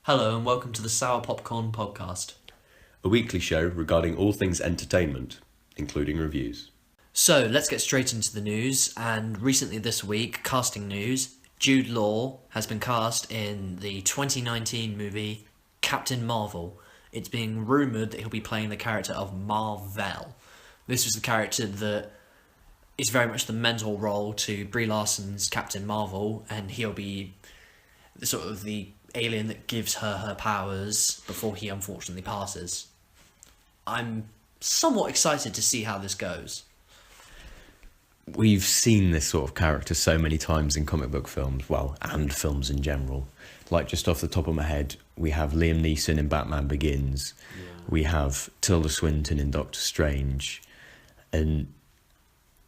Hello and welcome to the Sour Popcorn Podcast. A weekly show regarding all things entertainment, including reviews. So let's get straight into the news. And recently this week, casting news, Jude Law has been cast in the 2019 movie Captain Marvel. It's being rumoured that he'll be playing the character of Mar-Vell. This was the character that is very much the mentor role to Brie Larson's Captain Marvel, and he'll be the alien that gives her powers before he unfortunately passes. I'm somewhat excited to see how this goes. We've seen this sort of character so many times in comic book films, and films in general. Like, just off the top of my head, we have Liam Neeson in Batman Begins. Yeah. We have Tilda Swinton in Doctor Strange. And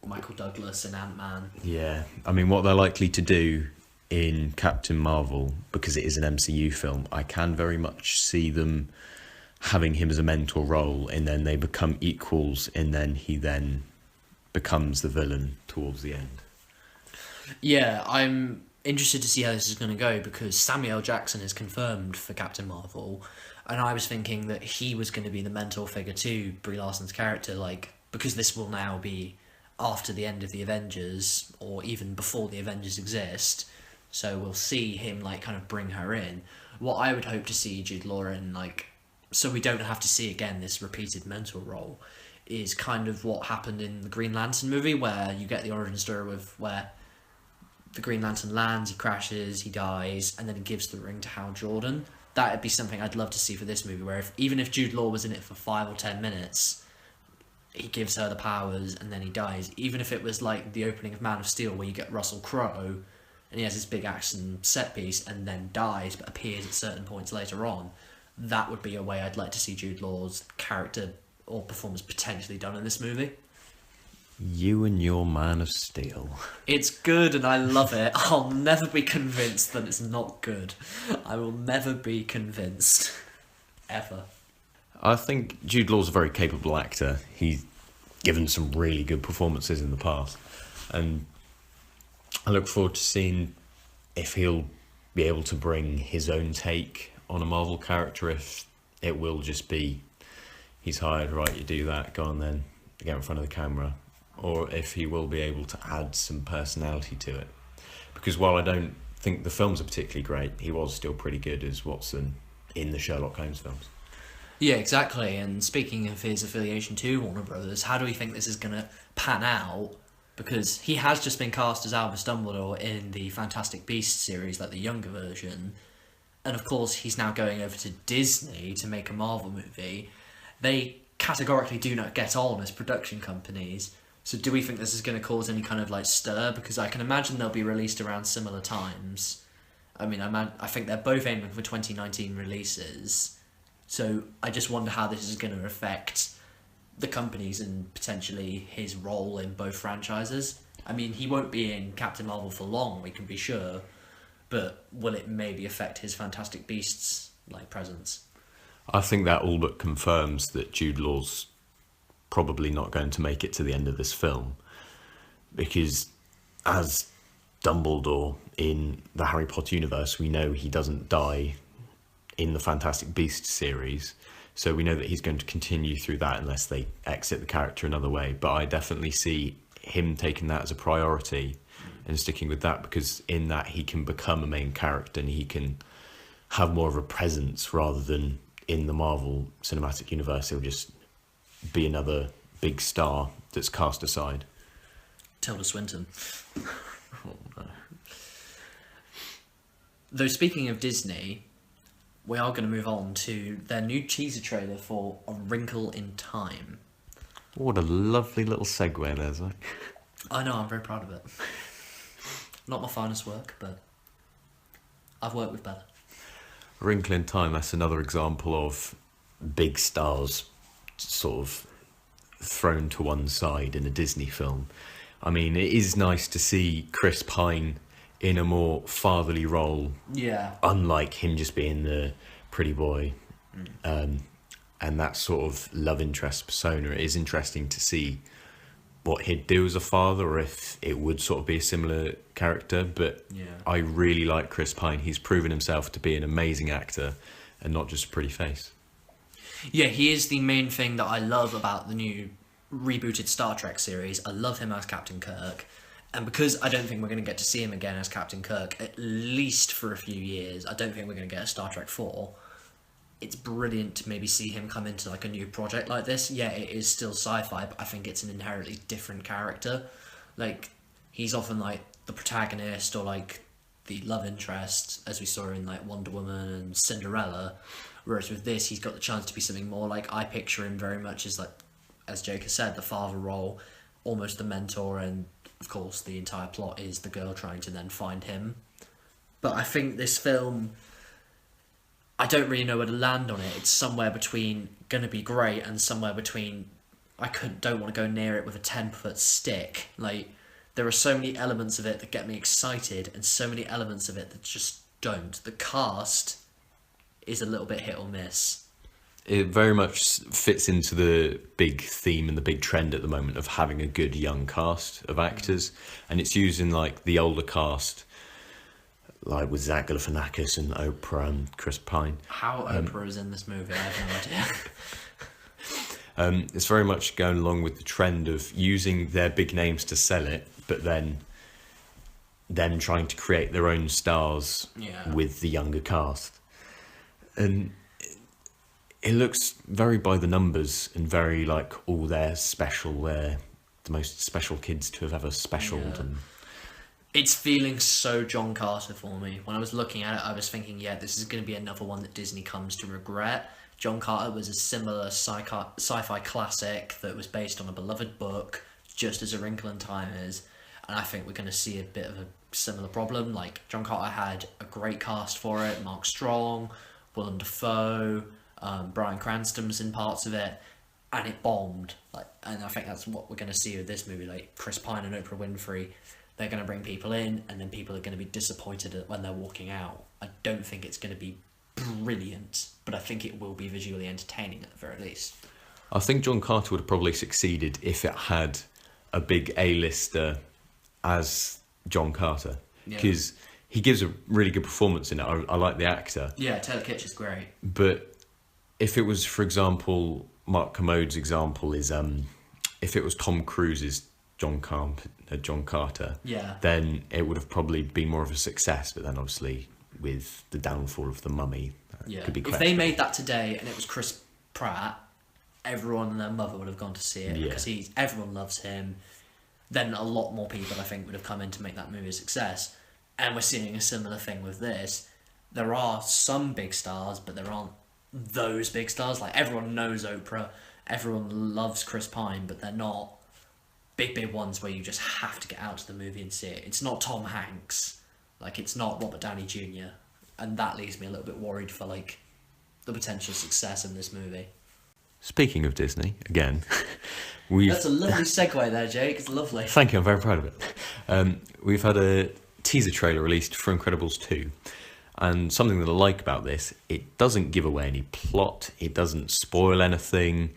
Michael Douglas in Ant-Man. Yeah. I mean, what they're likely to do in Captain Marvel, because it is an MCU film, I can very much see them having him as a mentor role, and then they become equals, and then he then becomes the villain towards the end. Yeah, I'm interested to see how this is going to go, because Samuel L. Jackson is confirmed for Captain Marvel, and I was thinking that he was going to be the mentor figure to Brie Larson's character, because this will now be after the end of the Avengers, or even before the Avengers exist. So we'll see him kind of bring her in. What I would hope to see Jude Law in, so we don't have to see again this repeated mentor role, is kind of what happened in the Green Lantern movie, where you get the origin story where the Green Lantern lands, he crashes, he dies, and then he gives the ring to Hal Jordan. That would be something I'd love to see for this movie, where even if Jude Law was in it for 5 or 10 minutes, he gives her the powers and then he dies. Even if it was like the opening of Man of Steel, where you get Russell Crowe and he has this big action set piece and then dies but appears at certain points later on, that would be a way I'd like to see Jude Law's character or performance potentially done in this movie. You and your Man of Steel. It's good and I love it. I'll never be convinced that it's not good. I will never be convinced. Ever. I think Jude Law's a very capable actor. He's given some really good performances in the past, and I look forward to seeing if he'll be able to bring his own take on a Marvel character, if it will just be he's hired, right, you do that, go on then, get in front of the camera, or if he will be able to add some personality to it. Because while I don't think the films are particularly great, he was still pretty good as Watson in the Sherlock Holmes films. Yeah, exactly. And speaking of his affiliation to Warner Brothers, how do we think this is going to pan out? Because he has just been cast as Albus Dumbledore in the Fantastic Beasts series, the younger version. And of course, he's now going over to Disney to make a Marvel movie. They categorically do not get on as production companies. So do we think this is going to cause any kind of stir? Because I can imagine they'll be released around similar times. I mean, I think they're both aiming for 2019 releases. So I just wonder how this is going to affect the companies and potentially his role in both franchises. I mean, he won't be in Captain Marvel for long, we can be sure, but will it maybe affect his Fantastic Beasts presence? I think that all but confirms that Jude Law's probably not going to make it to the end of this film, because as Dumbledore in the Harry Potter universe, we know he doesn't die in the Fantastic Beasts series, so we know that he's going to continue through that unless they exit the character another way. But I definitely see him taking that as a priority and sticking with that, because in that he can become a main character and he can have more of a presence, rather than in the Marvel Cinematic Universe he'll just be another big star that's cast aside. Tilda Swinton. Oh, no. Though speaking of Disney, we are going to move on to their new teaser trailer for A Wrinkle in Time. What a lovely little segue there, Zach. I know, I'm very proud of it. Not my finest work, but I've worked with better. A Wrinkle in Time, that's another example of big stars sort of thrown to one side in a Disney film. I mean, it is nice to see Chris Pine in a more fatherly role. Yeah. Unlike him just being the pretty boy. And that sort of love interest persona. It is interesting to see what he'd do as a father, or if it would sort of be a similar character. But Yeah. I really like Chris Pine. He's proven himself to be an amazing actor and not just a pretty face. Yeah, he is the main thing that I love about the new rebooted Star Trek series. I love him as Captain Kirk. And because I don't think we're going to get to see him again as Captain Kirk, at least for a few years, I don't think we're going to get a Star Trek 4. It's brilliant to maybe see him come into like a new project like this. Yeah, it is still sci-fi, but I think it's an inherently different character. Like, he's often like the protagonist or like the love interest, as we saw in like Wonder Woman and Cinderella. Whereas with this, he's got the chance to be something more. Like, I picture him very much as, like, as Jake has said, the father role, almost the mentor, and of course the entire plot is the girl trying to then find him. But I think this film, I don't really know where to land on it. It's somewhere between gonna be great and somewhere between don't want to go near it with a 10-foot stick. Like, there are so many elements of it that get me excited and so many elements of it that just don't. The cast is a little bit hit or miss. It very much fits into the big theme and the big trend at the moment of having a good young cast of actors, and it's using like the older cast, like with Zach Galifianakis and Oprah and Chris Pine. How Oprah is in this movie, I have no idea. It's very much going along with the trend of using their big names to sell it, but then them trying to create their own stars with the younger cast. And it looks very by the numbers and very like, oh, they're special. They're the most special kids to have ever specialed. Yeah. And It's feeling so John Carter for me. When I was looking at it, I was thinking, yeah, this is going to be another one that Disney comes to regret. John Carter was a similar sci-fi classic that was based on a beloved book, just as A Wrinkle in Time is. And I think we're going to see a bit of a similar problem. Like, John Carter had a great cast for it. Mark Strong, Willem Dafoe, Bryan Cranston was in parts of it, and it bombed. Like, and I think that's what we're going to see with this movie. Like, Chris Pine and Oprah Winfrey, they're going to bring people in, and then people are going to be disappointed when they're walking out. I don't think it's going to be brilliant, but I think it will be visually entertaining at the very least. I think John Carter would have probably succeeded if it had a big A-lister as John Carter, because he gives a really good performance in it. I like the actor. Yeah, Taylor Kitsch is great. But if it was, for example, Mark Commode's example is, if it was Tom Cruise's John Carter, then it would have probably been more of a success. But then obviously with the downfall of The Mummy, could be if they made that today and it was Chris Pratt, everyone and their mother would have gone to see it because everyone loves him. Then a lot more people, I think, would have come in to make that movie a success. And we're seeing a similar thing with this. There are some big stars, but there aren't those big stars. Like, everyone knows Oprah, everyone loves Chris Pine, but they're not big ones where you just have to get out to the movie and see it. It's not Tom Hanks. Like, it's not Robert Downey Jr. And that leaves me a little bit worried for, like, the potential success in this movie. Speaking of Disney, again, That's a lovely segue there, Jake. It's lovely. Thank you, I'm very proud of it. We've had a teaser trailer released for Incredibles 2. And something that I like about this, it doesn't give away any plot, it doesn't spoil anything,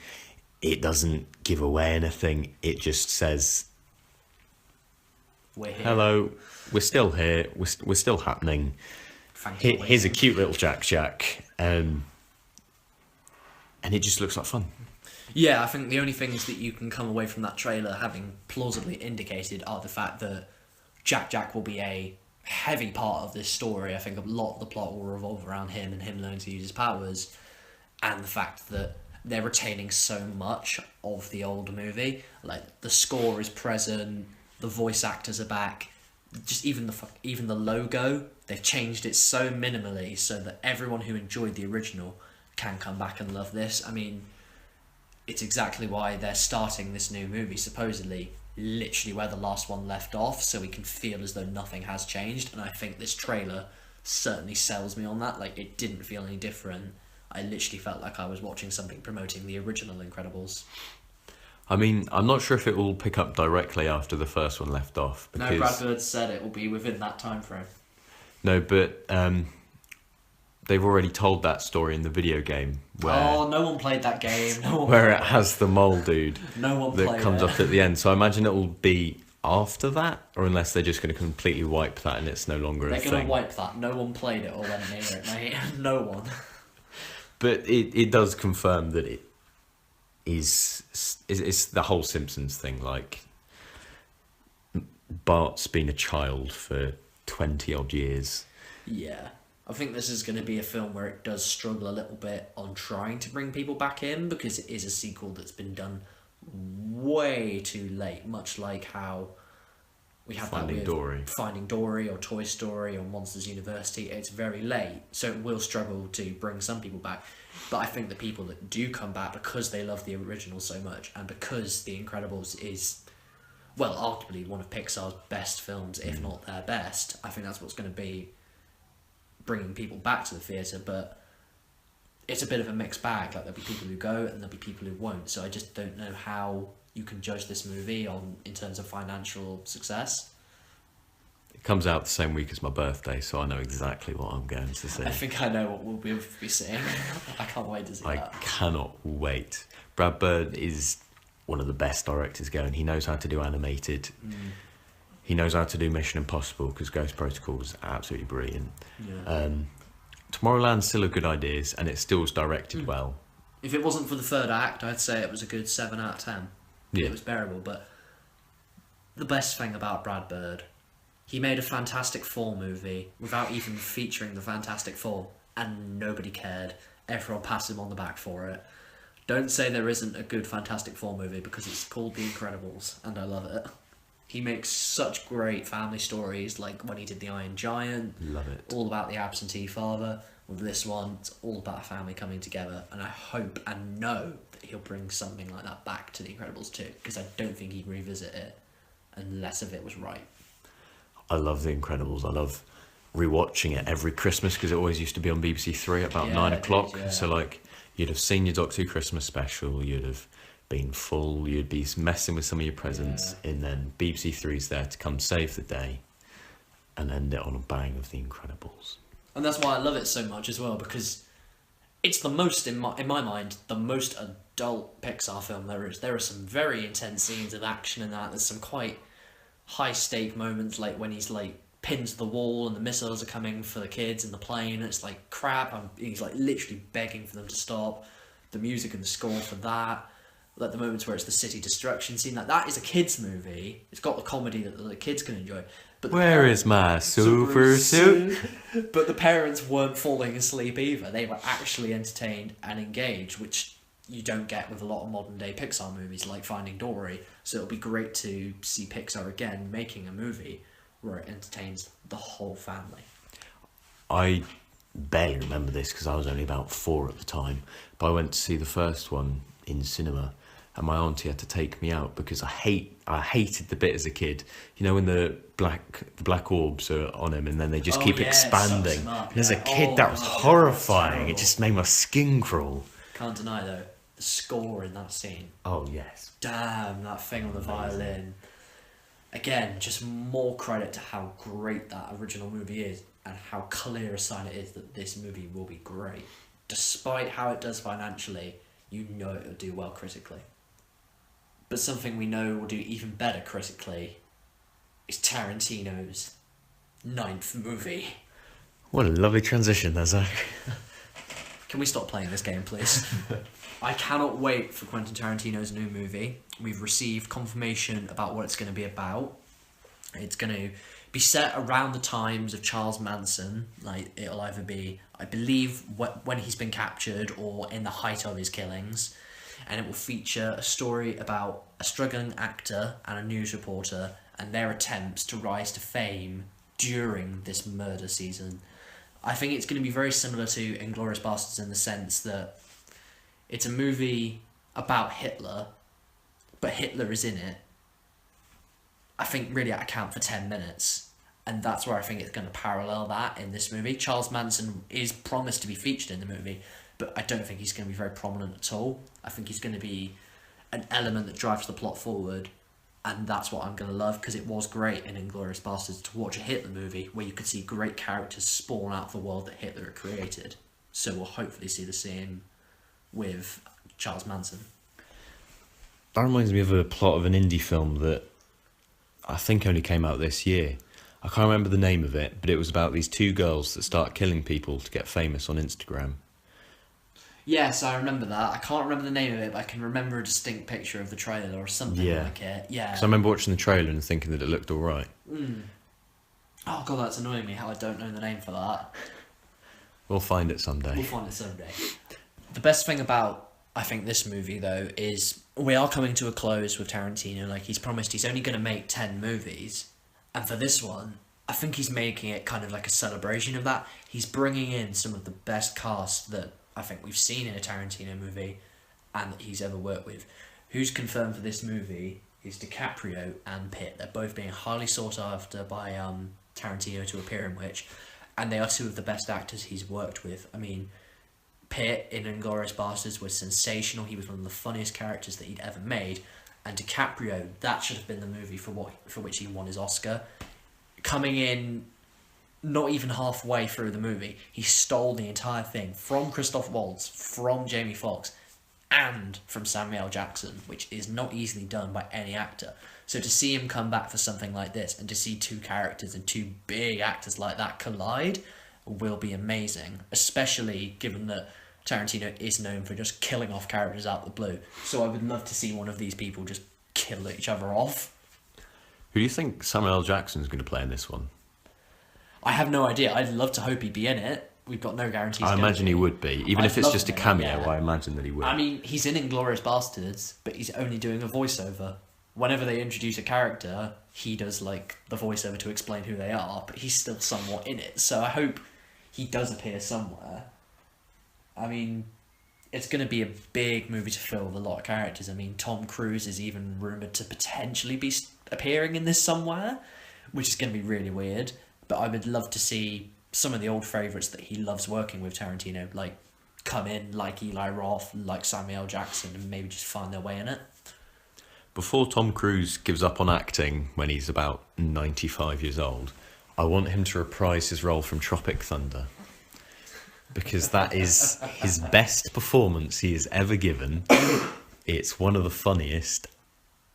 it doesn't give away anything, it just says, we're here. Hello, we're still here, we're still happening. Here's a cute little Jack, and it just looks like fun. Yeah, I think the only things that you can come away from that trailer having plausibly indicated are the fact that Jack will be a heavy part of this story. I think a lot of the plot will revolve around him and him learning to use his powers, and the fact that they're retaining so much of the old movie. Like, the score is present, the voice actors are back, just even the logo, they've changed it so minimally so that everyone who enjoyed the original can come back and love this. I mean, it's exactly why they're starting this new movie, supposedly, literally where the last one left off, so we can feel as though nothing has changed. And I think this trailer certainly sells me on that. Like, it didn't feel any different. I literally felt like I was watching something promoting the original Incredibles. I mean, I'm not sure if it will pick up directly after the first one left off. Because... No, Brad Bird said it will be within that time frame. No, but they've already told that story in the video game where no one played that game. where it has the mole dude No one that played comes it. up at the end. So I imagine it will be after that, or unless they're just going to completely wipe that and it's no longer a They're thing. going to wipe that. No one played it or went near it, mate. No one. But it does confirm that it is it's the whole Simpsons thing. Like, Bart's been a child for 20 odd years. Yeah. I think this is going to be a film where it does struggle a little bit on trying to bring people back in, because it is a sequel that's been done way too late, much like how we have Finding Dory. Finding Dory or Toy Story or Monsters University. It's very late, so it will struggle to bring some people back. But I think the people that do come back, because they love the original so much, and because The Incredibles is, well, arguably one of Pixar's best films, if not their best, I think that's what's going to be bringing people back to the theatre. But it's a bit of a mixed bag. Like, there'll be people who go and there'll be people who won't. So I just don't know how you can judge this movie in terms of financial success. It comes out the same week as my birthday, so I know exactly what I'm going to see. I think I know what we'll be seeing. I can't wait to see I that. cannot wait. Brad Bird is one of the best directors going. He knows how to do animated. He knows how to do Mission Impossible, because Ghost Protocol is absolutely brilliant. Yeah. Tomorrowland's still a good ideas, and it still was directed well. If it wasn't for the third act, I'd say it was a good 7 out of 10. Yeah. It was bearable, but the best thing about Brad Bird, he made a Fantastic Four movie without even featuring the Fantastic Four, and nobody cared. Everyone passed him on the back for it. Don't say there isn't a good Fantastic Four movie, because it's called The Incredibles, and I love it. He makes such great family stories, like when he did The Iron Giant. Love it. All about the absentee father. With this one, it's all about a family coming together, and I hope and know that he'll bring something like that back to The Incredibles 2, because I don't think he'd revisit it unless if it was right. I love The Incredibles. I love rewatching it every Christmas, because it always used to be on BBC Three at about 9 o'clock. Yeah. So, like, you'd have seen your Doctor Who Christmas special, you'd have been full, you'd be messing with some of your presents, and then BBC Three's there to come save the day and end it on a bang of The Incredibles. And that's why I love it so much as well, because it's the most, in my mind, the most adult Pixar film there is. There are some very intense scenes of action in that. There's some quite high stake moments, like when he's like pinned to the wall and the missiles are coming for the kids in the plane, and it's like crap, he's like literally begging for them to stop. The music and the score for that, like the moments where it's the city destruction scene, like that is a kids movie. It's got the comedy that the kids can enjoy. But Where is my super suit? But the parents weren't falling asleep either. They were actually entertained and engaged, which you don't get with a lot of modern day Pixar movies like Finding Dory. So it'll be great to see Pixar again making a movie where it entertains the whole family. I barely remember this because I was only about 4 at the time, but I went to see the first one in cinema, and my auntie had to take me out because I hated the bit as a kid. You know, when the black orbs are on him and then they just keep expanding. And as a kid, that was horrifying. It just made my skin crawl. Can't deny though, the score in that scene. Oh yes. Damn, that thing on the violin. Again, just more credit to how great that original movie is and how clear a sign it is that this movie will be great. Despite how it does financially, you know it'll do well critically. But something we know will do even better critically is Tarantino's 9th movie. What a lovely transition there, Zach. Can we stop playing this game, please? I cannot wait for Quentin Tarantino's new movie. We've received confirmation about what it's going to be about. It's going to be set around the times of Charles Manson. Like, it'll either be, I believe, when he's been captured or in the height of his killings. And it will feature a story about a struggling actor and a news reporter and their attempts to rise to fame during this murder season. I think it's going to be very similar to Inglourious Basterds in the sense that it's a movie about Hitler, but Hitler is in it, I think, really at account for 10 minutes. And that's where I think it's going to parallel that in this movie. Charles Manson is promised to be featured in the movie, but I don't think he's going to be very prominent at all. I think he's going to be an element that drives the plot forward, And that's what I'm going to love, because it was great in Inglourious Basterds to watch a Hitler movie where you could see great characters spawn out of the world that Hitler had created. So we'll hopefully see the same with Charles Manson. That reminds me of a plot of an indie film that I think only came out this year. I can't remember the name of it, but it was about these two girls that start killing people to get famous on Instagram. Yes, I remember that. I can't remember the name of it, but I can remember a distinct picture of the trailer or something like it. Yeah. So I remember watching the trailer and thinking that it looked alright. Oh god, that's annoying me how I don't know the name for that. We'll find it someday. We'll find it someday. The best thing about, I think, this movie, though, is we are coming to a close with Tarantino. Like, he's promised he's only going to make 10 movies. And for this one, I think he's making it kind of like a celebration of that. He's bringing in some of the best cast that I think we've seen in a Tarantino movie and that he's ever worked with. Who's confirmed for this movie is DiCaprio and Pitt. They're both being highly sought after by Tarantino to appear in which, and they are two of the best actors he's worked with. I mean, Pitt in Inglourious Basterds was sensational. He was one of the funniest characters that he'd ever made. And DiCaprio, that should have been the movie for which he won his Oscar. Coming in not even halfway through the movie, he stole the entire thing from Christoph Waltz, from Jamie Foxx, and from Samuel L. Jackson, which is not easily done by any actor. So to see him come back for something like this, and to see two characters and two big actors like that collide, will be amazing, especially given that Tarantino is known for just killing off characters out of the blue. So I would love to see one of these people just kill each other off. Who do you think Samuel L. Jackson's going to play in this one? I have no idea. I'd love to hope he'd be in it. We've got no guarantees. I imagine he would be. Even if it's just a cameo, yeah. I imagine that he would. I mean, he's in Inglourious Basterds, but he's only doing a voiceover. Whenever they introduce a character, he does like the voiceover to explain who they are, but he's still somewhat in it. So I hope he does appear somewhere. I mean, it's going to be a big movie to fill with a lot of characters. I mean, Tom Cruise is even rumoured to potentially be appearing in this somewhere, which is going to be really weird. But I would love to see some of the old favourites that he loves working with Tarantino, like, come in, like Eli Roth, like Samuel L. Jackson, and maybe just find their way in it. Before Tom Cruise gives up on acting when he's about 95 years old, I want him to reprise his role from Tropic Thunder. Because that is his best performance he has ever given. It's one of the funniest.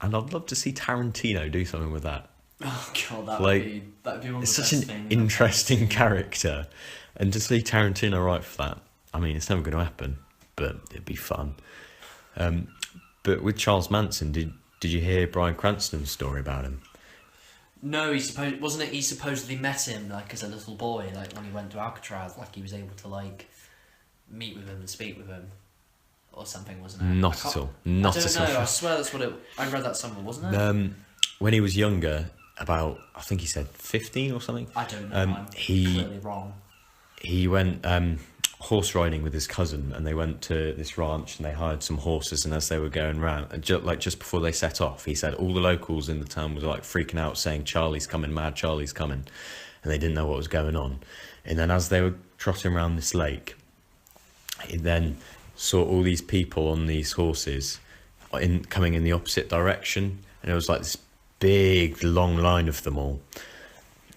And I'd love to see Tarantino do something with that. Oh god, that'd be one of the it's best such things an interesting character. And to see Tarantino write for that, I mean, it's never going to happen, but it'd be fun. But with Charles Manson, did you hear Bryan Cranston's story about him? No, he supposedly met him like as a little boy, like when he went to Alcatraz, like he was able to like meet with him and speak with him, or something, wasn't it? Not at all. Not at all. I don't know. I swear that's what it. I read that somewhere, wasn't it? When he was younger, about I think he said 15 or something. I don't know. I'm clearly wrong. He went horse riding with his cousin, and they went to this ranch and they hired some horses, and as they were going round, and just before they set off, he said all the locals in the town was like freaking out saying Charlie's coming, mad Charlie's coming, and they didn't know what was going on. And then as they were trotting around this lake, he then saw all these people on these horses coming in the opposite direction, and it was like this big long line of them all,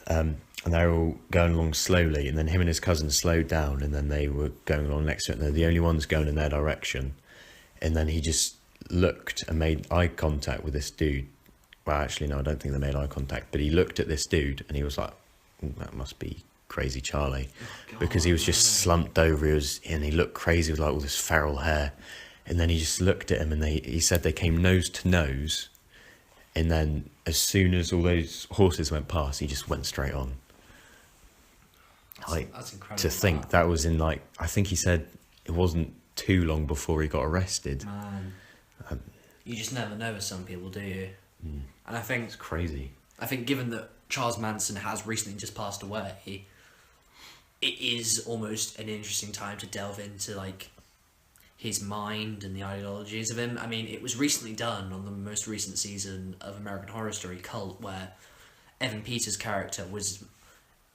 and they were all going along slowly, and then him and his cousin slowed down, and then they were going along next to it, and they're the only ones going in their direction. And then he just looked and made eye contact with this dude. Well, actually, no, I don't think they made eye contact, but he looked at this dude, and he was like, that must be Crazy Charlie. Because he was just slumped over, and he looked crazy with like all this feral hair. And then he just looked at him, and he said they came nose to nose, and then as soon as all those horses went past, he just went straight on. That's incredible. To think that was in like, I think he said it wasn't too long before he got arrested. Man, you just never know with some people, do you? And I think it's crazy. I think given that Charles Manson has recently just passed away, it is almost an interesting time to delve into like his mind and the ideologies of him. I mean, it was recently done on the most recent season of American Horror Story Cult, where Evan Peters' character was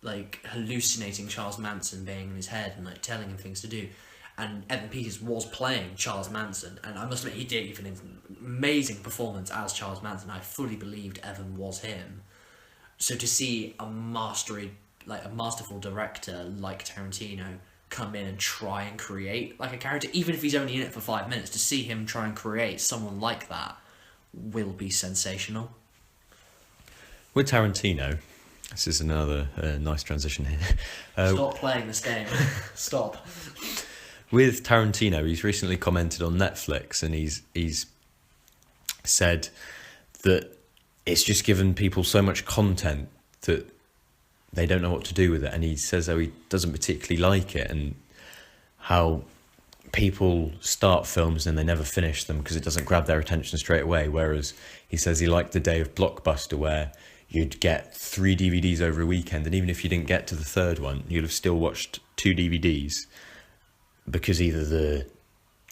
like hallucinating Charles Manson being in his head and like telling him things to do. and Evan Peters was playing Charles Manson, and I must admit he did even an amazing performance as Charles Manson. I fully believed Evan was him. So to see a masterful director like Tarantino come in and try and create like a character, even if he's only in it for 5 minutes, to see him try and create someone like that will be sensational. With Tarantino, this is another nice transition here. Stop playing this game. Stop. With Tarantino, he's recently commented on Netflix, and he's said that it's just given people so much content that they don't know what to do with it. And he says how he doesn't particularly like it, and how people start films and they never finish them because it doesn't grab their attention straight away. Whereas he says he liked the day of Blockbuster where you'd get 3 DVDs over a weekend, and even if you didn't get to the third one, you'd have still watched 2 DVDs because either the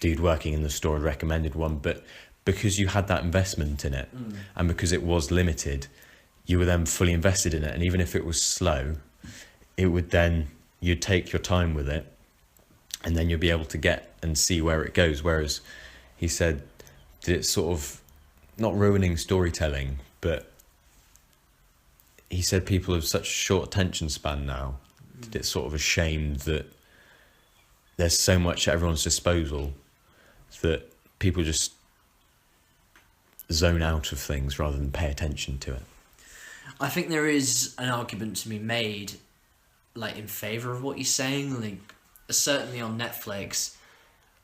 dude working in the store had recommended one, but because you had that investment in it, and because it was limited, you were then fully invested in it. And even if it was slow, it would then, you'd take your time with it, and then you'll be able to get and see where it goes. Whereas he said that it's sort of not ruining storytelling, but he said people have such a short attention span now that it's sort of a shame that there's so much at everyone's disposal that people just zone out of things rather than pay attention to it. I think there is an argument to be made, like, in favour of what he's saying. Like, certainly on Netflix,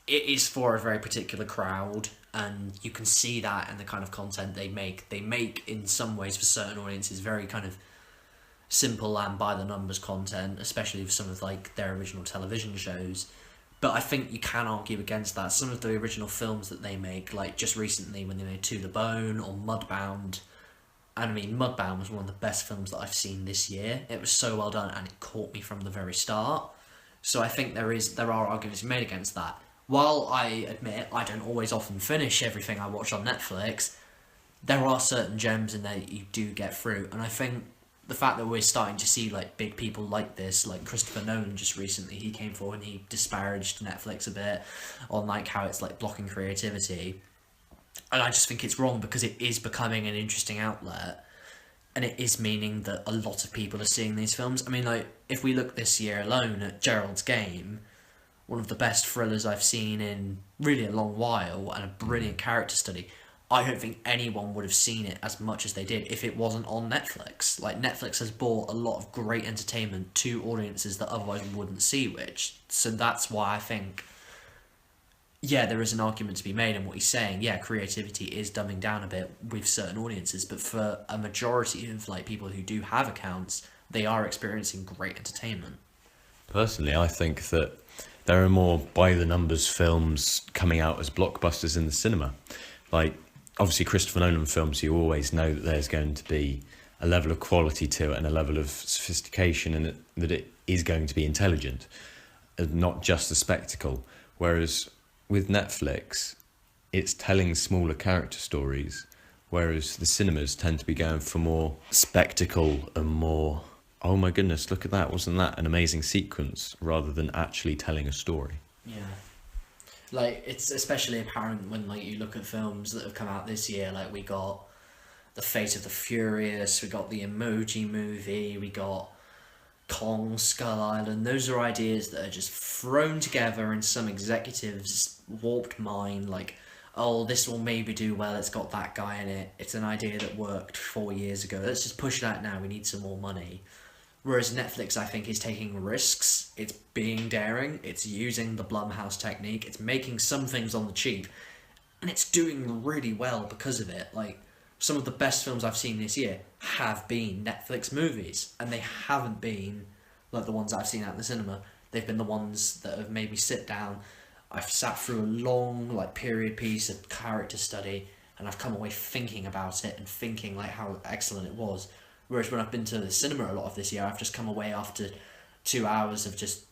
it is for a very particular crowd, and you can see that in the kind of content they make. They make, in some ways, for certain audiences, very kind of simple and by-the-numbers content, especially for some of, like, their original television shows. But I think you can argue against that. Some of the original films that they make, like just recently when they made To the Bone or Mudbound, and I mean, Mudbound was one of the best films that I've seen this year. It was so well done, and it caught me from the very start. So I think there are arguments made against that. While I admit I don't always often finish everything I watch on Netflix, there are certain gems in there that you do get through, and I think the fact that we're starting to see like big people like this, like Christopher Nolan just recently, he came forward and he disparaged Netflix a bit on like how it's like blocking creativity. And I just think it's wrong because it is becoming an interesting outlet, and it is meaning that a lot of people are seeing these films. I mean, like, if we look this year alone at Gerald's Game, one of the best thrillers I've seen in really a long while, and a brilliant character study, I don't think anyone would have seen it as much as they did if it wasn't on Netflix. Like, Netflix has brought a lot of great entertainment to audiences that otherwise wouldn't see which. So that's why I think, yeah, there is an argument to be made in what he's saying. Yeah, creativity is dumbing down a bit with certain audiences, but for a majority of like people who do have accounts, they are experiencing great entertainment. Personally, I think that there are more by-the-numbers films coming out as blockbusters in the cinema. Like, obviously Christopher Nolan films, you always know that there's going to be a level of quality to it and a level of sophistication, and that it is going to be intelligent, and not just a spectacle. Whereas with Netflix, it's telling smaller character stories, whereas the cinemas tend to be going for more spectacle and more, oh my goodness, look at that, wasn't that an amazing sequence, rather than actually telling a story. Yeah. Like, it's especially apparent when, like, you look at films that have come out this year. Like, we got The Fate of the Furious, we got the Emoji Movie, we got Kong, Skull Island. Those are ideas that are just thrown together in some executive's warped mind, like, oh, this will maybe do well, it's got that guy in it, it's an idea that worked 4 years ago, let's just push it out now, we need some more money. Whereas Netflix, I think, is taking risks, it's being daring, it's using the Blumhouse technique, it's making some things on the cheap, and it's doing really well because of it. Like, some of the best films I've seen this year have been Netflix movies, and they haven't been like the ones I've seen out in the cinema. They've been the ones that have made me sit down. I've sat through a long, like, period piece of character study, and I've come away thinking about it and thinking like how excellent it was. Whereas when I've been to the cinema a lot of this year, I've just come away after 2 hours of just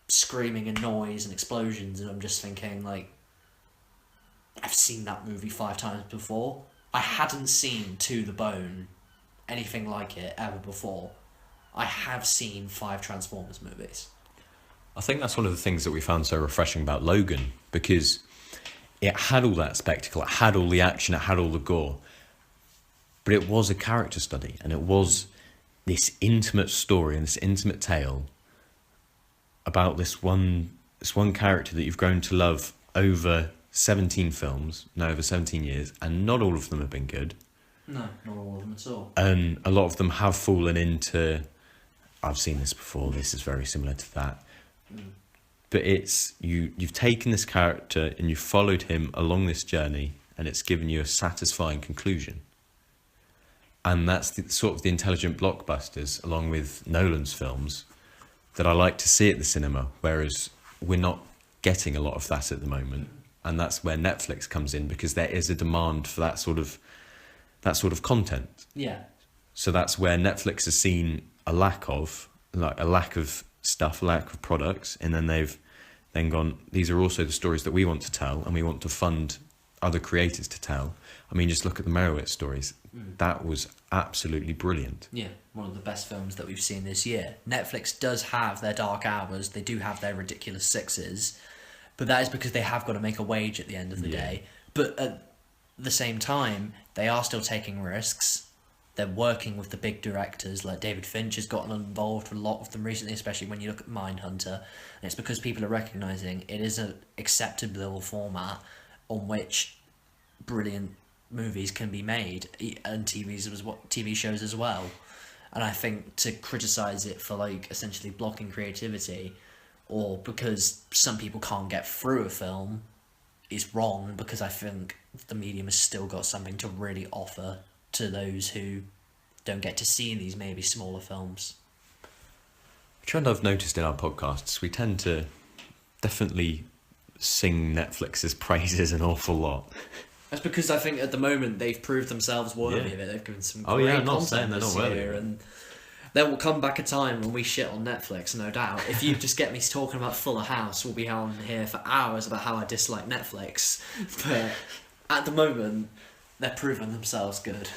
screaming and noise and explosions, and I'm just thinking, like, I've seen that movie 5 times before. I hadn't seen To the Bone, anything like it, ever before. I have seen 5 Transformers movies. I think that's one of the things that we found so refreshing about Logan, because it had all that spectacle, it had all the action, it had all the gore, but it was a character study, and it was this intimate story and this intimate tale about this one character that you've grown to love over 17 films, over 17 years, and not all of them have been good. No, not all of them at all. And a lot of them have fallen into, I've seen this before, this is very similar to that. But it's, you've taken this character and you've followed him along this journey, and it's given you a satisfying conclusion. And that's sort of the intelligent blockbusters, along with Nolan's films, that I like to see at the cinema, whereas we're not getting a lot of that at the moment. And that's where Netflix comes in, because there is a demand for that sort of content. Yeah. So that's where Netflix has seen a lack of stuff, a lack of products, and then they've then gone, these are also the stories that we want to tell, and we want to fund other creators to tell. I mean, just look at the Merowitz stories. That was absolutely brilliant. Yeah, one of the best films that we've seen this year. Netflix does have their dark hours, they do have their ridiculous sixes, but that is because they have got to make a wage at the end of the day. But at the same time, they are still taking risks. They're working with the big directors, like David Finch has gotten involved with a lot of them recently, especially when you look at Mindhunter. And it's because people are recognising it is an acceptable format on which brilliant movies can be made, and TV shows as well. And I think to criticise it for like essentially blocking creativity, or because some people can't get through a film, is wrong, because I think the medium has still got something to really offer to those who don't get to see these maybe smaller films. A trend I've noticed in our podcasts, we tend to definitely sing Netflix's praises an awful lot. That's because I think at the moment they've proved themselves worthy of it. They've given some great content this year, and there will come back a time when we shit on Netflix, no doubt. If you just get me talking about Fuller House, we'll be on here for hours about how I dislike Netflix. But at the moment, they're proving themselves good.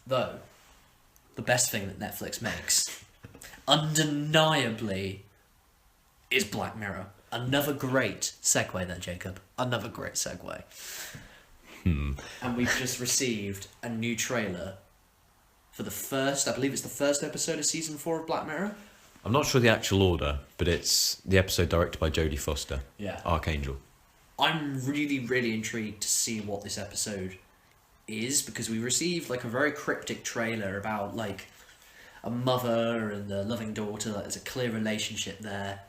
Though, the best thing that Netflix makes, undeniably, is Black Mirror. Another great segue there, Jacob. Another great segue. And we've just received a new trailer for the first, I believe it's the first episode of season 4 of Black Mirror. I'm not sure the actual order, but it's the episode directed by Jodie Foster. Yeah. Arkangel. I'm really, really intrigued to see what this episode is, because we received like a very cryptic trailer about like a mother and a loving daughter. Like there's a clear relationship there,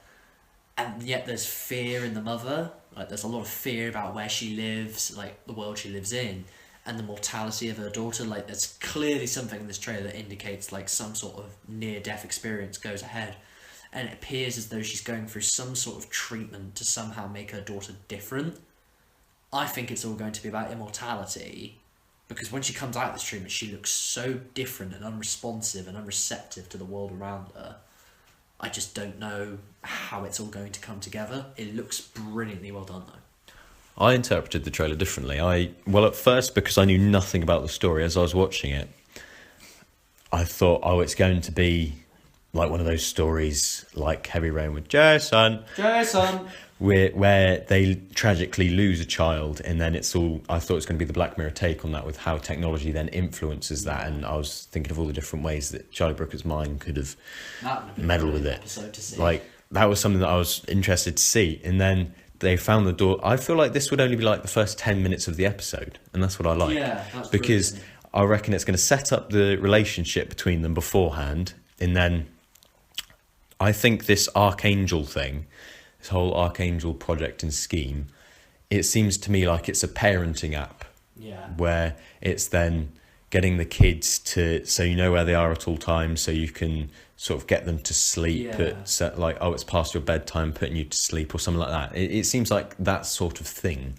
and yet there's fear in the mother. Like there's a lot of fear about where she lives, like the world she lives in, and the mortality of her daughter. Like there's clearly something in this trailer that indicates like some sort of near-death experience goes ahead, and it appears as though she's going through some sort of treatment to somehow make her daughter different. I think it's all going to be about immortality, because when she comes out of this treatment, she looks so different and unresponsive and unreceptive to the world around her. I just don't know how it's all going to come together. It looks brilliantly well done, though. I interpreted the trailer differently. At first, because I knew nothing about the story, as I was watching it, I thought, it's going to be like one of those stories like Heavy Rain with Jason, where they tragically lose a child, and then I thought it was going to be the Black Mirror take on that, with how technology then influences that. And I was thinking of all the different ways that Charlie Brooker's mind could have meddled with it. Like, that was something that I was interested to see. And then they found the door. I feel like this would only be like the first 10 minutes of the episode, and that's what I like. Yeah, that's because brilliant. I reckon it's going to set up the relationship between them beforehand, and then I think this Arkangel thing, this whole Arkangel project and scheme, it seems to me like it's a parenting app. Yeah. Where it's then getting the kids so you know where they are at all times, so you can sort of get them to sleep at like, it's past your bedtime, putting you to sleep or something like that. It seems like that sort of thing.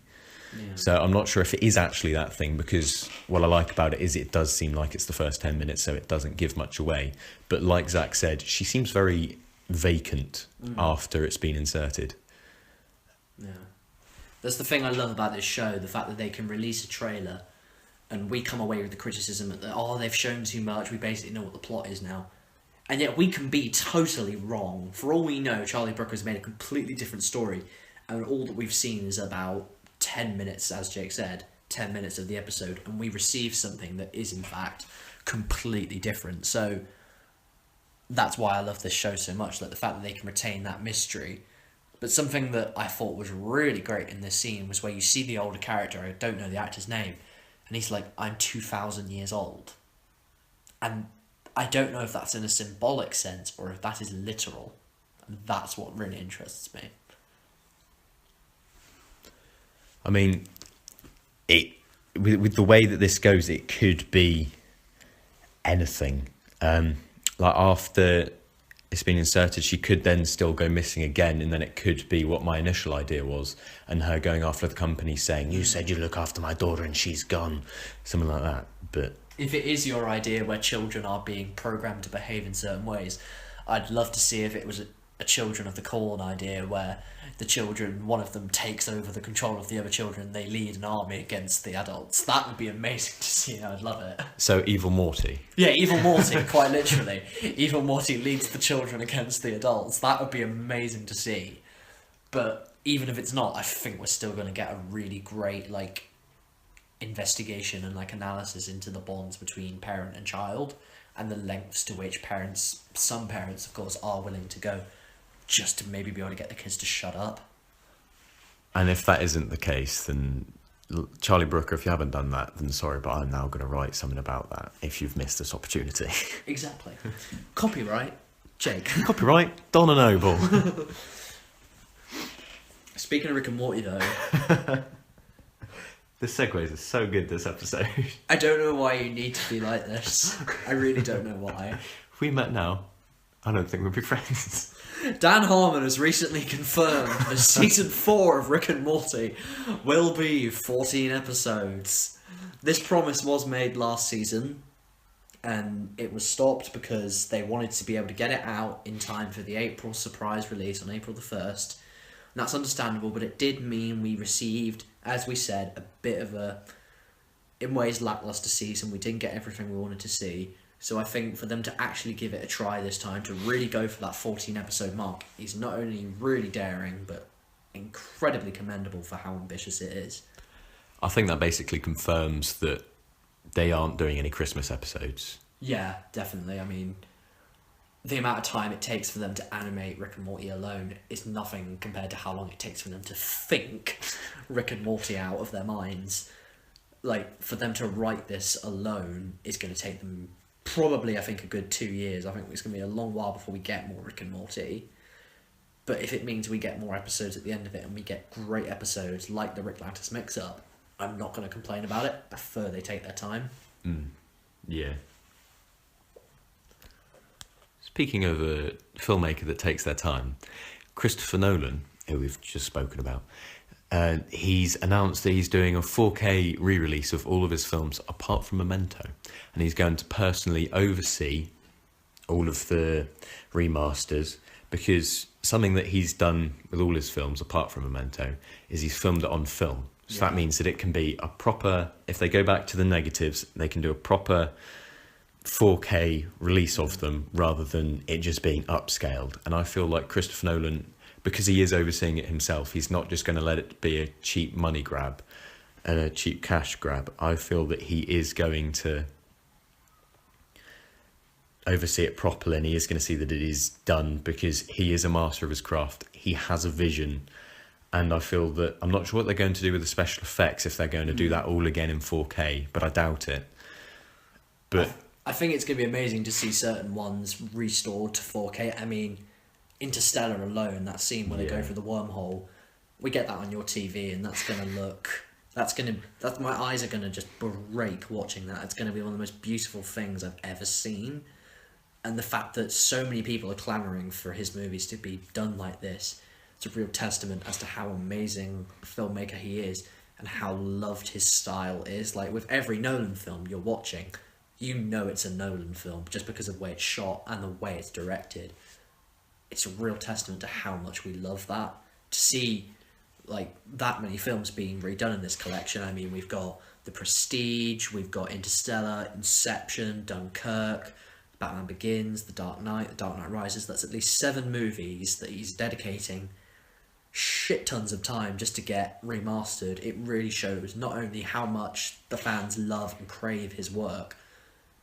Yeah. So I'm not sure if it is actually that thing, because what I like about it is it does seem like it's the first 10 minutes, so it doesn't give much away. But like Zach said, she seems very vacant after it's been inserted. Yeah. That's the thing I love about this show, the fact that they can release a trailer and we come away with the criticism that, they've shown too much, we basically know what the plot is now. And yet we can be totally wrong. For all we know, Charlie Brooker's made a completely different story, and all that we've seen is about 10 minutes, as Jake said, 10 minutes of the episode, and we receive something that is in fact completely different. So that's why I love this show so much, like the fact that they can retain that mystery. But something that I thought was really great in this scene was where you see the older character, I don't know the actor's name, and he's like, I'm 2,000 years old. And I don't know if that's in a symbolic sense or if that is literal. And that's what really interests me. I mean, with the way that this goes, it could be anything. Like after it's been inserted, she could then still go missing again, and then it could be what my initial idea was, and her going after the company saying, you said you look after my daughter and she's gone, something like that. But if it is your idea where children are being programmed to behave in certain ways, I'd love to see if it was a Children of the Corn idea where the children, one of them takes over the control of the other children, they lead an army against the adults. That would be amazing to see. I'd love it. So Evil Morty. Yeah, Evil Morty, quite literally. Evil Morty leads the children against the adults. That would be amazing to see. But even if it's not, I think we're still going to get a really great like investigation and like analysis into the bonds between parent and child, and the lengths to which some parents of course are willing to go just to maybe be able to get the kids to shut up. And if that isn't the case, then Charlie Brooker, if you haven't done that, then sorry, but I'm now going to write something about that if you've missed this opportunity. Exactly. Copyright Jake. Copyright Donna Noble. Speaking of Rick and Morty though, the segues are so good this episode. I don't know why you need to be like this. I really don't know why. If we met now, I don't think we'd be friends. Dan Harmon has recently confirmed that season 4 of Rick and Morty will be 14 episodes. This promise was made last season, and it was stopped because they wanted to be able to get it out in time for the April surprise release on April the 1st. And that's understandable, but it did mean we received, as we said, a bit of a, in ways, lackluster season. We didn't get everything we wanted to see. So I think for them to actually give it a try this time, to really go for that 14 episode mark, is not only really daring, but incredibly commendable for how ambitious it is. I think that basically confirms that they aren't doing any Christmas episodes. Yeah, definitely. I mean, the amount of time it takes for them to animate Rick and Morty alone is nothing compared to how long it takes for them to think Rick and Morty out of their minds. Like, for them to write this alone is going to take them probably, I think, a good 2 years. I think it's going to be a long while before we get more Rick and Morty. But if it means we get more episodes at the end of it and we get great episodes like the Rick Lantis mix-up, I'm not going to complain about it. I prefer they take their time. Yeah. Speaking of a filmmaker that takes their time, Christopher Nolan, who we've just spoken about, he's announced that he's doing a 4K re-release of all of his films apart from Memento, and he's going to personally oversee all of the remasters, because something that he's done with all his films apart from Memento is he's filmed it on film. So that means that it can be a proper, if they go back to the negatives, they can do a proper 4K release of them rather than it just being upscaled. And I feel like Christopher Nolan, because he is overseeing it himself, he's not just going to let it be a cheap money grab and a cheap cash grab. I feel that he is going to oversee it properly, and he is going to see that it is done, because he is a master of his craft. He has a vision, and I feel that, I'm not sure what they're going to do with the special effects, if they're going to do that all again in 4K, but I doubt it. But I think it's going to be amazing to see certain ones restored to 4K. I mean, Interstellar alone, that scene where they go through the wormhole, we get that on your TV, and that's going to look, my eyes are going to just break watching that. It's going to be one of the most beautiful things I've ever seen. And the fact that so many people are clamouring for his movies to be done like this, it's a real testament as to how amazing a filmmaker he is and how loved his style is. Like, with every Nolan film you're watching, you know it's a Nolan film just because of the way it's shot and the way it's directed. It's a real testament to how much we love that. To see, like, that many films being redone in this collection. I mean, we've got The Prestige, we've got Interstellar, Inception, Dunkirk, Batman Begins, The Dark Knight Rises. That's at least 7 movies that he's dedicating shit tons of time just to get remastered. It really shows not only how much the fans love and crave his work,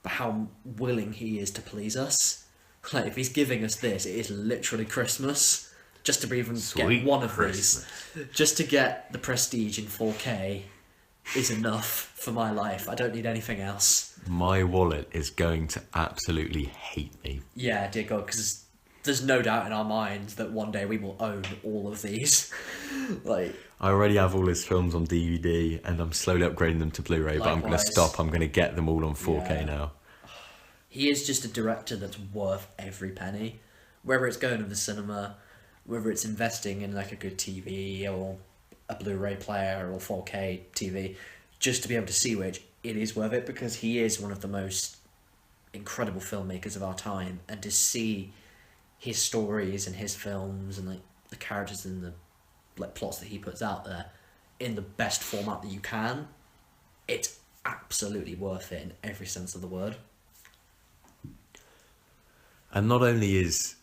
but how willing he is to please us. Like, if he's giving us this, it is literally Christmas. Just to even get one of these, just to get the Prestige in 4K is enough for my life. I don't need anything else. My wallet is going to absolutely hate me. Yeah, dear God, because there's no doubt in our minds that one day we will own all of these. Like, I already have all his films on DVD, and I'm slowly upgrading them to Blu-ray. But I'm going to stop. I'm going to get them all on 4K now. He is just a director that's worth every penny, whether it's going to the cinema, whether it's investing in like a good TV or a Blu-ray player or 4K TV, just to be able to see which, it is worth it, because he is one of the most incredible filmmakers of our time, and to see his stories and his films and like the characters and the like plots that he puts out there in the best format that you can, it's absolutely worth it in every sense of the word. And not only is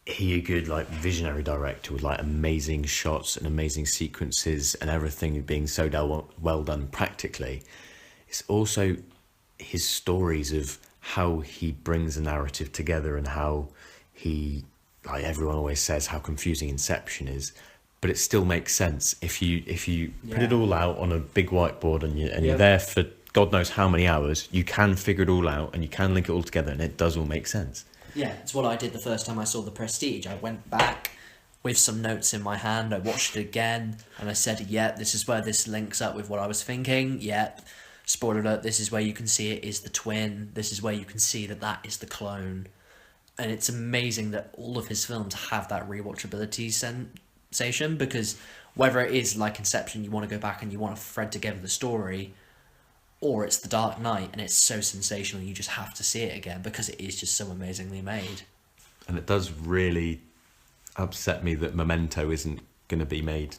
he a good like visionary director with like amazing shots and amazing sequences and everything being so well done practically, it's also his stories of how he brings a narrative together and how he, like everyone always says, how confusing Inception is, but it still makes sense if you put it all out on a big whiteboard and you're there for God knows how many hours. You can figure it all out and you can link it all together, and it does all make sense. Yeah, it's what I did the first time I saw The Prestige. I went back with some notes in my hand, I watched it again, and I said, yeah, this is where this links up with what I was thinking. Yep. Spoiler alert, this is where you can see it is the twin. This is where you can see that is the clone. And it's amazing that all of his films have that rewatchability sensation, because whether it is like Inception, you want to go back and you want to thread together the story, or it's The Dark Knight and it's so sensational you just have to see it again because it is just so amazingly made. And it does really upset me that Memento isn't going to be made.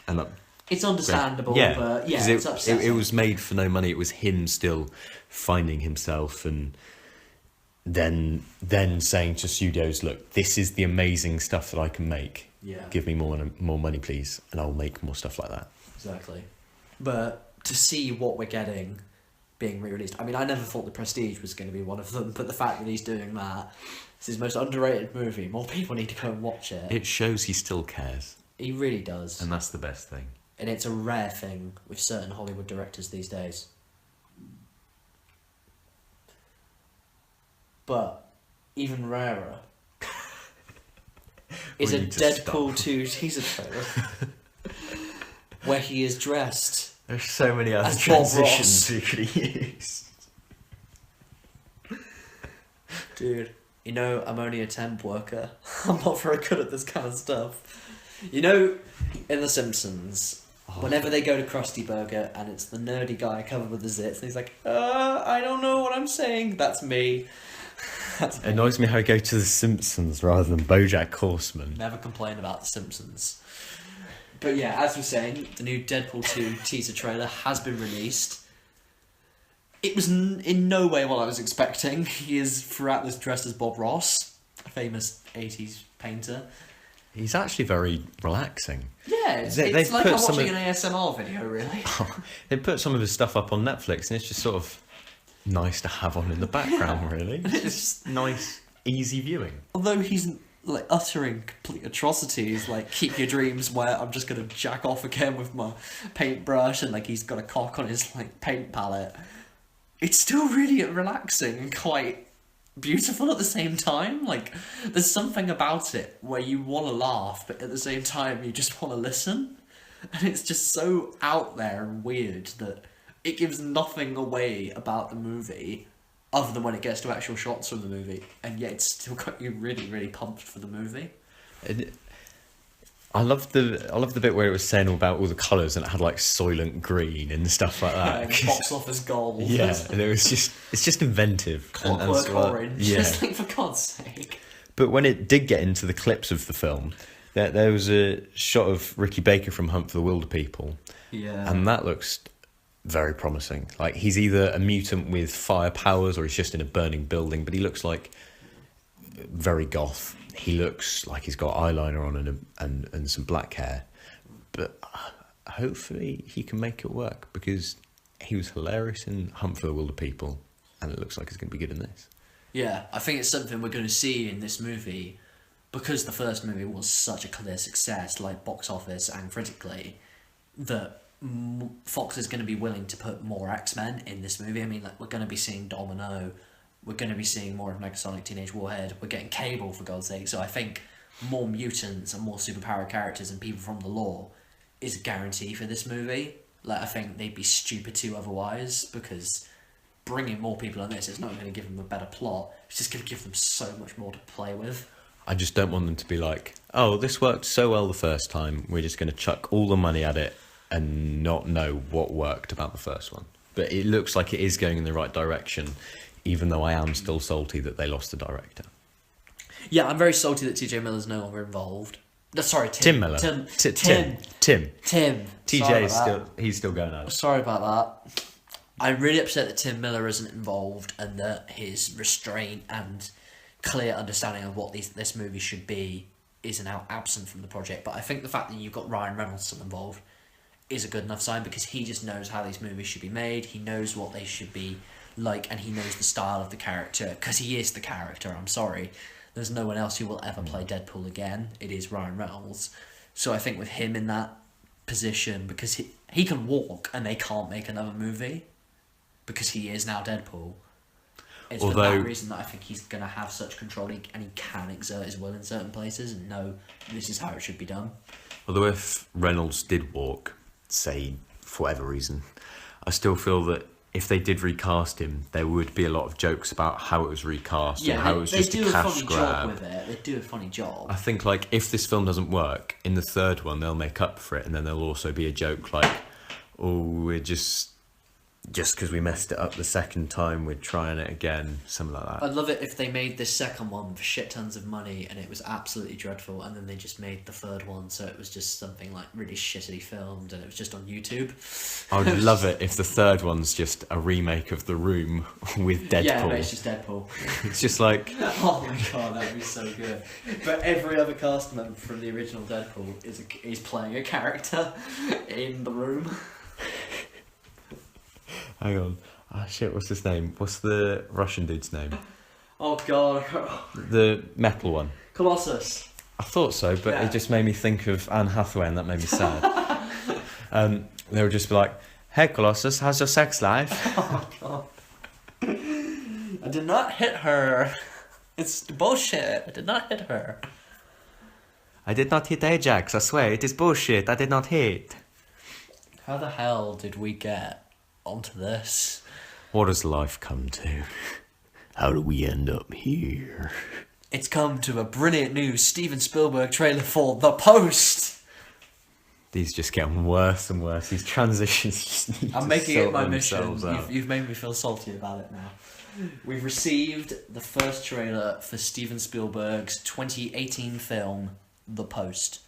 And it's understandable, but yeah, it's upsetting. It was made for no money. It was him still finding himself and then saying to studios, look, this is the amazing stuff that I can make. Yeah. Give me more money, please, and I'll make more stuff like that. Exactly. But to see what we're getting being re-released, I mean, I never thought The Prestige was going to be one of them, but the fact that he's doing that, it's his most underrated movie. More people need to go and watch it. It shows he still cares. He really does. And that's the best thing. And it's a rare thing with certain Hollywood directors these days. But even rarer is a Deadpool 2 teaser trailer where he is dressed. There's so many other as transitions we could use. Dude, you know, I'm only a temp worker. I'm not very good at this kind of stuff. You know, in The Simpsons, whenever they go to Krusty Burger and it's the nerdy guy covered with the zits and he's like, I don't know what I'm saying. That's me. It annoys me how I go to The Simpsons rather than BoJack Horseman. Never complain about The Simpsons. But yeah, as we're saying, the new Deadpool 2 teaser trailer has been released. It was in no way what I was expecting. He is throughout this dressed as Bob Ross, a famous 80s painter. He's actually very relaxing. Yeah, it's like I'm watching an ASMR video, really. They put some of his stuff up on Netflix and it's just sort of nice to have on in the background, really. It's just nice, easy viewing. Although he's like uttering complete atrocities, like keep your dreams wet, I'm just gonna jack off again with my paintbrush, and like he's got a cock on his like paint palette. It's still really relaxing and quite beautiful at the same time. Like there's something about it where you want to laugh, but at the same time you just want to listen, and it's just so out there and weird that it gives nothing away about the movie other than when it gets to actual shots from the movie, and yet it's still got you really, really pumped for the movie. I love the bit where it was saying about all the colours and it had like Soylent Green and stuff like that. Yeah, box office gold. Yeah, and it's just inventive. Clockwork Orange. Yeah. Just like, for God's sake. But when it did get into the clips of the film, there was a shot of Ricky Baker from Hunt for the Wilder People. Yeah. And that looks very promising. Like, he's either a mutant with fire powers or he's just in a burning building, but he looks like very goth. He looks like he's got eyeliner on and some black hair. But hopefully he can make it work, because he was hilarious in Hunt for the Wilder People, and it looks like he's going to be good in this. Yeah, I think it's something we're going to see in this movie, because the first movie was such a clear success, like box office and critically, that Fox is going to be willing to put more X-Men in this movie. I mean, like, we're going to be seeing Domino, we're going to be seeing more of Megasonic Teenage Warhead, we're getting Cable, for God's sake, so I think more mutants and more superpowered characters and people from the lore is a guarantee for this movie. Like, I think they'd be stupid to otherwise, because bringing more people in this is not going to give them a better plot, it's just going to give them so much more to play with. I just don't want them to be like, oh, this worked so well the first time, we're just going to chuck all the money at it and not know what worked about the first one. But it looks like it is going in the right direction, even though I am still salty that they lost the director. Yeah, I'm very salty that TJ Miller's no longer involved. Sorry, Tim Miller. Tim. TJ he's still going out. Sorry about that. I'm really upset that Tim Miller isn't involved, and that his restraint and clear understanding of what this movie should be is now absent from the project. But I think the fact that you've got Ryan Reynolds still involved is a good enough sign, because he just knows how these movies should be made, he knows what they should be like, and he knows the style of the character, because he is the character. I'm sorry, there's no one else who will ever play Deadpool again. It is Ryan Reynolds. So I think with him in that position, because he can walk and they can't make another movie, because he is now Deadpool. It's for that reason that I think he's going to have such control, and he can exert his will in certain places and know this is how it should be done. Although if Reynolds did walk, say, for whatever reason, I still feel that if they did recast him, there would be a lot of jokes about how it was recast and how it was just a cash grab. Job with it. They do a funny job. I think, like, if this film doesn't work, in the third one they'll make up for it, and then there'll also be a joke like, oh, we're just because we messed it up the second time, we're trying it again, something like that. I'd love it if they made this second one for shit tons of money and it was absolutely dreadful, and then they just made the third one so it was just something like really shittily filmed and it was just on YouTube. I would love it if the third one's just a remake of The Room with Deadpool. Yeah, but it's just Deadpool. It's just like... Oh my god, that would be so good. But every other cast member from the original Deadpool is playing a character in The Room. Hang on. Oh shit, what's his name? What's the Russian dude's name? Oh god. The metal one. Colossus. I thought so, but It just made me think of Anne Hathaway, and that made me sad. They would just be like, hey Colossus, how's your sex life? Oh god. I did not hit her. It's bullshit. I did not hit her. I did not hit Ajax, I swear, it is bullshit, I did not hit. How the hell did we get onto this? What has life come to? How do we end up here? It's come to a brilliant new Steven Spielberg trailer for The Post. These just get worse and worse. These transitions just need I'm making it my mission. Out. You've made me feel salty about it now. We've received the first trailer for Steven Spielberg's 2018 film, The Post.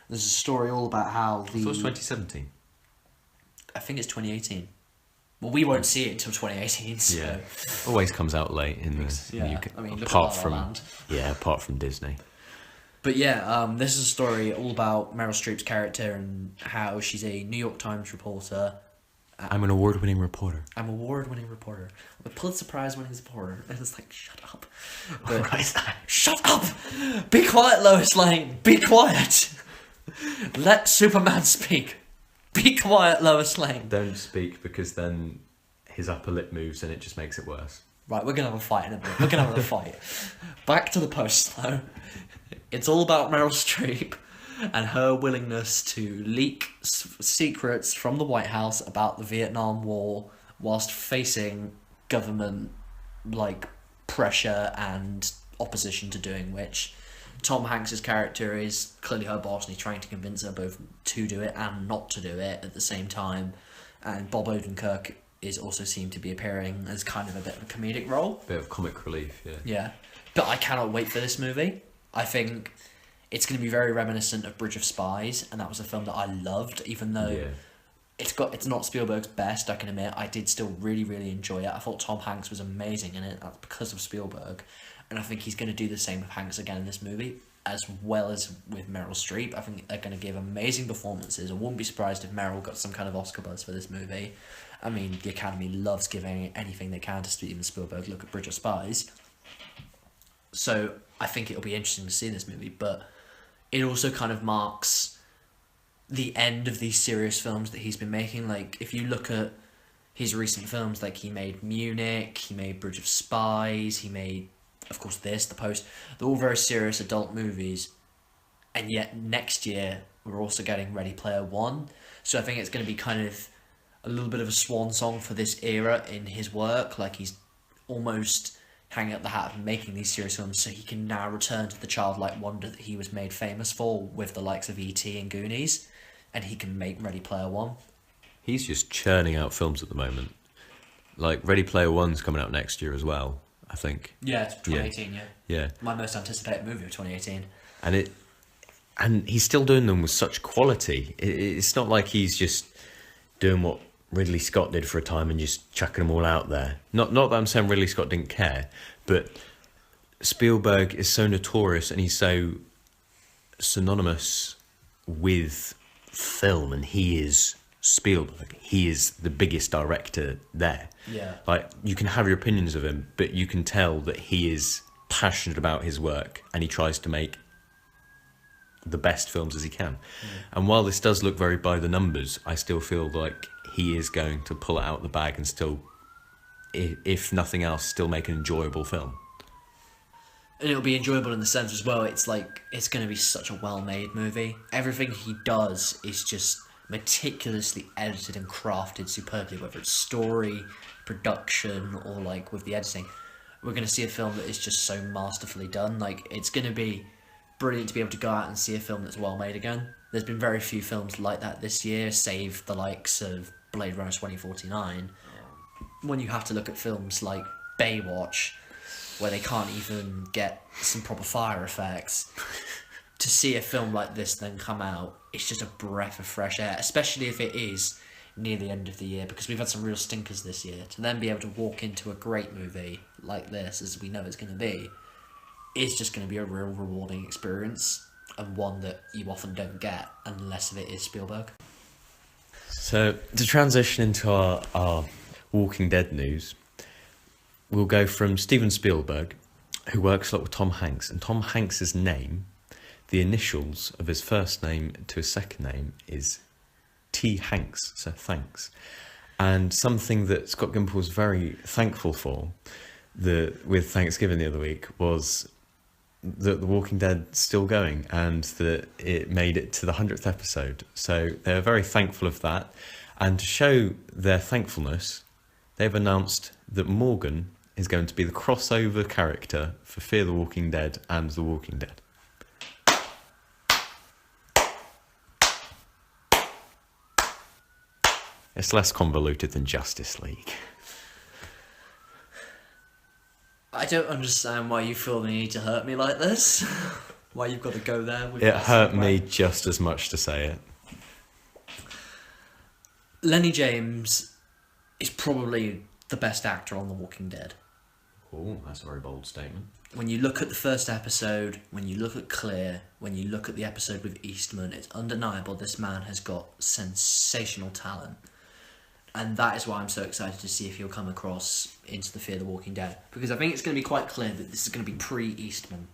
There's a story all about how the... It was 2017. I think it's 2018. Well, we won't see it until 2018. So. Yeah, always comes out late in the UK. I mean, apart from Disney. But yeah, this is a story all about Meryl Streep's character and how she's a New York Times reporter. I'm an award-winning reporter. I'm an award-winning reporter. I'm a Pulitzer Prize-winning reporter. And it's like, shut up. But, shut up! Be quiet, Lois Lane! Be quiet! Let Superman speak! Be quiet, Lois Lane! Don't speak, because then his upper lip moves and it just makes it worse. Right, we're going to have a fight in a minute. We're going to have a fight. Back to The Post, though. It's all about Meryl Streep and her willingness to leak secrets from the White House about the Vietnam War whilst facing government pressure and opposition to doing which. Tom Hanks' character is clearly her boss, and he's trying to convince her both to do it and not to do it at the same time. And Bob Odenkirk is also seen to be appearing as kind of a bit of a comedic role. Bit of comic relief, yeah. Yeah. But I cannot wait for this movie. I think it's going to be very reminiscent of Bridge of Spies, and that was a film that I loved, even though it's not Spielberg's best, I can admit. I did still really, really enjoy it. I thought Tom Hanks was amazing in it. That's because of Spielberg. And I think he's going to do the same with Hanks again in this movie, as well as with Meryl Streep. I think they're going to give amazing performances. I wouldn't be surprised if Meryl got some kind of Oscar buzz for this movie. I mean, the Academy loves giving anything they can to Steven Spielberg. Look at Bridge of Spies. So I think it'll be interesting to see this movie, but it also kind of marks the end of these serious films that he's been making. Like, if you look at his recent films, like he made Munich, he made Bridge of Spies, he made, of course, this, The Post. They're all very serious adult movies, and yet next year we're also getting Ready Player One. So I think it's going to be kind of a little bit of a swan song for this era in his work. Like, he's almost hanging up the hat and making these serious films so he can now return to the childlike wonder that he was made famous for with the likes of E.T. and Goonies, and he can make Ready Player One. He's just churning out films at the moment. Like, Ready Player One's coming out next year as well, I think. Yeah, it's 2018, Yeah. My most anticipated movie of 2018. And he's still doing them with such quality. It's not like he's just doing what Ridley Scott did for a time and just chucking them all out there. Not that I'm saying Ridley Scott didn't care, but Spielberg is so notorious and he's so synonymous with film, and he is Spielberg. He is the biggest director there. Yeah. Like, you can have your opinions of him, but you can tell that he is passionate about his work and he tries to make the best films as he can. And while this does look very by the numbers, I still feel like he is going to pull it out of the bag and still, if nothing else, still make an enjoyable film. And it'll be enjoyable in the sense as well, it's like, it's going to be such a well-made movie. Everything he does is just meticulously edited and crafted superbly, whether it's story, production, or like with the editing. We're going to see a film that is just so masterfully done. Like, it's going to be brilliant to be able to go out and see a film that's well made again. There's been very few films like that this year, save the likes of Blade Runner 2049. When you have to look at films like Baywatch, where they can't even get some proper fire effects, to see a film like this then come out, it's just a breath of fresh air, especially if it is near the end of the year, because we've had some real stinkers this year. To then be able to walk into a great movie like this, as we know it's going to be, is just going to be a real rewarding experience, and one that you often don't get unless of it is Spielberg. So, to transition into our Walking Dead news, we'll go from Steven Spielberg, who works a lot with Tom Hanks, and Tom Hanks's name, the initials of his first name to his second name, is T. Hanks, so thanks. And something that Scott Gimple was very thankful for with Thanksgiving the other week was that The Walking Dead's still going and that it made it to the 100th episode. So they're very thankful of that. And to show their thankfulness, they've announced that Morgan is going to be the crossover character for Fear the Walking Dead and The Walking Dead. It's less convoluted than Justice League. I don't understand why you feel the need to hurt me like this. Why you've got to go there. With It hurt me just as much to say it. Lenny James is probably the best actor on The Walking Dead. Oh, that's a very bold statement. When you look at the first episode, when you look at Clear, when you look at the episode with Eastman, it's undeniable this man has got sensational talent. And that is why I'm so excited to see if he'll come across into the Fear the Walking Dead. Because I think it's going to be quite clear that this is going to be pre-Eastman.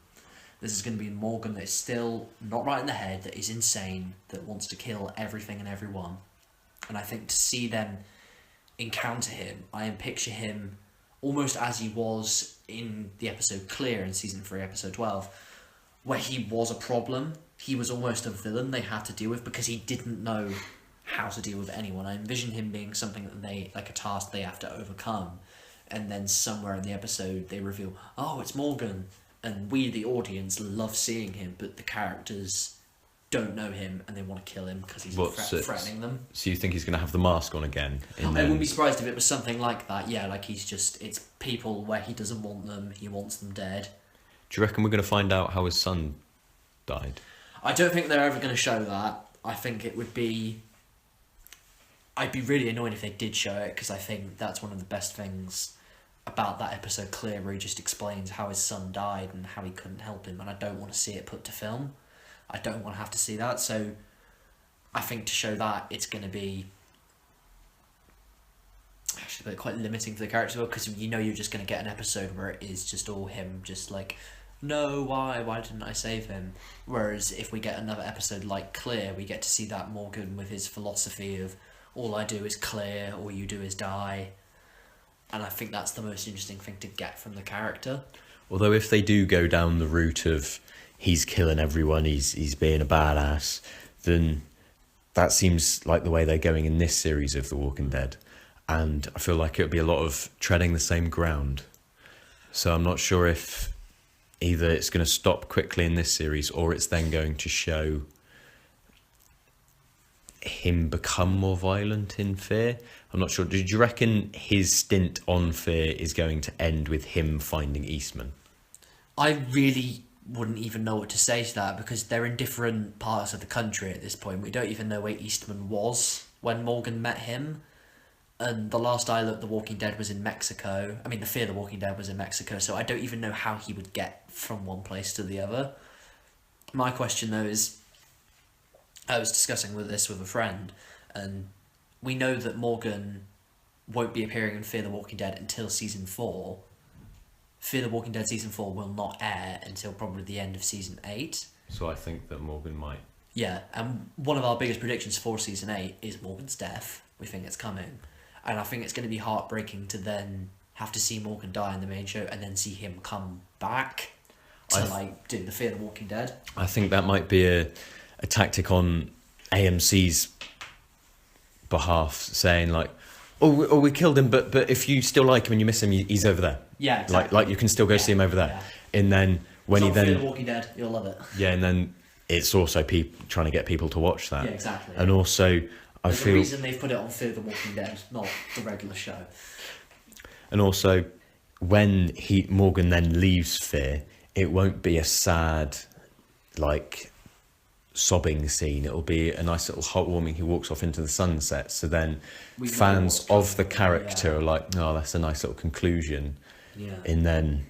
This is going to be Morgan that is still not right in the head, that is insane, that wants to kill everything and everyone. And I think to see them encounter him, I picture him almost as he was in the episode Clear in Season 3, Episode 12, where he was a problem. He was almost a villain they had to deal with because he didn't know how to deal with anyone. I envision him being something that they, like a task they have to overcome, and then somewhere in the episode they reveal, oh, it's Morgan, and we, the audience, love seeing him, but the characters don't know him and they want to kill him because he's threatening them. So you think he's going to have the mask on again? I wouldn't be surprised if it was something like that. Yeah, like it's people where he doesn't want them, he wants them dead. Do you reckon we're going to find out how his son died? I don't think they're ever going to show that. I think it would be... I'd be really annoyed if they did show it, because I think that's one of the best things about that episode Clear, where he just explains how his son died and how he couldn't help him, and I don't want to see it put to film. I don't want to have to see that, so I think to show that, it's going to be actually quite limiting for the character, because you know you're just going to get an episode where it is just all him, just like, no, why didn't I save him? Whereas if we get another episode like Clear, we get to see that Morgan with his philosophy of, all I do is clear, all you do is die. And I think that's the most interesting thing to get from the character. Although if they do go down the route of he's killing everyone, he's being a badass, then that seems like the way they're going in this series of The Walking Dead. And I feel like it would be a lot of treading the same ground. So I'm not sure if either it's going to stop quickly in this series, or it's then going to show him become more violent in Fear. I'm not sure. Did you reckon his stint on Fear is going to end with him finding Eastman? I really wouldn't even know what to say to that, because they're in different parts of the country at this point. We don't even know where Eastman was when Morgan met him. And the last I looked, The Walking Dead was in Mexico. I mean, the Fear the Walking Dead was in Mexico, so I don't even know how he would get from one place to the other. My question, though, is, I was discussing this with a friend, and we know that Morgan won't be appearing in Fear the Walking Dead until Season 4. Fear the Walking Dead Season 4 will not air until probably the end of Season 8. So I think that Morgan might. Yeah, and one of our biggest predictions for Season 8 is Morgan's death. We think it's coming. And I think it's going to be heartbreaking to then have to see Morgan die in the main show and then see him come back to do the Fear the Walking Dead. I think that might be a tactic on AMC's behalf, saying like, oh, we killed him, but if you still like him and you miss him, he's over there. Yeah, exactly. Like you can still go see him over there. Yeah. And then when Fear the Walking Dead, you'll love it. Yeah, and then it's also trying to get people to watch that. Yeah, exactly. And also, There's a reason they've put it on Fear the Walking Dead, not the regular show. And also, when Morgan then leaves Fear, it won't be a sad, like, sobbing scene. It'll be a nice little heartwarming. He walks off into the sunset. So then fans of the character are like, oh, that's a nice little conclusion. Yeah. And then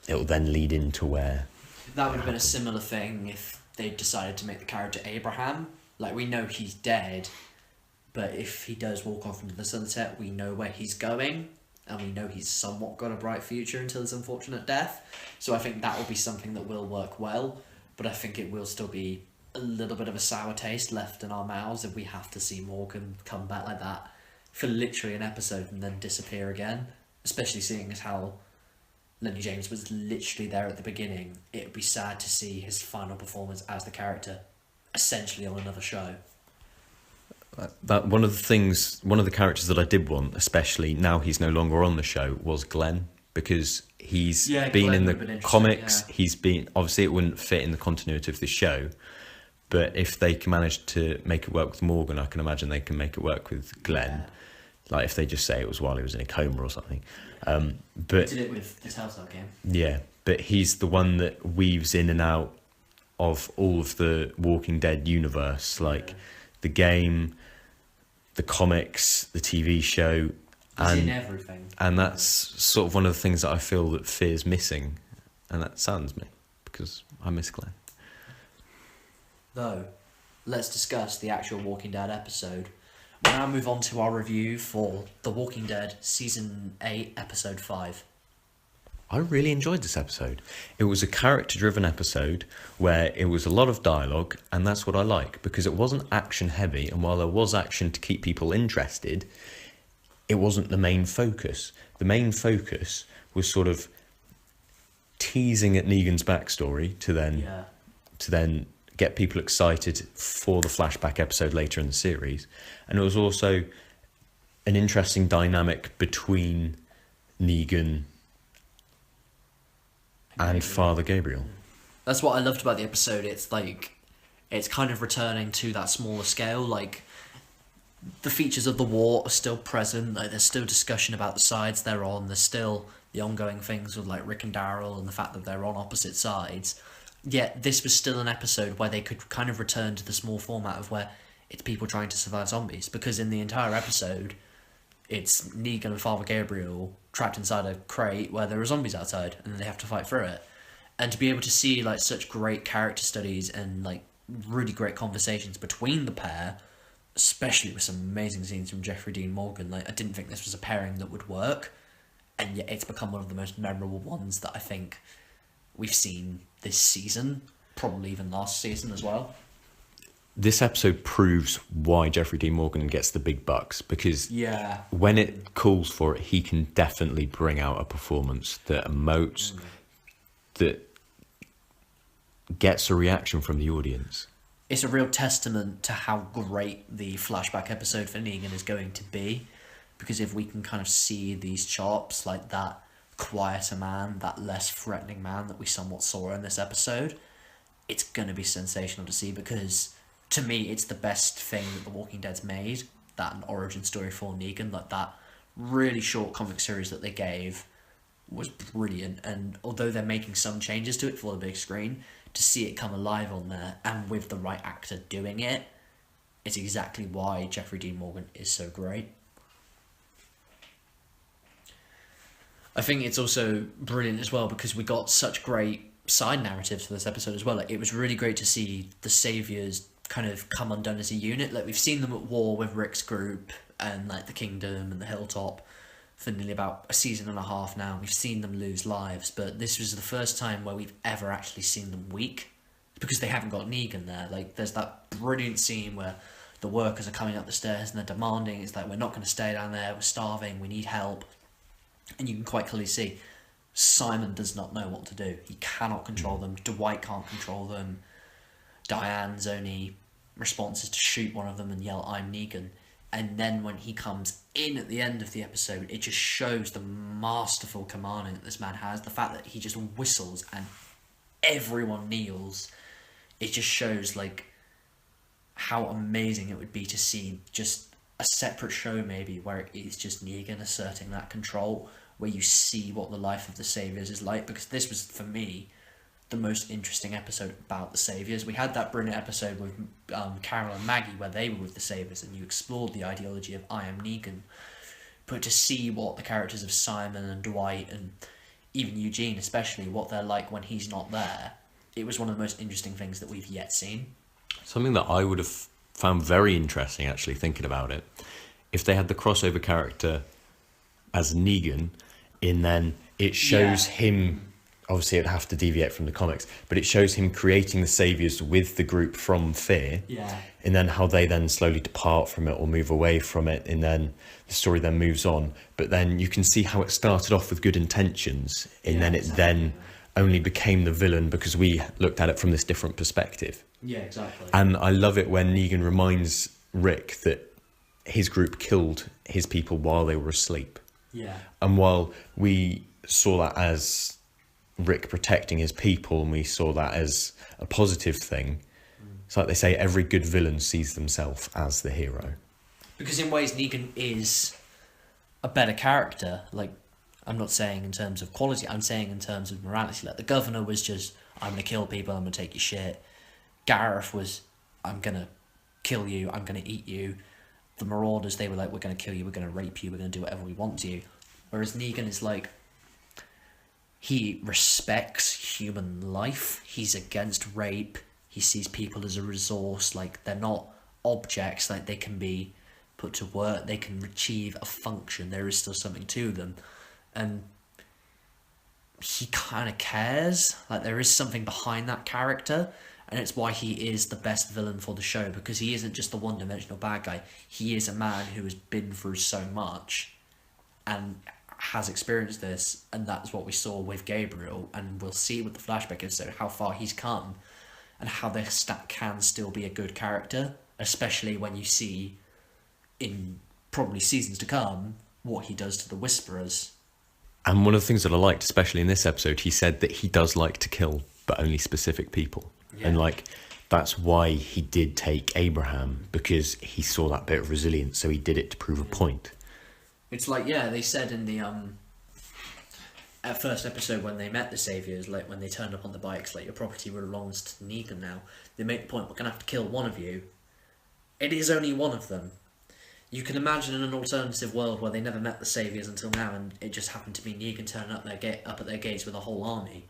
it'll then lead into where... That would have been a similar thing if they decided to make the character Abraham. Like, we know he's dead, but if he does walk off into the sunset, we know where he's going, and we know he's somewhat got a bright future until his unfortunate death. So I think that will be something that will work well, but I think it will still be a little bit of a sour taste left in our mouths if we have to see Morgan come back like that for literally an episode and then disappear again, especially seeing as how Lenny James was literally there at the beginning. It would be sad to see his final performance as the character essentially on another show. That one of the characters that I did want, especially now he's no longer on the show, was Glenn, because he's been Glenn in the comics. Yeah. He's been, obviously it wouldn't fit in the continuity of the show, but if they can manage to make it work with Morgan, I can imagine they can make it work with Glenn. Yeah. Like if they just say it was while he was in a coma or something. But they did it with the Telltale game. Yeah, but he's the one that weaves in and out of all of the Walking Dead universe, like the game, the comics, the TV show, He's in everything. And that's sort of one of the things that I feel that Fear's missing, and that saddens me because I miss Glenn. Though, let's discuss the actual Walking Dead episode. We'll now move on to our review for The Walking Dead Season 8, Episode 5. I really enjoyed this episode. It was a character-driven episode where it was a lot of dialogue, and that's what I like, because it wasn't action-heavy, and while there was action to keep people interested, it wasn't the main focus. The main focus was sort of teasing at Negan's backstory to then get people excited for the flashback episode later in the series. And it was also an interesting dynamic between Negan and Father Gabriel. That's what I loved about the episode. It's like, it's kind of returning to that smaller scale. Like, the features of the war are still present. Like, there's still discussion about the sides they're on. There's still the ongoing things with like Rick and Daryl and the fact that they're on opposite sides. Yet this was still an episode where they could kind of return to the small format of where it's people trying to survive zombies. Because in the entire episode, it's Negan and Father Gabriel trapped inside a crate where there are zombies outside, and then they have to fight through it. And to be able to see like such great character studies and like really great conversations between the pair, especially with some amazing scenes from Jeffrey Dean Morgan, like I didn't think this was a pairing that would work, and yet it's become one of the most memorable ones that I think we've seen this season, probably even last season as well. This episode proves why Jeffrey Dean Morgan gets the big bucks, because when it calls for it, he can definitely bring out a performance that emotes, that gets a reaction from the audience. It's a real testament to how great the flashback episode for Negan is going to be, because if we can kind of see these chops, like that quieter man, that less threatening man that we somewhat saw in this episode, it's going to be sensational to see, because to me it's the best thing that The Walking Dead's made, that an origin story for Negan. Like that really short comic series that they gave was brilliant, and although they're making some changes to it for the big screen, to see it come alive on there and with the right actor doing it, it's exactly why Jeffrey Dean Morgan is so great. I think it's also brilliant as well because we got such great side narratives for this episode as well. Like, it was really great to see the Saviors kind of come undone as a unit. Like, we've seen them at war with Rick's group and like the Kingdom and the Hilltop for nearly about a season and a half now. We've seen them lose lives, but this was the first time where we've ever actually seen them weak, because they haven't got Negan there. Like, there's that brilliant scene where the workers are coming up the stairs and they're demanding, it's like, we're not going to stay down there, we're starving, we need help. And you can quite clearly see Simon does not know what to do. He cannot control them. Dwight can't control them. Diane's only response is to shoot one of them and yell, "I'm Negan." And then when he comes in at the end of the episode, it just shows the masterful commanding that this man has. The fact that he just whistles and everyone kneels. It just shows like how amazing it would be to see just a separate show maybe where it is just Negan asserting that control, where you see what the life of the Saviors is like, because this was, for me, the most interesting episode about the Saviors. We had that brilliant episode with Carol and Maggie where they were with the Saviors and you explored the ideology of I am Negan, but to see what the characters of Simon and Dwight and even Eugene especially, what they're like when he's not there, it was one of the most interesting things that we've yet seen. Something that I would have found very interesting, actually, thinking about it, if they had the crossover character as Negan, and then it shows him, obviously it'd have to deviate from the comics, but it shows him creating the Saviors with the group from fear, and then how they then slowly depart from it or move away from it, and then the story then moves on. But then you can see how it started off with good intentions, and then it then only became the villain because we looked at it from this different perspective. Yeah, exactly. And I love it when Negan reminds Rick that his group killed his people while they were asleep. Yeah. And while we saw that as Rick protecting his people and we saw that as a positive thing, it's like they say, every good villain sees themselves as the hero. Because in ways Negan is a better character. Like, I'm not saying in terms of quality, I'm saying in terms of morality. Like, the governor was just, I'm going to kill people, I'm going to take your shit. Gareth was, I'm going to kill you, I'm going to eat you. The Marauders, they were like, we're going to kill you, we're going to rape you, we're going to do whatever we want to you. Whereas Negan is like, he respects human life, he's against rape, he sees people as a resource, like, they're not objects, like, they can be put to work, they can achieve a function, there is still something to them. And he kind of cares, like, there is something behind that character, and it's why he is the best villain for the show, because he isn't just the one-dimensional bad guy. He is a man who has been through so much and has experienced this, and that's what we saw with Gabriel, and we'll see with the flashback episode how far he's come and how this can still be a good character, especially when you see in probably seasons to come what he does to the Whisperers. And one of the things that I liked, especially in this episode, he said that he does like to kill, but only specific people. Yeah. And like, that's why he did take Abraham, because he saw that bit of resilience, so he did it to prove a point. It's like, yeah, they said in the at first episode when they met the Saviors, like when they turned up on the bikes, like, your property belongs to Negan now. They make the point, we're going to have to kill one of you, It is only one of them. You can imagine in an alternative world where they never met the Saviours until now, and it just happened to be Negan turning up at their gates with a whole army.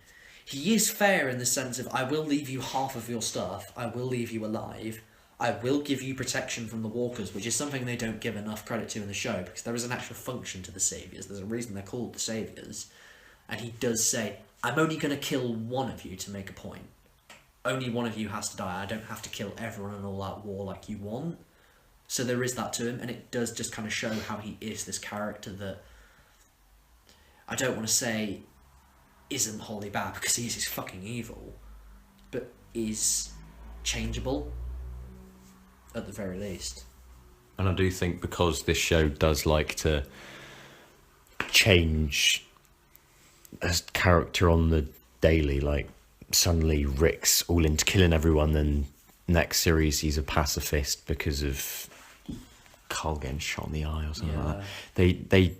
He is fair in the sense of, I will leave you half of your stuff, I will leave you alive, I will give you protection from the Walkers, which is something they don't give enough credit to in the show, because there is an actual function to the Saviours. There's a reason they're called the Saviours. And he does say, I'm only going to kill one of you to make a point. Only one of you has to die. I don't have to kill everyone in all out war like you want. So there is that to him, and it does just kind of show how he is this character that I don't want to say isn't wholly bad, because he is fucking evil, but is changeable at the very least. And I do think because this show does like to change a character on the daily, like suddenly Rick's all into killing everyone, then next series he's a pacifist because of Carl getting shot in the eye or something like that. They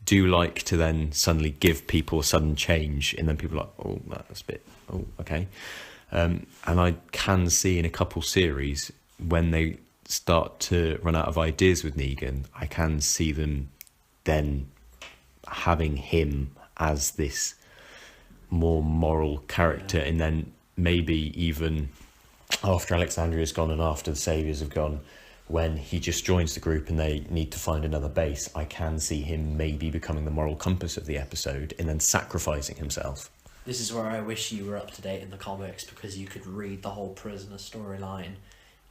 do like to then suddenly give people a sudden change, and then people are like, oh, that's a bit, oh, okay. And I can see in a couple series when they start to run out of ideas with Negan, I can see them then having him as this more moral character, and then maybe even after Alexandria's gone and after the Saviours have gone, when he just joins the group and they need to find another base, I can see him maybe becoming the moral compass of the episode and then sacrificing himself. This is where I wish you were up to date in the comics, because you could read the whole prisoner storyline.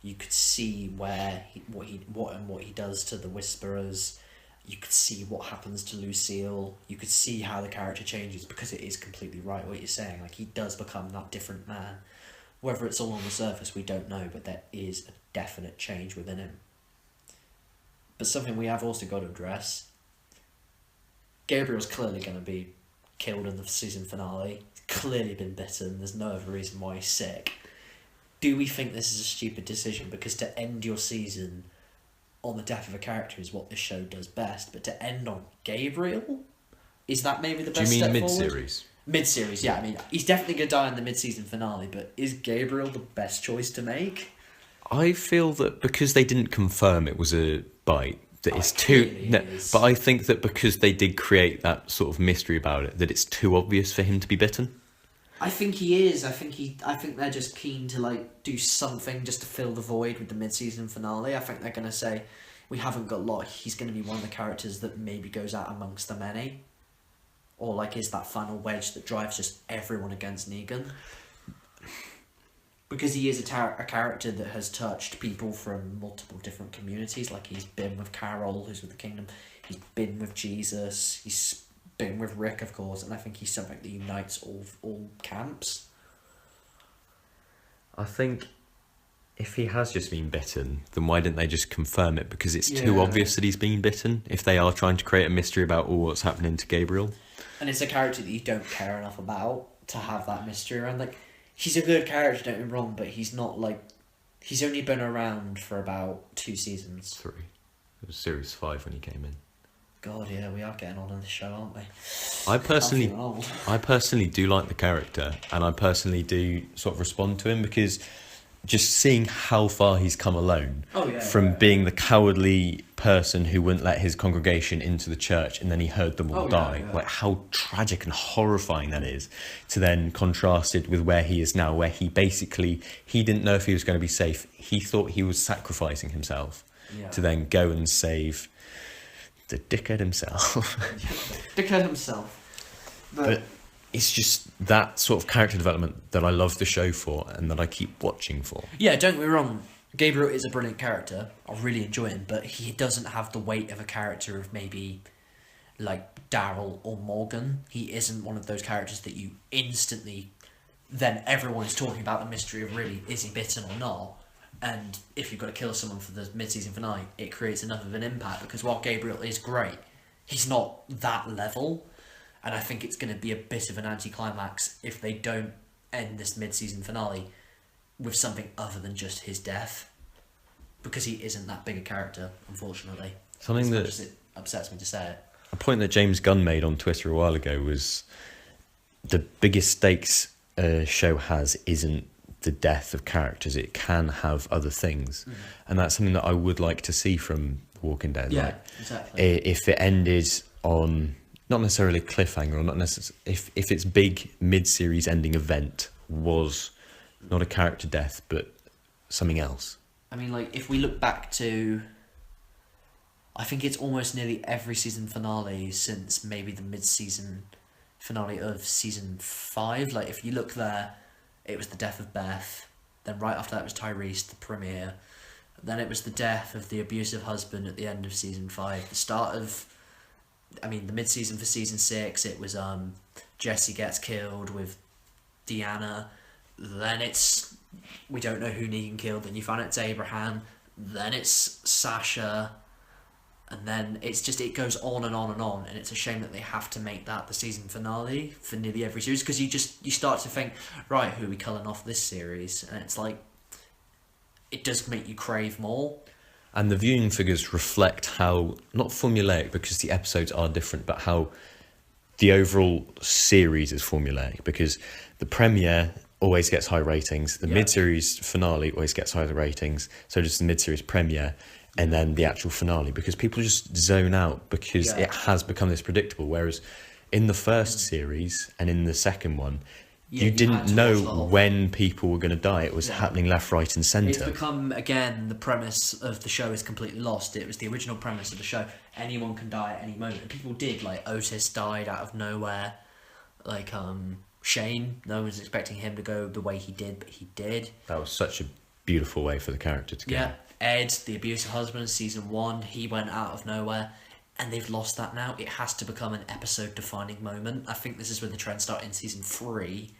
You could see what he does to the Whisperers. You could see what happens to Lucille. You could see how the character changes, because it is completely right what you're saying. Like, he does become that different man. Whether it's all on the surface, we don't know, but there is a definite change within him. But something we have also got to address, Gabriel's clearly going to be killed in the season finale. He's clearly been bitten. There's no other reason why he's sick. Do we think this is a stupid decision? Because to end your season on the death of a character is what this show does best, but to end on Gabriel, is that maybe the best step forward? Do you mean mid-series? Mid-series, yeah. I mean, he's definitely going to die in the mid-season finale, but is Gabriel the best choice to make? I feel that because they didn't confirm it was a bite, that it's too... No, but I think that because they did create that sort of mystery about it, that it's too obvious for him to be bitten. I think he is. I think they're just keen to, like, do something just to fill the void with the mid-season finale. I think they're going to say, we haven't got Lot. He's going to be one of the characters that maybe goes out amongst the many. Or, like, is that final wedge that drives just everyone against Negan. Because he is a character that has touched people from multiple different communities. Like, he's been with Carol, who's with the Kingdom. He's been with Jesus. He's been with Rick, of course. And I think he's something that unites all camps. I think if he has just been bitten, then why didn't they just confirm it? Because it's too obvious that he's been bitten, if they are trying to create a mystery about what's happening to Gabriel. And it's a character that you don't care enough about to have that mystery around. Like, he's a good character, don't get me wrong, but he's not, like... He's only been around for about 2 seasons. 3. It was series 5 when he came in. God, yeah, we are getting on in this show, aren't we? I personally do like the character, and I personally do sort of respond to him, because just seeing how far he's come alone from being the cowardly person who wouldn't let his congregation into the church, and then he heard them all die. Like, how tragic and horrifying that is, to then contrasted with where he is now, where he didn't know if he was going to be safe. He thought he was sacrificing himself to then go and save the dickhead himself. Dickhead himself. But it's just that sort of character development that I love the show for, and that I keep watching for. Yeah, don't get me wrong. Gabriel is a brilliant character. I really enjoy him, but he doesn't have the weight of a character of maybe like Daryl or Morgan. He isn't one of those characters that you instantly... Then everyone's talking about the mystery of really, is he bitten or not? And if you've got to kill someone for the mid-season finale, it creates enough of an impact, because while Gabriel is great, he's not that level. And I think it's going to be a bit of an anticlimax if they don't end this mid-season finale with something other than just his death, because he isn't that big a character, unfortunately. Something that it upsets me to say it. A point that James Gunn made on Twitter a while ago was the biggest stakes a show has isn't the death of characters. It can have other things, and that's something that I would like to see from Walking Dead. Yeah, like, exactly. if it ended on not necessarily a cliffhanger, or not necessarily if its big mid-series ending event was not a character death but something else. I mean, like, if we look back to, I think it's almost nearly every season finale since maybe the mid-season finale of season 5. Like, if you look there, it was the death of Beth. Then right after that was Tyrese, the premiere. Then it was the death of the abusive husband at the end of season 5. The start of, I mean, the mid-season for season 6, it was Jesse gets killed with Deanna. Then it's, we don't know who Negan killed. Then you find out it's Abraham. Then it's Sasha. And then it's just, it goes on and on and on. And it's a shame that they have to make that the season finale for nearly every series. Because you start to think, right, who are we culling off this series? And it's like, it does make you crave more. And the viewing figures reflect how, not formulaic because the episodes are different, but how the overall series is formulaic. Because the premiere always gets high ratings, the mid-series finale always gets higher ratings, so does the mid-series premiere, and then the actual finale, because people just zone out because it has become this predictable. Whereas in the first series and in the second one, you didn't know when people were going to die. It was happening left, right and centre. It's become, again, the premise of the show is completely lost. It was the original premise of the show. Anyone can die at any moment. And people did, like, Otis died out of nowhere. Like, Shane, no one was expecting him to go the way he did, but he did. That was such a beautiful way for the character to go. Yeah, Ed, the abusive husband, season 1, he went out of nowhere. And they've lost that now. It has to become an episode-defining moment. I think this is where the trend started in season 3.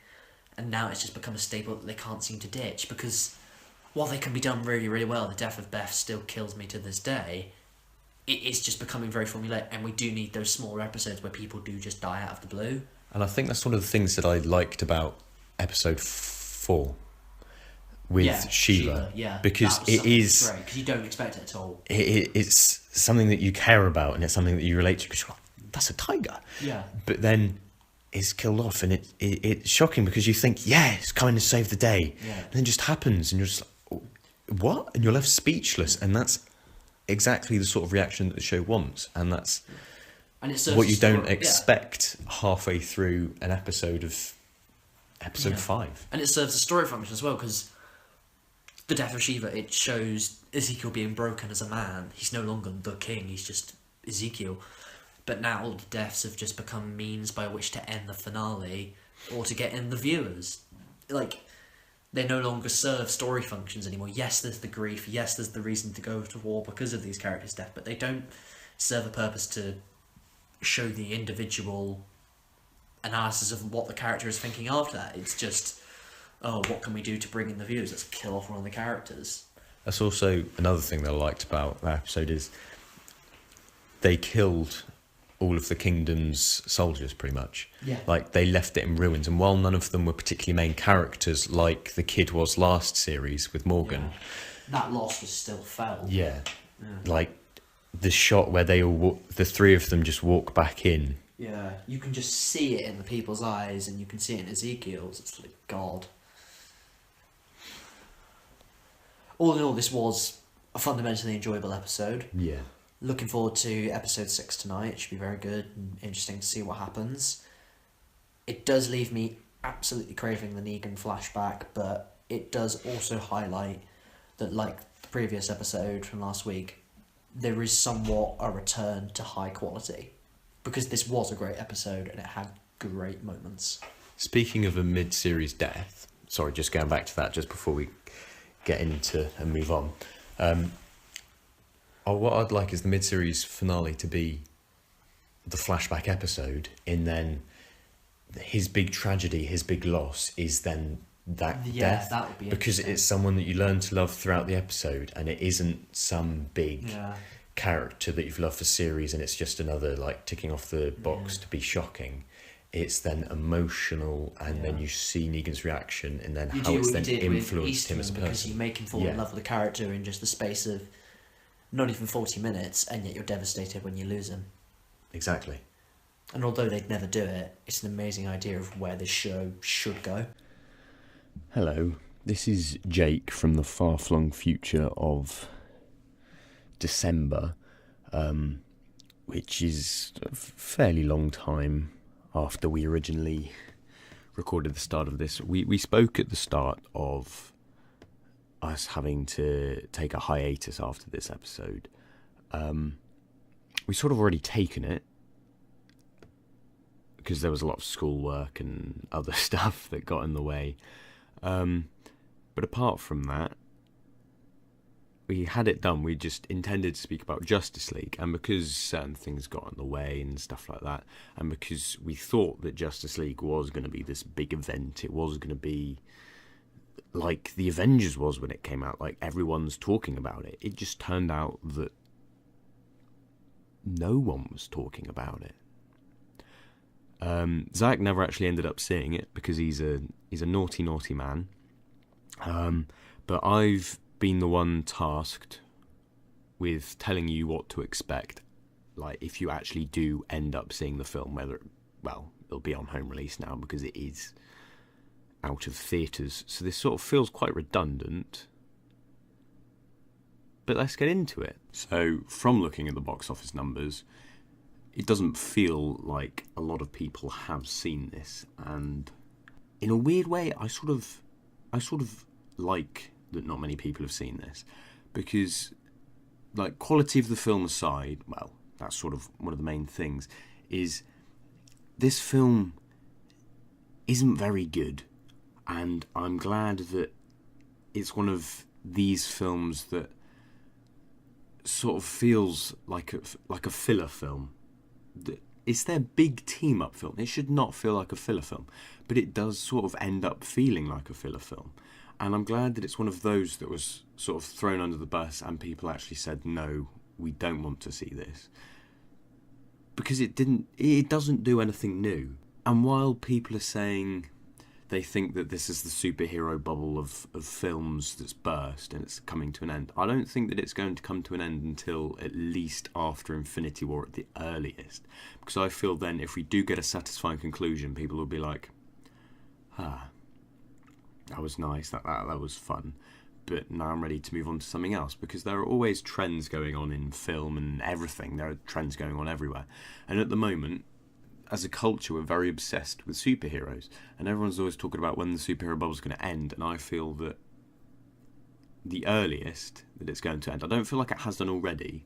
And now it's just become a staple that they can't seem to ditch. Because while they can be done really, really well, the death of Beth still kills me to this day. It's just becoming very formulaic. And we do need those smaller episodes where people do just die out of the blue. And I think that's one of the things that I liked about episode 4 with Sheila. Yeah, because it is great, because you don't expect it at all. It's something that you care about, and it's something that you relate to, because you're like, that's a tiger. Yeah. But then it's killed off, and it's shocking because you think, yeah, it's coming to save the day. Yeah. And then it just happens, and you're just like, what? And you're left speechless, and that's exactly the sort of reaction that the show wants, and that's and it what you don't expect halfway through an episode of episode 5. And it serves a story function as well, because the death of Shiva, it shows Ezekiel being broken as a man. He's no longer the king, he's just Ezekiel. But now all the deaths have just become means by which to end the finale or to get in the viewers. Like, they no longer serve story functions anymore. Yes, there's the grief, yes, there's the reason to go to war because of these characters' death, but they don't serve a purpose to show the individual analysis of what the character is thinking after that. It's just, oh, what can we do to bring in the viewers? Let's kill off one of the characters. That's also another thing that I liked about that episode is they killed all of the kingdom's soldiers, pretty much. Yeah. Like, they left it in ruins, and while none of them were particularly main characters like the kid was last series with Morgan, that loss was still felt. yeah. Like the shot where they all the 3 of them just walk back in. Yeah, you can just see it in the people's eyes, and you can see it in Ezekiel's. It's like, God. All in all, this was a fundamentally enjoyable episode. Yeah. Looking forward to episode 6 tonight. It should be very good and interesting to see what happens. It does leave me absolutely craving the Negan flashback, but it does also highlight that, like the previous episode from last week, there is somewhat a return to high quality. Because this was a great episode and it had great moments. Speaking of a mid-series death, sorry, just going back to that just before we get into and move on. What I'd like is the mid-series finale to be the flashback episode, and then his big tragedy, his big loss is then that death. That would be because it's someone that you learn to love throughout the episode, and it isn't some big character that you've loved for series, and it's just another like ticking off the box to be shocking. It's then emotional, and then you see Negan's reaction, and then how it's then influenced him as a person. Because you make him fall in love with the character in just the space of not even 40 minutes, and yet you're devastated when you lose him. Exactly. And although they'd never do it, it's an amazing idea of where this show should go. Hello, This is Jake from the far-flung future of December, which is a fairly long time after we originally recorded the start of this. We spoke at the start of us having to take a hiatus after this episode. We sort of already taken it, because there was a lot of schoolwork and other stuff that got in the way. But apart from that, we had it done. We just intended to speak about Justice League, and because certain things got in the way and stuff like that, and because we thought that Justice League was going to be this big event, it was going to be like the Avengers was when it came out, like everyone's talking about it. It just turned out that no one was talking about it. Zach never actually ended up seeing it because he's a naughty man. But I've been the one tasked with telling you what to expect. Like, if you actually do end up seeing the film, it'll be on home release now because it is out of theatres. So this sort of feels quite redundant. But let's get into it. So, from looking at the box office numbers, it doesn't feel like a lot of people have seen this, and in a weird way, I sort of like that not many people have seen this, because, like, quality of the film aside, well, that's sort of one of the main things, is this film isn't very good, and I'm glad that it's one of these films that sort of feels like a filler film. It's their big team-up film. It should not feel like a filler film, but it does sort of end up feeling like a filler film. And I'm glad that it's one of those that was sort of thrown under the bus and people actually said, no, we don't want to see this. Because it doesn't do anything new. And while people are saying they think that this is the superhero bubble of films that's burst and it's coming to an end, I don't think that it's going to come to an end until at least after Infinity War at the earliest. Because I feel then if we do get a satisfying conclusion, people will be like, that was nice, that was fun, but now I'm ready to move on to something else. Because there are always trends going on in film and everything. There are trends going on everywhere. And at the moment, as a culture, we're very obsessed with superheroes, and everyone's always talking about when the superhero bubble's going to end, and I feel that the earliest that it's going to end, I don't feel like it has done already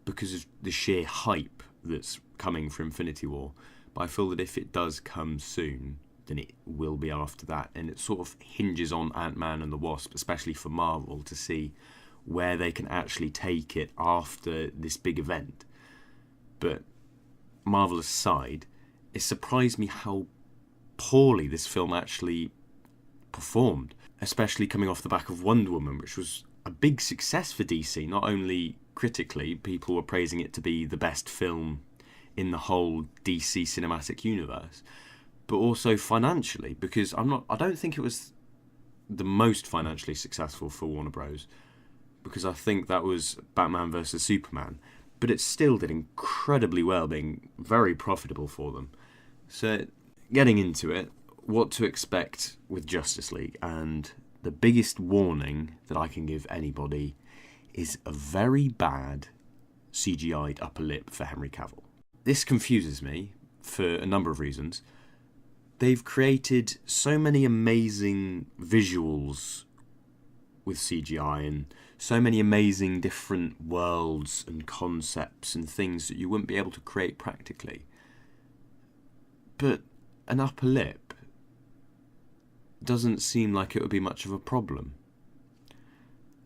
because of the sheer hype that's coming for Infinity War, but I feel that if it does come soon, then it will be after that, and it sort of hinges on Ant-Man and the Wasp, especially for Marvel, to see where they can actually take it after this big event. But Marvel aside, it surprised me how poorly this film actually performed, especially coming off the back of Wonder Woman, which was a big success for DC. Not only critically, people were praising it to be the best film in the whole DC cinematic universe, but also financially, because I don't think it was the most financially successful for Warner Bros, because I think that was Batman vs Superman, but it still did incredibly well, being very profitable for them. So, getting into it, what to expect with Justice League, and the biggest warning that I can give anybody is a very bad CGI'd upper lip for Henry Cavill. This confuses me for a number of reasons. They've created so many amazing visuals with CGI and so many amazing different worlds and concepts and things that you wouldn't be able to create practically. But an upper lip doesn't seem like it would be much of a problem.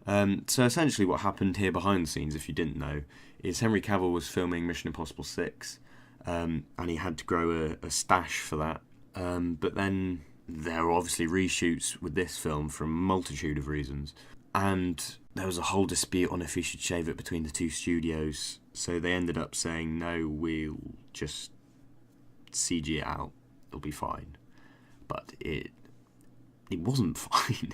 So essentially what happened here behind the scenes, if you didn't know, is Henry Cavill was filming Mission Impossible 6, and he had to grow a stash for that. But then there were obviously reshoots with this film for a multitude of reasons. And there was a whole dispute on if he should shave it between the two studios. So they ended up saying, no, we'll just CG it out. It'll be fine. But it wasn't fine.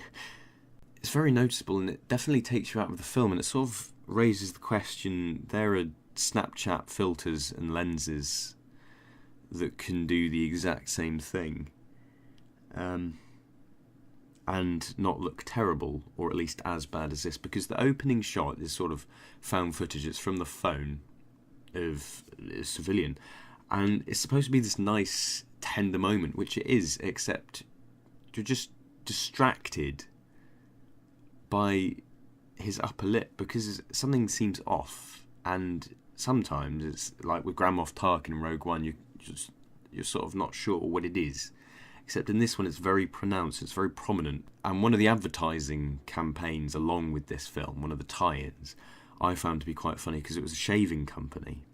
It's very noticeable, and it definitely takes you out of the film. And it sort of raises the question, there are Snapchat filters and lenses that can do the exact same thing. and not look terrible, or at least as bad as this, because the opening shot is sort of found footage. It's from the phone of a civilian, and it's supposed to be this nice, tender moment, which it is, except you're just distracted by his upper lip, because something seems off. And sometimes it's like with Grand Moff Tarkin in Rogue One, you're sort of not sure what it is. Except in this one, it's very pronounced, it's very prominent. And one of the advertising campaigns along with this film, one of the tie-ins, I found to be quite funny, because it was a shaving company.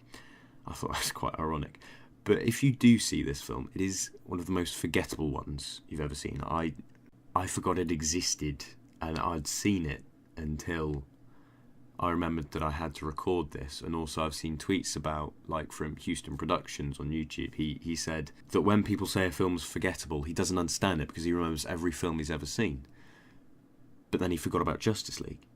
I thought that was quite ironic. But if you do see this film, it is one of the most forgettable ones you've ever seen. I forgot it existed, and I'd seen it until I remembered that I had to record this. And also I've seen tweets about, like from Houston Productions on YouTube, he said that when people say a film's forgettable, he doesn't understand it because he remembers every film he's ever seen. But then he forgot about Justice League.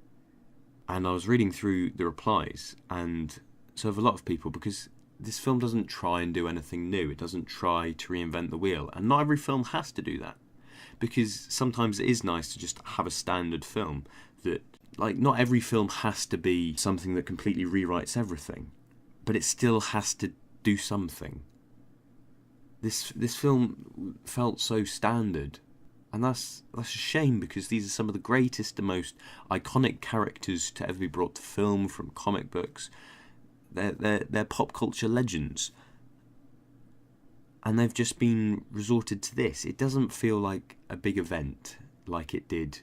And I was reading through the replies, and so have a lot of people, because this film doesn't try and do anything new. It doesn't try to reinvent the wheel. And not every film has to do that, because sometimes it is nice to just have a standard film that, like, not every film has to be something that completely rewrites everything, but it still has to do something. This film felt so standard, and that's a shame, because these are some of the greatest and most iconic characters to ever be brought to film from comic books. They're pop culture legends, and they've just been resorted to this. It doesn't feel like a big event like it did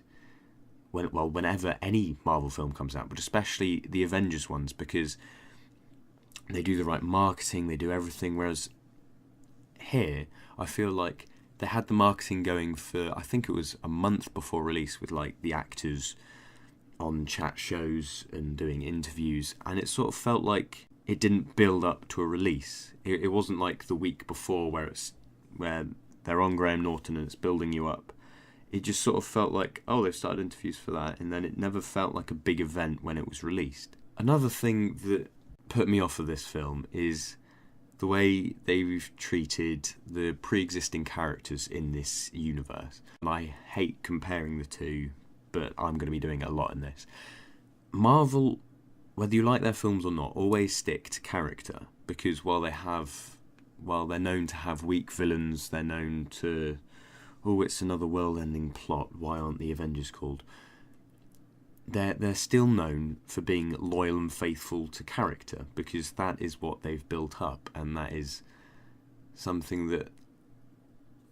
whenever any Marvel film comes out, but especially the Avengers ones, because they do the right marketing, they do everything, whereas here, I feel like they had the marketing going for, I think it was a month before release, with like the actors on chat shows and doing interviews, and it sort of felt like it didn't build up to a release. It wasn't like the week before where they're on Graham Norton and it's building you up. It just sort of felt like, oh, they've started interviews for that, and then it never felt like a big event when it was released. Another thing that put me off of this film is the way they've treated the pre-existing characters in this universe. And I hate comparing the two, but I'm going to be doing it a lot in this. Marvel, whether you like their films or not, always stick to character, because while they're known to have weak villains, they're known to, oh, it's another world-ending plot, why aren't the Avengers called? They're still known for being loyal and faithful to character, because that is what they've built up, and that is something that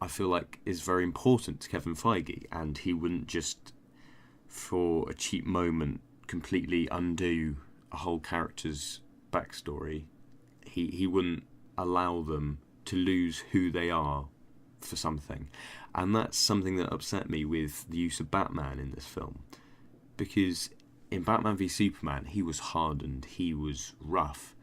I feel like is very important to Kevin Feige, and he wouldn't just, for a cheap moment, completely undo a whole character's backstory. He wouldn't allow them to lose who they are for something. And that's something that upset me with the use of Batman in this film, because in Batman v Superman, he was hardened, he was rough,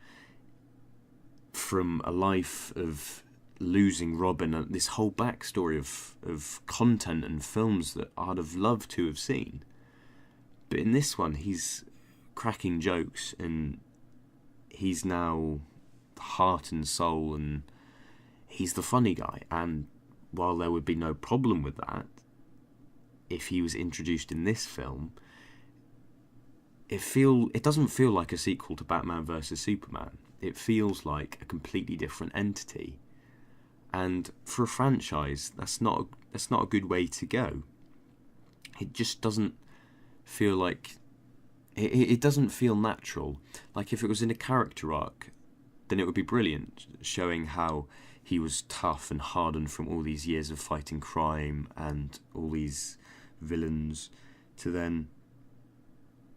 from a life of losing Robin, and this whole backstory of content and films that I'd have loved to have seen. But in this one, he's cracking jokes, and he's now heart and soul, and he's the funny guy. And while there would be no problem with that if he was introduced in this film, it doesn't feel like a sequel to Batman vs Superman. It feels like a completely different entity, and for a franchise, that's not a good way to go. It just doesn't feel like it doesn't feel natural. Like, if it was in a character arc, then it would be brilliant, showing how he was tough and hardened from all these years of fighting crime and all these villains, to then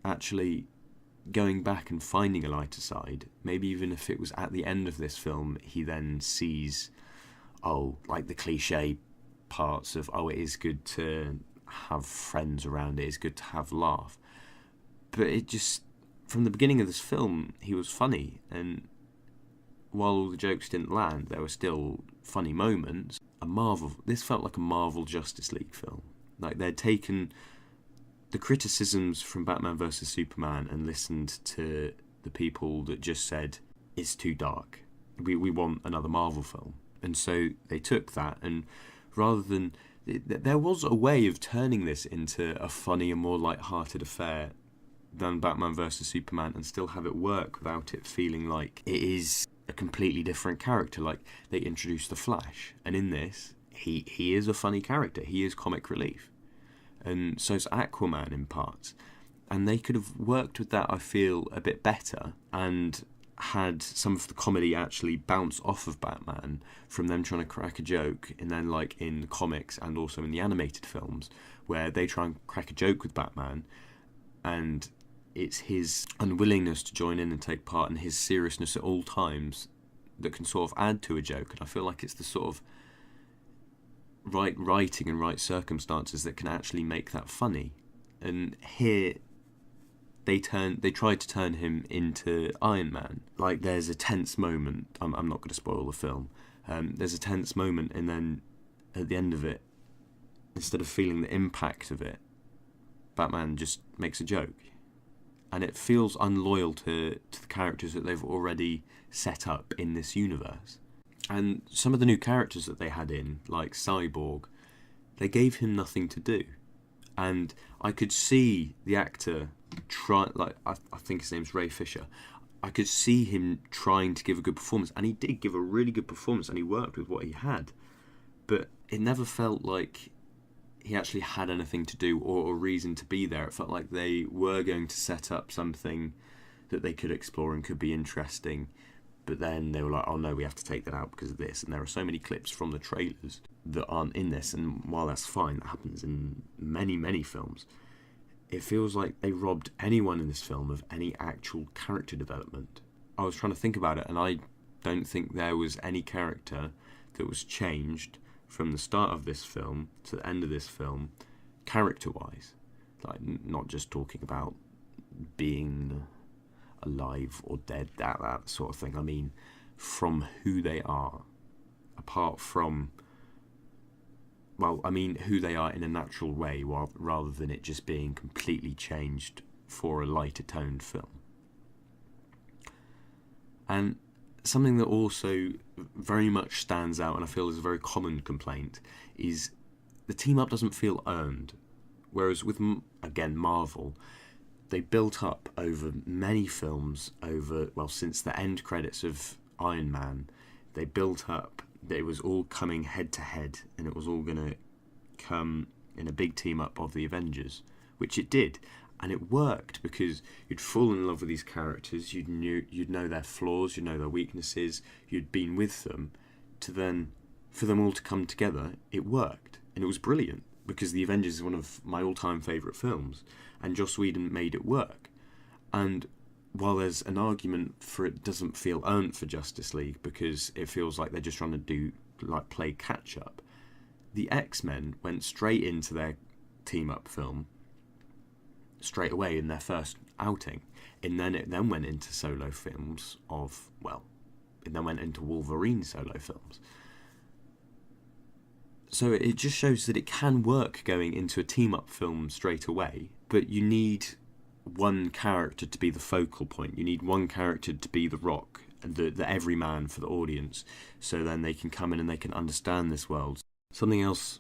actually going back and finding a lighter side. Maybe even if it was at the end of this film, he then sees, oh, like the cliche parts of, oh, it is good to have friends around, it is good to have laugh. But it just, from the beginning of this film, he was funny, and while all the jokes didn't land, there were still funny moments. This felt like a Marvel Justice League film. Like, they'd taken the criticisms from Batman vs Superman and listened to the people that just said, it's too dark, we want another Marvel film. And so they took that, and rather than There was a way of turning this into a funny and more light-hearted affair than Batman vs Superman, and still have it work without it feeling like it is a completely different character. Like, they introduced the Flash, and in this, he is a funny character. He is comic relief, and so's Aquaman in parts. And they could have worked with that, I feel, a bit better, and had some of the comedy actually bounce off of Batman from them trying to crack a joke, and then like in the comics and also in the animated films, where they try and crack a joke with Batman, and it's his unwillingness to join in and take part, and his seriousness at all times that can sort of add to a joke. And I feel like it's the sort of right writing and right circumstances that can actually make that funny. And here they tried to turn him into Iron Man. Like, there's a tense moment. I'm not going to spoil the film. There's a tense moment, and then at the end of it, instead of feeling the impact of it, Batman just makes a joke. And it feels unloyal to the characters that they've already set up in this universe. And some of the new characters that they had in, like Cyborg, they gave him nothing to do. And I could see the actor I think his name's Ray Fisher. I could see him trying to give a good performance, and he did give a really good performance, and he worked with what he had. But it never felt like he actually had anything to do or a reason to be there. It felt like they were going to set up something that they could explore and could be interesting, but then they were like, oh no, we have to take that out because of this. And there are so many clips from the trailers that aren't in this, and while that's fine, that happens in many, many films, it feels like they robbed anyone in this film of any actual character development. I was trying to think about it, and I don't think there was any character that was changed from the start of this film to the end of this film, character-wise. Like, not just talking about being alive or dead, that sort of thing. I mean, from who they are, apart from, well, I mean, who they are in a natural way, rather than it just being completely changed for a lighter toned film. And something that also very much stands out, and I feel is a very common complaint, is the team up doesn't feel earned. Whereas with, again, Marvel, they built up over many films, since the end credits of Iron Man, they built up that it was all coming head to head, and it was all going to come in a big team up of the Avengers, which it did. And it worked because you'd fall in love with these characters, you'd know their flaws, you'd know their weaknesses, you'd been with them, to then, for them all to come together, it worked. And it was brilliant, because The Avengers is one of my all-time favourite films, and Joss Whedon made it work. And while there's an argument for it doesn't feel earned for Justice League, because it feels like they're just trying to play catch-up, the X-Men went straight into their team-up film, straight away in their first outing, and then it then went into solo films it then went into Wolverine solo films. So it just shows that it can work going into a team-up film straight away, but you need one character to be the focal point. You need one character to be the rock, the everyman for the audience, so then they can come in and they can understand this world. Something else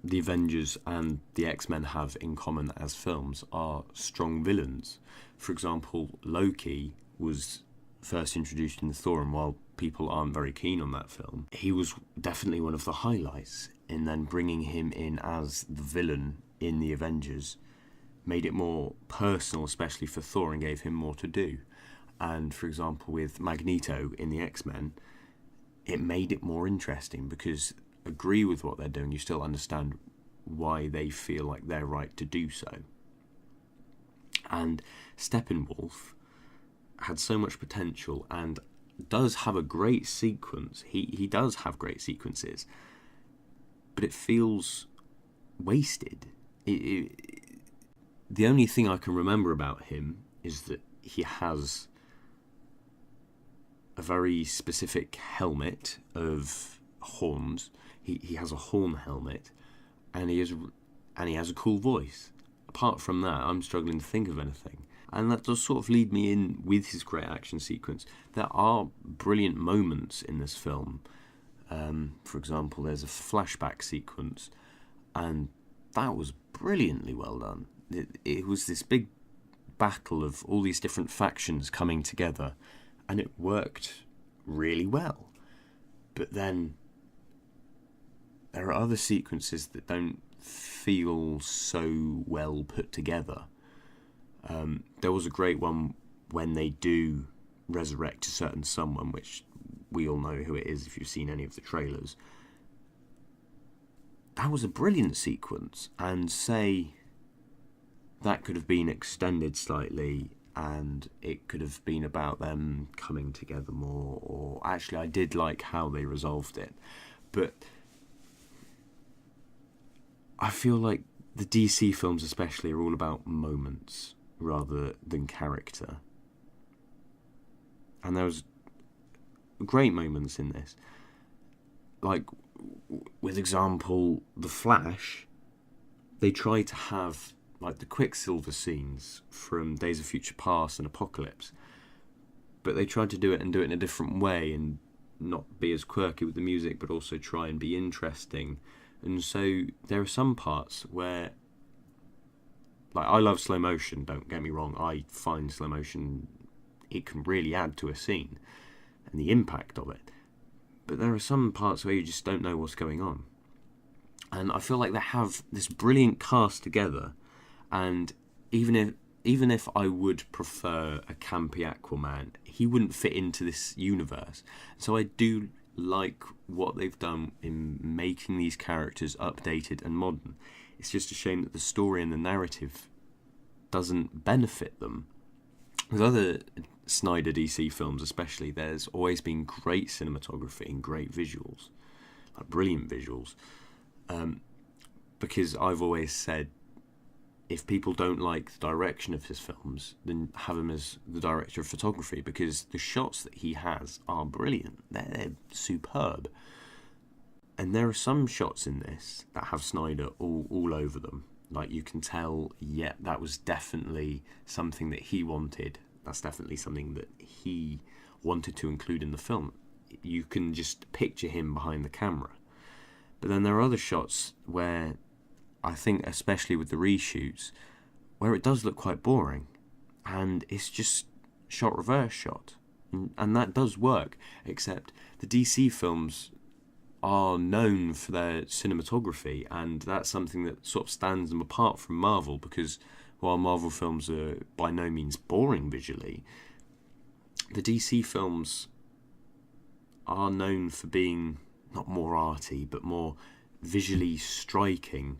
the Avengers and the X-Men have in common as films are strong villains. For example, Loki was first introduced in the Thor, and while people aren't very keen on that film, he was definitely one of the highlights, and then bringing him in as the villain in the Avengers made it more personal, especially for Thor, and gave him more to do. And for example, with Magneto in the X-Men, it made it more interesting, because agree with what they're doing, you still understand why they feel like they're right to do so. And Steppenwolf had so much potential and does have a great sequence. He does have great sequences, but it feels wasted. The only thing I can remember about him is that he has a very specific helmet of horns. He has a horn helmet, and he has a cool voice. Apart from that, I'm struggling to think of anything. And that does sort of lead me in with his great action sequence. There are brilliant moments in this film. For example, there's a flashback sequence and that was brilliantly well done. It was this big battle of all these different factions coming together, and it worked really well. But then there are other sequences that don't feel so well put together. There was a great one when they do resurrect a certain someone, which we all know who it is if you've seen any of the trailers. That was a brilliant sequence, and say that could have been extended slightly and it could have been about them coming together more, or actually I did like how they resolved it, but I feel like the DC films especially are all about moments rather than character. And there was great moments in this. Like, with example, The Flash, they try to have like the Quicksilver scenes from Days of Future Past and Apocalypse, but they tried to do it in a different way and not be as quirky with the music, but also try and be interesting. And so there are some parts where, like, I love slow motion, don't get me wrong, I find slow motion, it can really add to a scene and the impact of it, but there are some parts where you just don't know what's going on. And I feel like they have this brilliant cast together, and even if I would prefer a campy Aquaman, he wouldn't fit into this universe. So I do like what they've done in making these characters updated and modern. It's just a shame that the story and the narrative doesn't benefit them. With other Snyder DC films especially, there's always been great cinematography and great visuals, like brilliant visuals, because I've always said, if people don't like the direction of his films, then have him as the director of photography, because the shots that he has are brilliant. They're superb. And there are some shots in this that have Snyder all over them. Like, you can tell, yeah, that was definitely something that he wanted. That's definitely something that he wanted to include in the film. You can just picture him behind the camera. But then there are other shots where I think, especially with the reshoots, where it does look quite boring, and it's just shot reverse shot, and that does work, except the DC films are known for their cinematography, and that's something that sort of stands them apart from Marvel, because while Marvel films are by no means boring visually, the DC films are known for being not more arty, but more visually striking.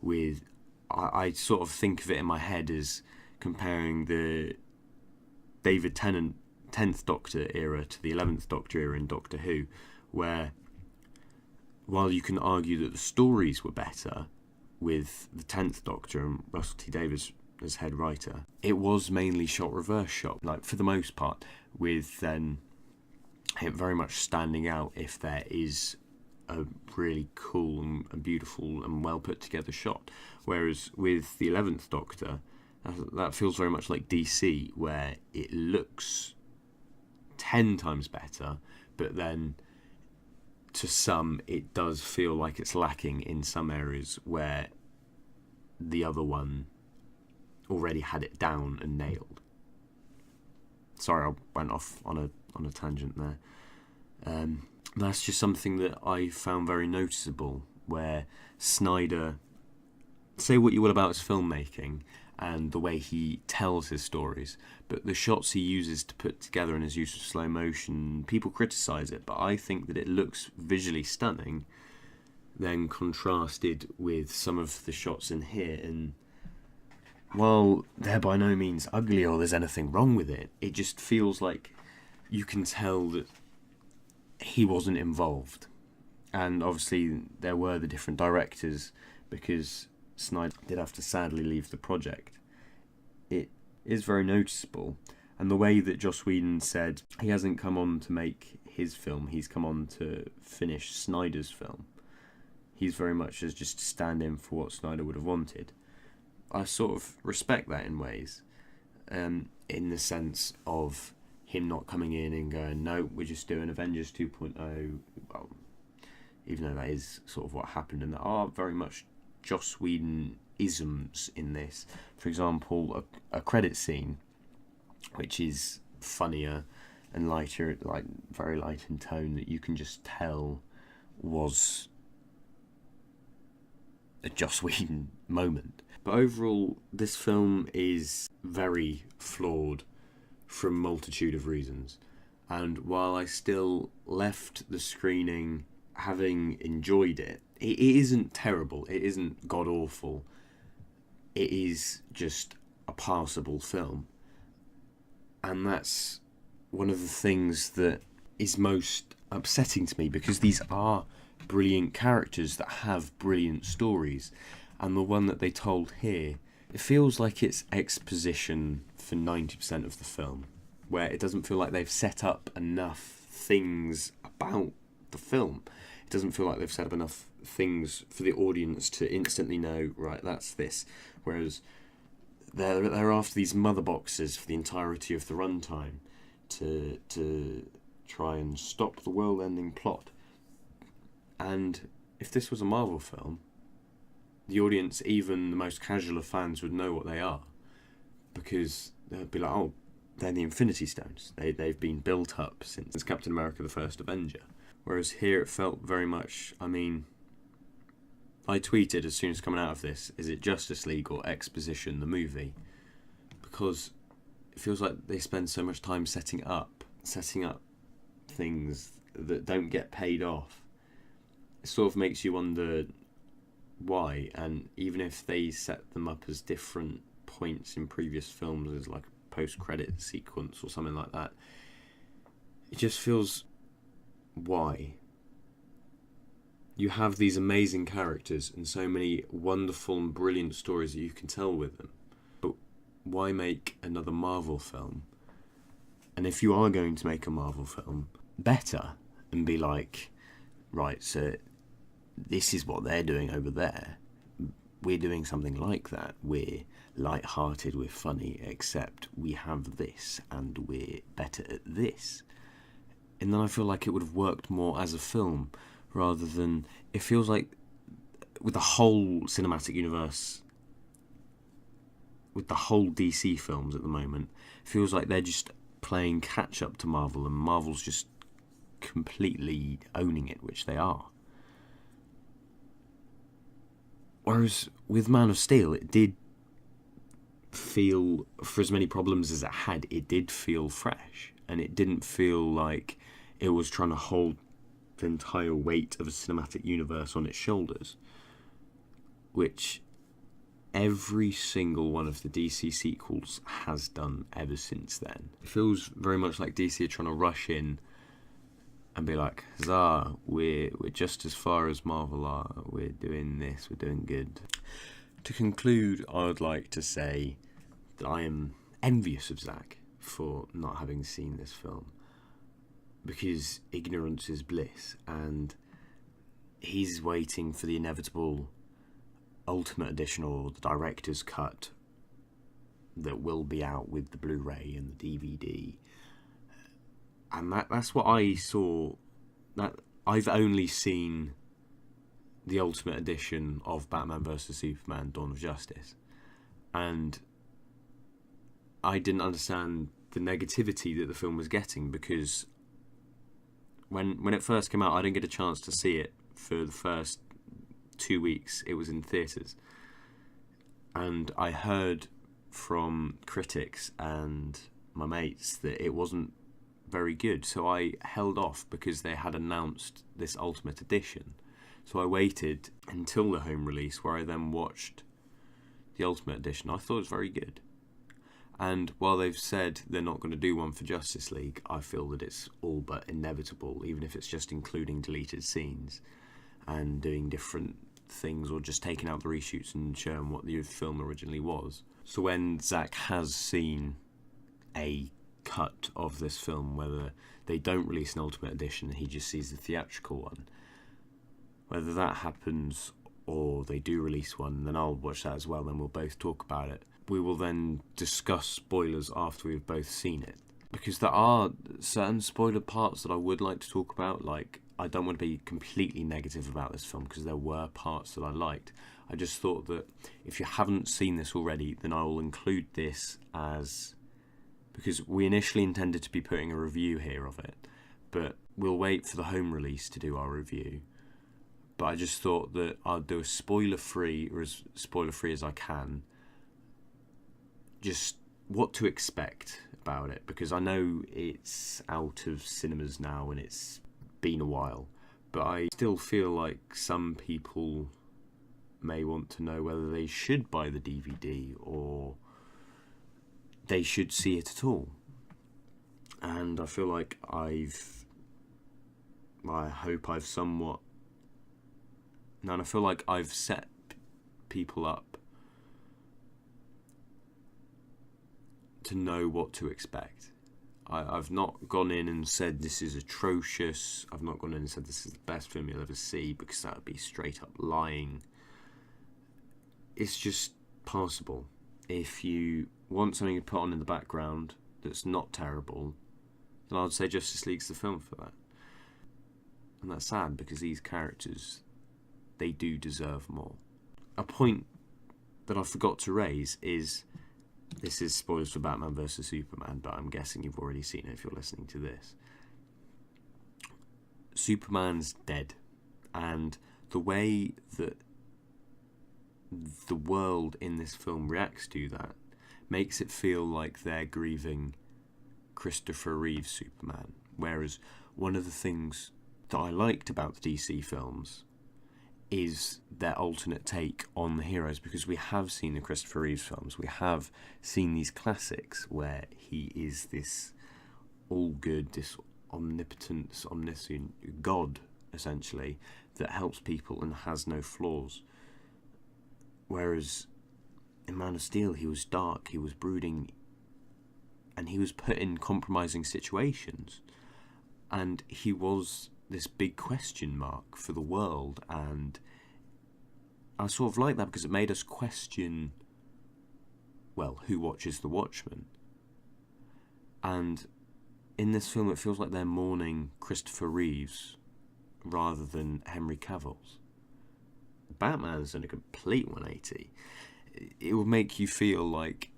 With, I sort of think of it in my head as comparing the David Tennant 10th Doctor era to the 11th Doctor era in Doctor Who, where while you can argue that the stories were better with the 10th Doctor and Russell T Davies as head writer, it was mainly shot reverse shot, like for the most part, with then it very much standing out if there is a really cool and beautiful and well put together shot. Whereas with the 11th Doctor, that feels very much like DC, where it looks 10 times better, but then to some it does feel like it's lacking in some areas where the other one already had it down and nailed. Sorry, I went off on a tangent there. That's just something that I found very noticeable, where Snyder, say what you will about his filmmaking and the way he tells his stories, but the shots he uses to put together and his use of slow motion, people criticise it, but I think that it looks visually stunning, then contrasted with some of the shots in here, and while they're by no means ugly or there's anything wrong with it, it just feels like you can tell that he wasn't involved. And obviously there were the different directors, because Snyder did have to sadly leave the project. It is very noticeable, and the way that Joss Whedon said he hasn't come on to make his film, he's come on to finish Snyder's film. He's very much as just to stand in for what Snyder would have wanted. I sort of respect that in ways, in the sense of him not coming in and going, no, we're just doing Avengers 2.0, well, even though that is sort of what happened, and there are very much Joss Whedon isms in this. For example, a credit scene, which is funnier and lighter, like very light in tone, that you can just tell was a Joss Whedon moment. But overall, this film is very flawed for a multitude of reasons. And while I still left the screening having enjoyed it, it isn't terrible, it isn't god-awful, it is just a passable film. And that's one of the things that is most upsetting to me, because these are brilliant characters that have brilliant stories, and the one that they told here, it feels like it's exposition for 90% of the film, where it doesn't feel like they've set up enough things about the film. It doesn't feel like they've set up enough things for the audience to instantly know, right, that's this. Whereas they're after these mother boxes for the entirety of the runtime to try and stop the world-ending plot. And if this was a Marvel film, the audience, even the most casual of fans, would know what they are, because they'd be like, oh, they're the Infinity Stones. They've been built up since Captain America the First Avenger. Whereas here it felt very much, I mean, I tweeted as soon as coming out of this, is it Justice League or Exposition, the movie? Because it feels like they spend so much time setting up things that don't get paid off. It sort of makes you wonder why, and even if they set them up as different points in previous films, as like a post-credit sequence or something like that, it just feels, why? You have these amazing characters and so many wonderful and brilliant stories that you can tell with them, but why make another Marvel film? And if you are going to make a Marvel film, better, and be like, right, so this is what they're doing over there, we're doing something like that, we're light-hearted, we're funny, except we have this and we're better at this. And then I feel like it would have worked more as a film, rather than, it feels like with the whole cinematic universe, with the whole DC films at the moment, it feels like they're just playing catch up to Marvel, and Marvel's just completely owning it, which they are. Whereas with Man of Steel, it did feel, for as many problems as it had, it did feel fresh, and it didn't feel like it was trying to hold the entire weight of a cinematic universe on its shoulders, which every single one of the DC sequels has done ever since then. It feels very much like DC are trying to rush in and be like, huzzah, we're just as far as Marvel are, we're doing this, we're doing good. To conclude, I would like to say that I am envious of Zack for not having seen this film, because ignorance is bliss, and he's waiting for the inevitable Ultimate Edition or the director's cut that will be out with the Blu-ray and the DVD. And that's what I saw. That I've only seen the Ultimate Edition of Batman vs Superman: Dawn of Justice, and I didn't understand the negativity that the film was getting, because when it first came out, I didn't get a chance to see it for the first 2 weeks it was in theatres, and I heard from critics and my mates that it wasn't very good, so I held off because they had announced this Ultimate Edition. So I waited until the home release, where I then watched the Ultimate Edition. I thought it was very good. And while they've said they're not going to do one for Justice League, I feel that it's all but inevitable, even if it's just including deleted scenes and doing different things, or just taking out the reshoots and showing what the film originally was. So when Zack has seen a cut of this film, whether they don't release an Ultimate Edition and he just sees the theatrical one, whether that happens or they do release one, then I'll watch that as well, then we'll both talk about it. We will then discuss spoilers after we've both seen it, because there are certain spoiler parts that I would like to talk about. Like, I don't want to be completely negative about this film, because there were parts that I liked. I just thought that if you haven't seen this already, then I will include this as... because we initially intended to be putting a review here of it, but we'll wait for the home release to do our review. But I just thought that I'll do a spoiler-free, or as spoiler-free as I can, just what to expect about it, because I know it's out of cinemas now and it's been a while, but I still feel like some people may want to know whether they should buy the DVD or they should see it at all. And I feel like I hope I've somewhat... and I feel like I've set people up to know what to expect. I've not gone in and said this is atrocious. I've not gone in and said this is the best film you'll ever see, because that would be straight up lying. It's just passable. If you want something to put on in the background that's not terrible, then I would say Justice League's the film for that. And that's sad, because these characters, they do deserve more. A point that I forgot to raise is, this is spoilers for Batman vs Superman, but I'm guessing you've already seen it if you're listening to this. Superman's dead, and the way that the world in this film reacts to that makes it feel like they're grieving Christopher Reeve's Superman. Whereas one of the things that I liked about the DC films is their alternate take on the heroes, because we have seen the Christopher Reeves films, we have seen these classics where he is this all-good, this omnipotent, omniscient god, essentially, that helps people and has no flaws. Whereas in Man of Steel, he was dark, he was brooding, and he was put in compromising situations, and he was this big question mark for the world. And I sort of like that, because it made us question, well, who watches The Watchmen? And in this film it feels like they're mourning Christopher Reeves rather than Henry Cavill's. Batman's done a complete 180. It will make you feel like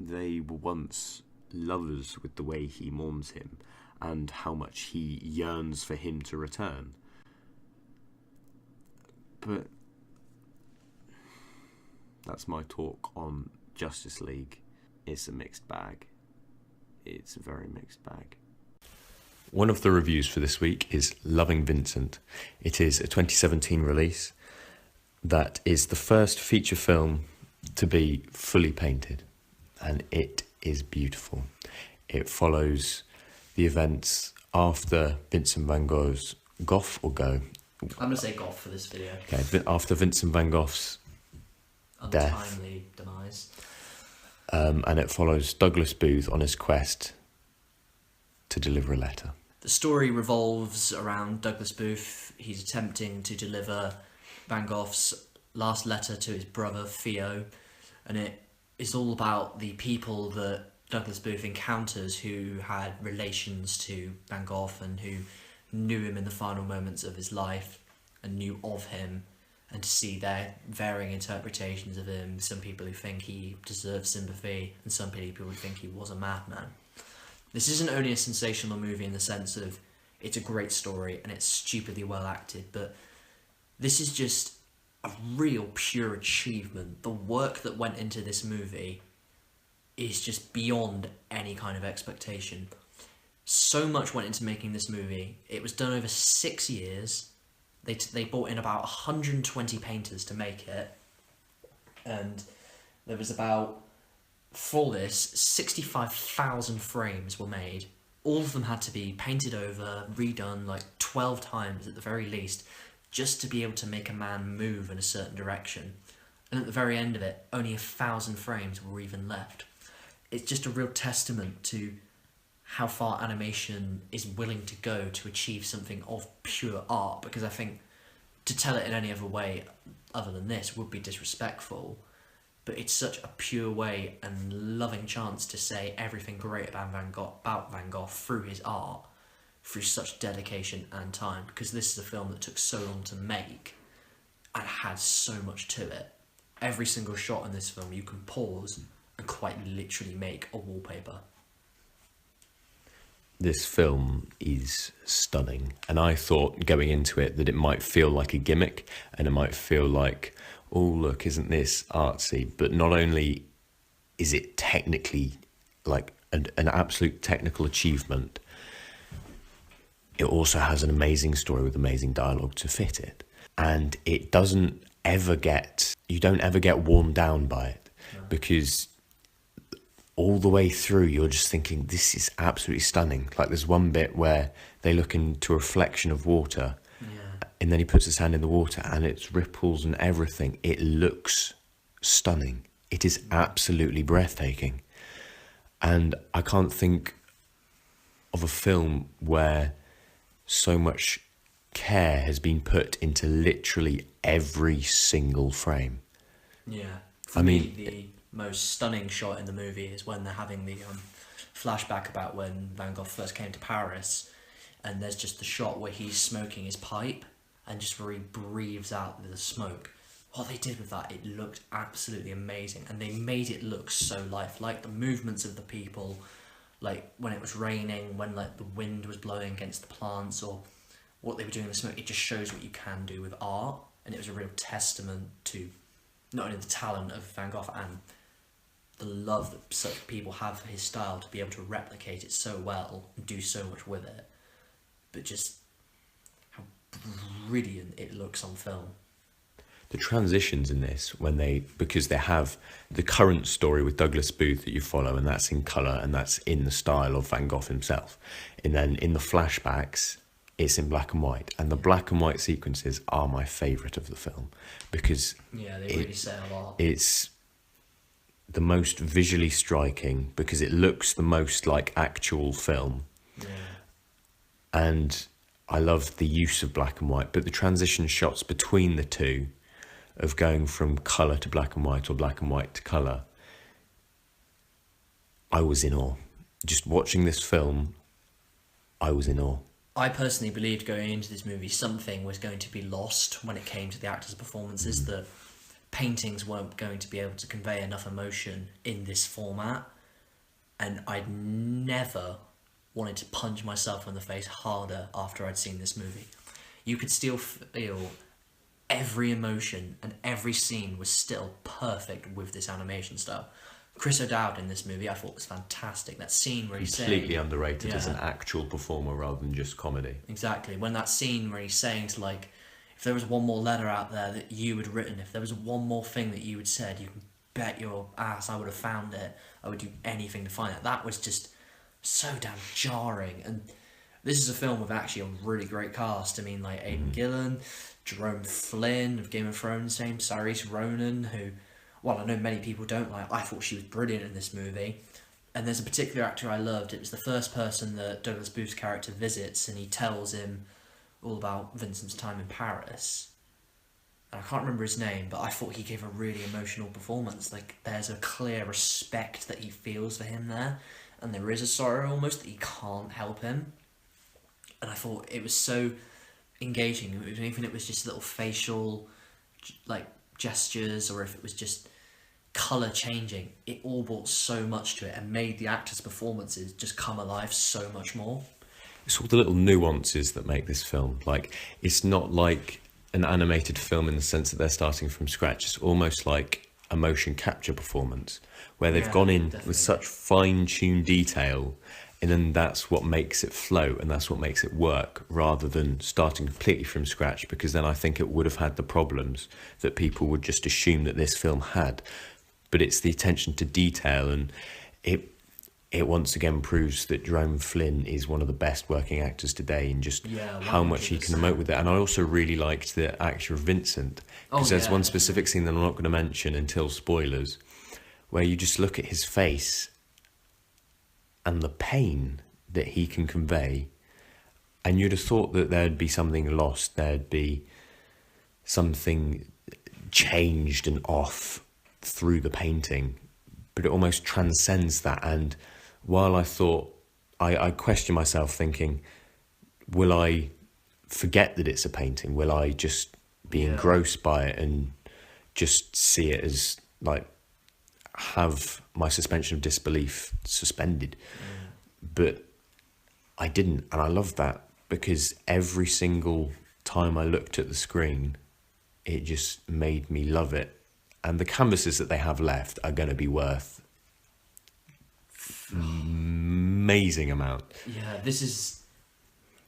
they were once lovers with the way he mourns him and how much he yearns for him to return. But that's my talk on Justice League. It's a mixed bag. It's a very mixed bag. One of the reviews for this week is Loving Vincent. It is a 2017 release that is the first feature film to be fully painted, and it is beautiful. It follows the events after Vincent van Gogh's Gough or Go. I'm going to say Gough for this video. Okay, after Vincent van Gogh's untimely demise. And it follows Douglas Booth on his quest to deliver a letter. The story revolves around Douglas Booth. He's attempting to deliver Van Gogh's last letter to his brother Theo, and it is all about the people that Douglas Booth encounters who had relations to Van Gogh and who knew him in the final moments of his life and knew of him, and to see their varying interpretations of him. Some people who think he deserves sympathy, and some people who think he was a madman. This isn't only a sensational movie in the sense of it's a great story and it's stupidly well acted, but this is just a real pure achievement. The work that went into this movie is just beyond any kind of expectation. So much went into making this movie. It was done over 6 years. They brought in about 120 painters to make it, and there was about, for this, 65,000 frames were made. All of them had to be painted over, redone like 12 times at the very least, just to be able to make a man move in a certain direction. And at the very end of it, only 1,000 frames were even left. It's just a real testament to how far animation is willing to go to achieve something of pure art, because I think to tell it in any other way other than this would be disrespectful, but it's such a pure way and loving chance to say everything great about Van Gogh through his art, through such dedication and time, because this is a film that took so long to make. and had so much to it. Every single shot in this film you can pause and quite literally make a wallpaper. This film is stunning, and I thought going into it that it might feel like a gimmick and it might feel like, oh look, isn't this artsy? But not only is it technically like an absolute technical achievement, it also has an amazing story with amazing dialogue to fit it. And it doesn't ever get, you don't ever get worn down by it, because all the way through you're just thinking, this is absolutely stunning. Like there's one bit where they look into a reflection of water, and then he puts his hand in the water and it's ripples and everything. It looks stunning. It is absolutely breathtaking. And I can't think of a film where so much care has been put into literally every single frame. Yeah. For me, the most stunning shot in the movie is when they're having the flashback about when Van Gogh first came to Paris, and there's just the shot where he's smoking his pipe and just where he breathes out the smoke. What they did with that, it looked absolutely amazing, and they made it look so lifelike. The movements of the people, like when it was raining, when like the wind was blowing against the plants, or what they were doing in the smoke, it just shows what you can do with art. And it was a real testament to not only the talent of Van Gogh and the love that such people have for his style, to be able to replicate it so well and do so much with it, but just how brilliant it looks on film. The transitions in this, because they have the current story with Douglas Booth that you follow, and that's in colour and that's in the style of Van Gogh himself. And then in the flashbacks, it's in black and white. And the black and white sequences are my favourite of the film, because yeah, they really say a lot. It's the most visually striking because it looks the most like actual film. Yeah. And I love the use of black and white, but the transition shots between the two, of going from colour to black and white or black and white to colour, I was in awe. Just watching this film, I was in awe. I personally believed going into this movie something was going to be lost when it came to the actors' performances, that paintings weren't going to be able to convey enough emotion in this format, and I'd never wanted to punch myself in the face harder after I'd seen this movie. You could still feel every emotion, and every scene was still perfect with this animation style. Chris O'Dowd in this movie I thought was fantastic. That scene where he's completely underrated as an actual performer rather than just comedy. Exactly. When that scene where he's saying to, like, if there was one more letter out there that you had written, if there was one more thing that you had said, you can bet your ass I would have found it. I would do anything to find it. That was just so damn jarring. And this is a film with actually a really great cast. I mean, like Aidan Gillen, Jerome Flynn of Game of Thrones fame, Saoirse Ronan, who, well, I know many people don't like. I thought she was brilliant in this movie. And there's a particular actor I loved. It was the first person that Douglas Booth's character visits, and he tells him all about Vincent's time in Paris. And I can't remember his name, but I thought he gave a really emotional performance. Like, there's a clear respect that he feels for him there, and there is a sorrow almost that he can't help him. And I thought it was so engaging. Even if it was just little facial like gestures, or if it was just colour changing, it all brought so much to it and made the actors' performances just come alive so much more. It's all the little nuances that make this film. Like, it's not like an animated film in the sense that they're starting from scratch. It's almost like a motion capture performance where they've gone in with such fine-tuned detail, and then that's what makes it flow and that's what makes it work, rather than starting completely from scratch, because then I think it would have had the problems that people would just assume that this film had. But it's the attention to detail, and it once again proves that Jerome Flynn is one of the best working actors today, and just how much he can emote with it. And I also really liked the actor of Vincent, because there's one specific scene that I'm not going to mention until spoilers, where you just look at his face and the pain that he can convey, and you'd have thought that there'd be something lost, there'd be something changed and off through the painting, but it almost transcends that. And while I thought, I questioned myself thinking, will I forget that it's a painting? Will I just be engrossed by it and just see it as like have my suspension of disbelief suspended. But I didn't, and I love that, because every single time I looked at the screen, it just made me love it. And the canvases that they have left are going to be worth amazing amount. Yeah, this is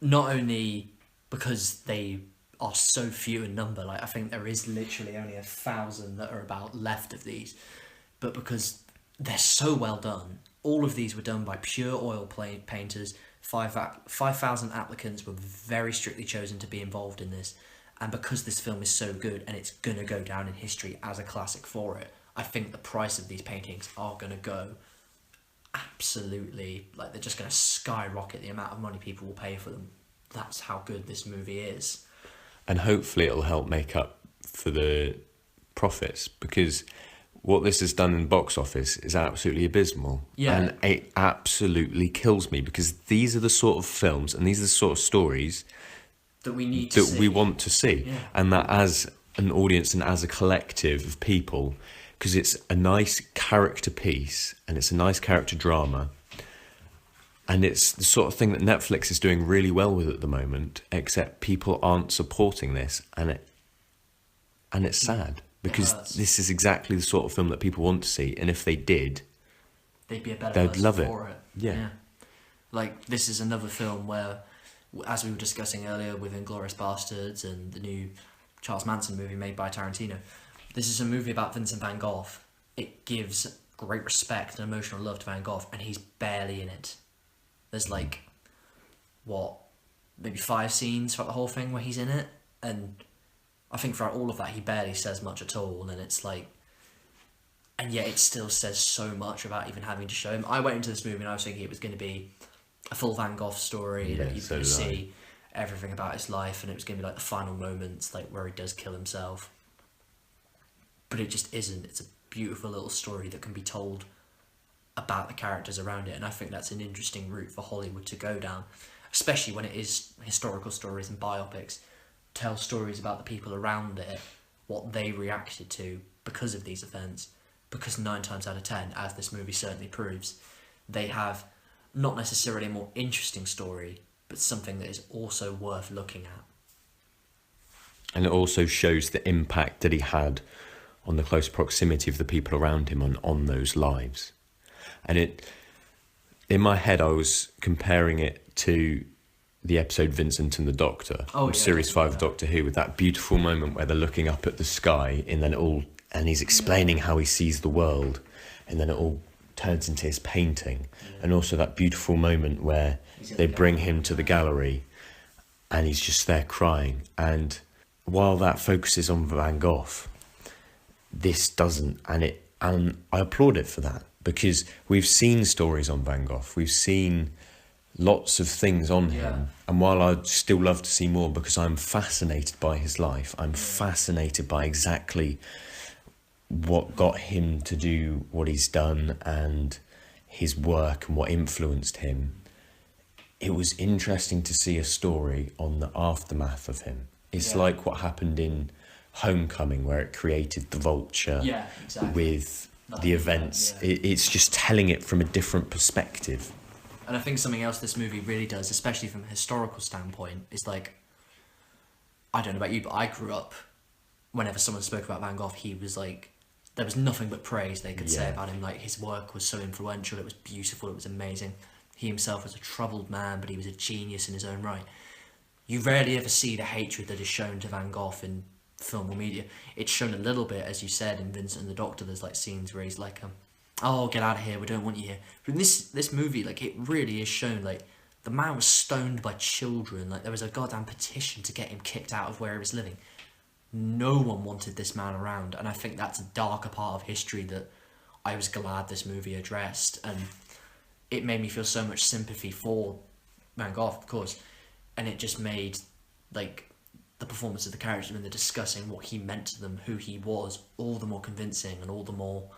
not only because they are so few in number, like I think there is literally only 1,000 that are about left of these, but because they're so well done. All of these were done by pure oil painters. 5,000 applicants were very strictly chosen to be involved in this, and because this film is so good and it's gonna go down in history as a classic for it, I think the price of these paintings are gonna go absolutely, like they're just gonna skyrocket the amount of money people will pay for them. That's how good this movie is. And hopefully it'll help make up for the profits, because what this has done in box office is absolutely abysmal. Yeah. And it absolutely kills me, because these are the sort of films and these are the sort of stories that we need to that we want to see. Yeah. And that as an audience and as a collective of people, because it's a nice character piece and it's a nice character drama. And it's the sort of thing that Netflix is doing really well with at the moment, except people aren't supporting this, and it's sad, because this is exactly the sort of film that people want to see, and if they did, they'd be a better they'd person love it. for it. Yeah. Like, this is another film where, as we were discussing earlier with Inglourious Bastards and the new Charles Manson movie made by Tarantino, this is a movie about Vincent van Gogh. It gives great respect and emotional love to Van Gogh, and he's barely in it. There's like, maybe 5 scenes throughout the whole thing where he's in it, and I think throughout all of that he barely says much at all, and it's like, and yet it still says so much about even having to show him. I went into this movie and I was thinking it was going to be a full Van Gogh story, that you could see everything about his life, and it was going to be like the final moments, like where he does kill himself. But it just isn't. It's a beautiful little story that can be told about the characters around it, and I think that's an interesting route for Hollywood to go down, especially when it is historical stories and biopics. Tell stories about the people around it, what they reacted to because of these events, because 9 times out of 10, as this movie certainly proves, they have not necessarily a more interesting story, but something that is also worth looking at. And it also shows the impact that he had on the close proximity of the people around him on those lives. And it, in my head, I was comparing it to the episode Vincent and the Doctor, Series 5 of Doctor Who, with that beautiful moment where they're looking up at the sky, and then and he's explaining how he sees the world, and then it all turns into his painting. And also that beautiful moment where they bring him to the gallery and he's just there crying. And while that focuses on Van Gogh, this doesn't, and I applaud it for that, because we've seen stories on Van Gogh, we've seen lots of things on him, and while I'd still love to see more, because I'm fascinated by his life, I'm fascinated by exactly what got him to do what he's done and his work and what influenced him, it was interesting to see a story on the aftermath of him. It's like what happened in Homecoming, where it created the Vulture with the events. It's just telling it from a different perspective. And I think something else this movie really does, especially from a historical standpoint, is like, I don't know about you, but I grew up, whenever someone spoke about Van Gogh, he was like, there was nothing but praise they could say about him. Like, his work was so influential, it was beautiful, it was amazing. He himself was a troubled man, but he was a genius in his own right. You rarely ever see the hatred that is shown to Van Gogh in film or media. It's shown a little bit, as you said, in Vincent and the Doctor. There's like scenes where he's like, oh, get out of here, we don't want you here. But in this movie, like, it really is shown, like, the man was stoned by children. Like, there was a goddamn petition to get him kicked out of where he was living. No one wanted this man around, and I think that's a darker part of history that I was glad this movie addressed, and it made me feel so much sympathy for Van Gogh, of course, and it just made, like, the performance of the characters when they're discussing what he meant to them, who he was, all the more convincing and all the more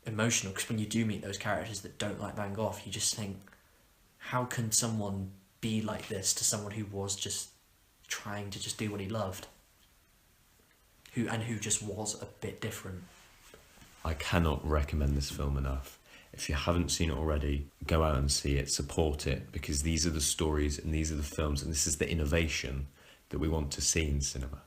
emotional, because when you do meet those characters that don't like Van Gogh, you just think, how can someone be like this to someone who was just trying to just do what he loved? who just was a bit different. I cannot recommend this film enough. If you haven't seen it already, go out and see it, support it, because these are the stories and these are the films and this is the innovation that we want to see in cinema.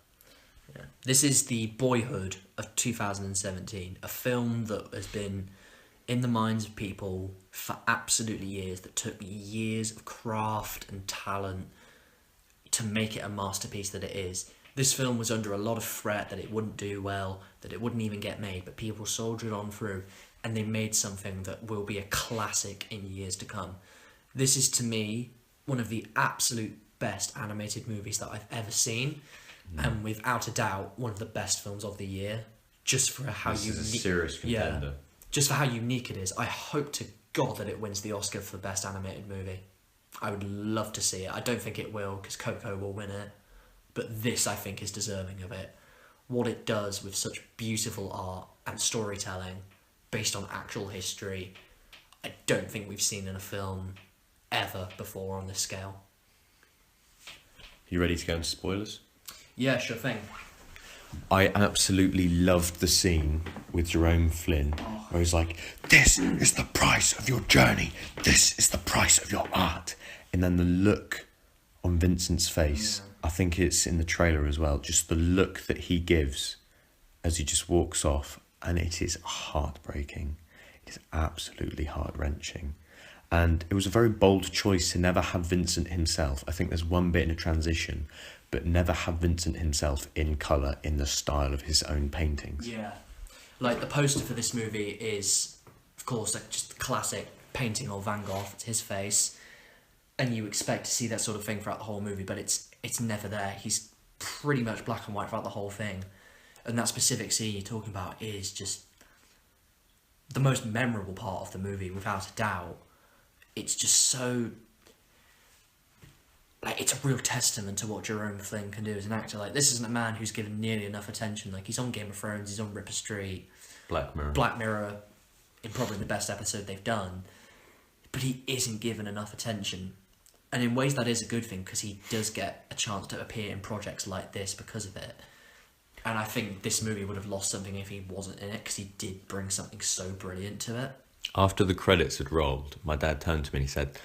Yeah. This is the Boyhood of 2017, a film that has been in the minds of people for absolutely years, that took years of craft and talent to make it a masterpiece that it is. This film was under a lot of threat that it wouldn't do well, that it wouldn't even get made, but people soldiered on through and they made something that will be a classic in years to come. This is, to me, one of the absolute best animated movies that I've ever seen, and without a doubt, one of the best films of the year, just for how This unique... is a serious contender. Yeah, just for how unique it is. I hope to God that it wins the Oscar for Best Animated Movie. I would love to see it. I don't think it will, because Coco will win it, but this, I think, is deserving of it. What it does with such beautiful art and storytelling based on actual history, I don't think we've seen in a film ever before on this scale. You ready to go into spoilers? Yeah, sure thing. I absolutely loved the scene with Jerome Flynn where he's like, this is the price of your journey, this is the price of your art. And then the look on Vincent's face, I think it's in the trailer as well, just the look that he gives as he just walks off, and it is heartbreaking. It is absolutely heart-wrenching. And it was a very bold choice to never have Vincent himself. I think there's one bit in a transition, but never have Vincent himself in colour in the style of his own paintings. Yeah. Like, the poster for this movie is, of course, like just the classic painting of Van Gogh. It's his face. And you expect to see that sort of thing throughout the whole movie, but it's never there. He's pretty much black and white throughout the whole thing. And that specific scene you're talking about is just the most memorable part of the movie, without a doubt. It's just so... like, it's a real testament to what Jerome Flynn can do as an actor. Like, this isn't a man who's given nearly enough attention. Like, he's on Game of Thrones, he's on Ripper Street, Black Mirror, in probably the best episode they've done, but he isn't given enough attention. And in ways that is a good thing, because he does get a chance to appear in projects like this because of it. And I think this movie would have lost something if he wasn't in it, because he did bring something so brilliant to it. After the credits had rolled, my dad turned to me and he said,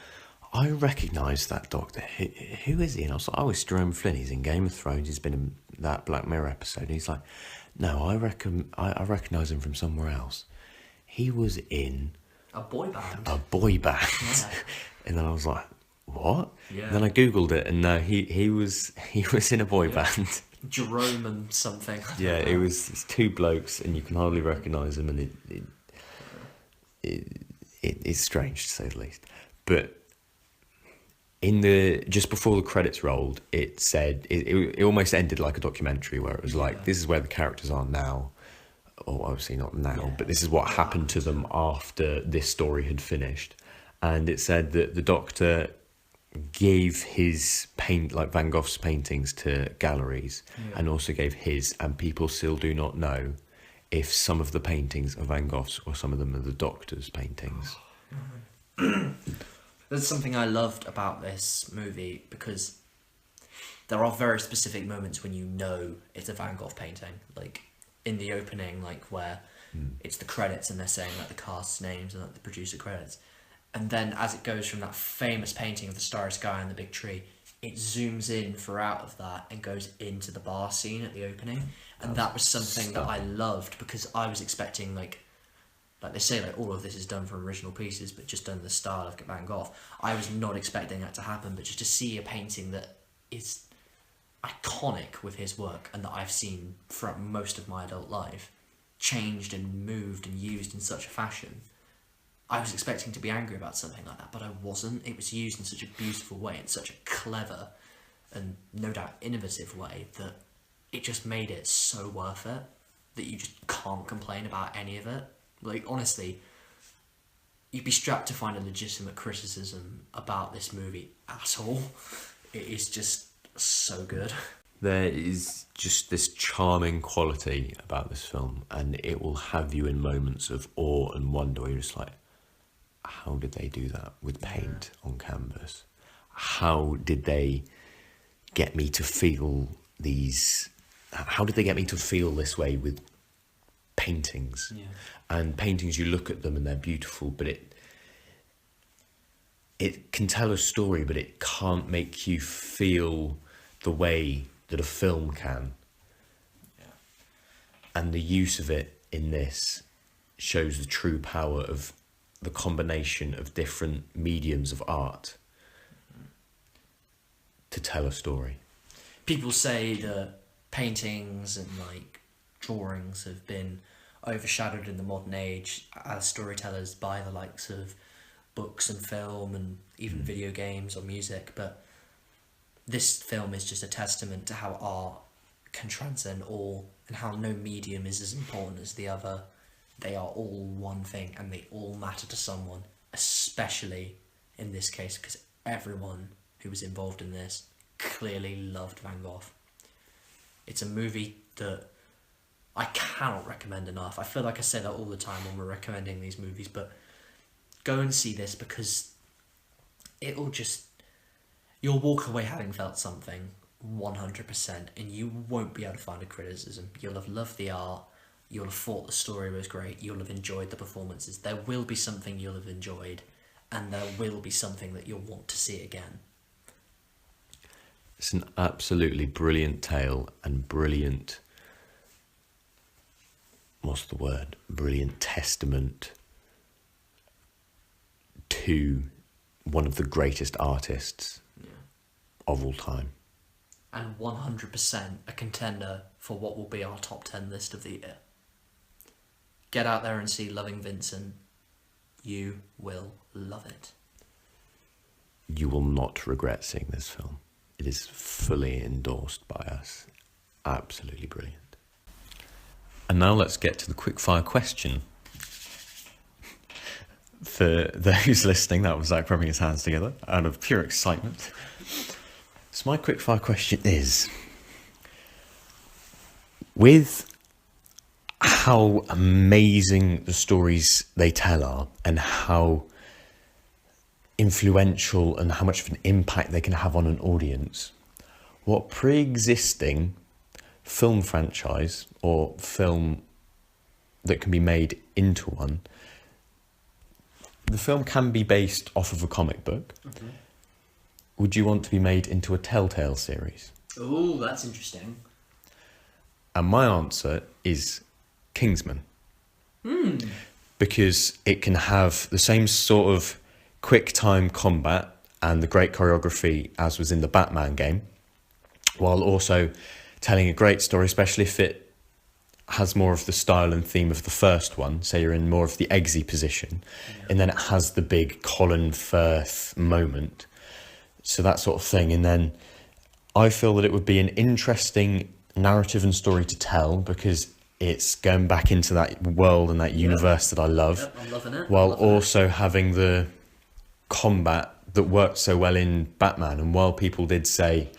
I recognise that doctor. Who is he? And I was like, oh, it's Jerome Flynn. He's in Game of Thrones. He's been in that Black Mirror episode. And he's like, no, I recognise him from somewhere else. He was in... a boy band. A boy band. Yeah. And then I was like, what? Yeah. And then I Googled it, and no, he was in a boy band. Jerome and something. Yeah, it's two blokes, and you can hardly recognise them, and it's strange to say the least. But just before the credits rolled, it said it almost ended like a documentary where it was like, this is where the characters are now, or obviously not now, but this is what happened to them after this story had finished. And it said that the doctor gave his like Van Gogh's paintings to galleries, and also gave his, and people still do not know if some of the paintings are Van Gogh's or some of them are the doctor's paintings. There's something I loved about this movie, because there are very specific moments when you know it's a Van Gogh painting, like in the opening, like where it's the credits and they're saying like the cast's names and like the producer credits. And then as it goes from that famous painting of the starry sky and the big tree, it zooms in throughout of that and goes into the bar scene at the opening. And that was something that I loved, because I was expecting, like they say, like all of this is done from original pieces, but just done in the style of Van Gogh. I was not expecting that to happen, but just to see a painting that is iconic with his work and that I've seen throughout most of my adult life, changed and moved and used in such a fashion. I was expecting to be angry about something like that, but I wasn't. It was used in such a beautiful way, in such a clever and no doubt innovative way, that it just made it so worth it that you just can't complain about any of it. Like, honestly, you'd be strapped to find a legitimate criticism about this movie at all. It is just so good. There is just this charming quality about this film, and it will have you in moments of awe and wonder where you're just like, how did they do that with paint on canvas? How did they get me to feel these how did they get me to feel this way with paintings? Yeah. And paintings, you look at them and they're beautiful, but it can tell a story, but it can't make you feel the way that a film can. Yeah. And the use of it in this shows the true power of the combination of different mediums of art to tell a story. People say that paintings and like drawings have been overshadowed in the modern age as storytellers by the likes of books and film and even video games or music, but this film is just a testament to how art can transcend all and how no medium is as important as the other. They are all one thing and they all matter to someone, especially in this case because everyone who was involved in this clearly loved Van Gogh. It's a movie that I cannot recommend enough. I feel like I say that all the time when we're recommending these movies, but go and see this because you'll walk away having felt something 100% and you won't be able to find a criticism. You'll have loved the art, you'll have thought the story was great, you'll have enjoyed the performances. There will be something you'll have enjoyed and there will be something that you'll want to see again. It's an absolutely brilliant tale and brilliant, brilliant testament to one of the greatest artists of all time. And 100% a contender for what will be our top 10 list of the year. Get out there and see Loving Vincent. You will love it. You will not regret seeing this film. It is fully endorsed by us. Absolutely brilliant. And now let's get to the quickfire question. For those listening, that was Zach rubbing his hands together out of pure excitement. So my quickfire question is, with how amazing the stories they tell are and how influential and how much of an impact they can have on an audience, what pre-existing film franchise or film that can be made into one, the film can be based off of a comic book, would you want to be made into a Telltale series? Oh, that's interesting. And my answer is Kingsman. Because it can have the same sort of quick time combat and the great choreography as was in the Batman game, while also telling a great story, especially if it has more of the style and theme of the first one. Say you're in more of the Eggsy position, and then it has the big Colin Firth moment. So that sort of thing. And then I feel that it would be an interesting narrative and story to tell because it's going back into that world and that universe that I love. Yep, I'm loving it. While also having the combat that worked so well in Batman. And while people did say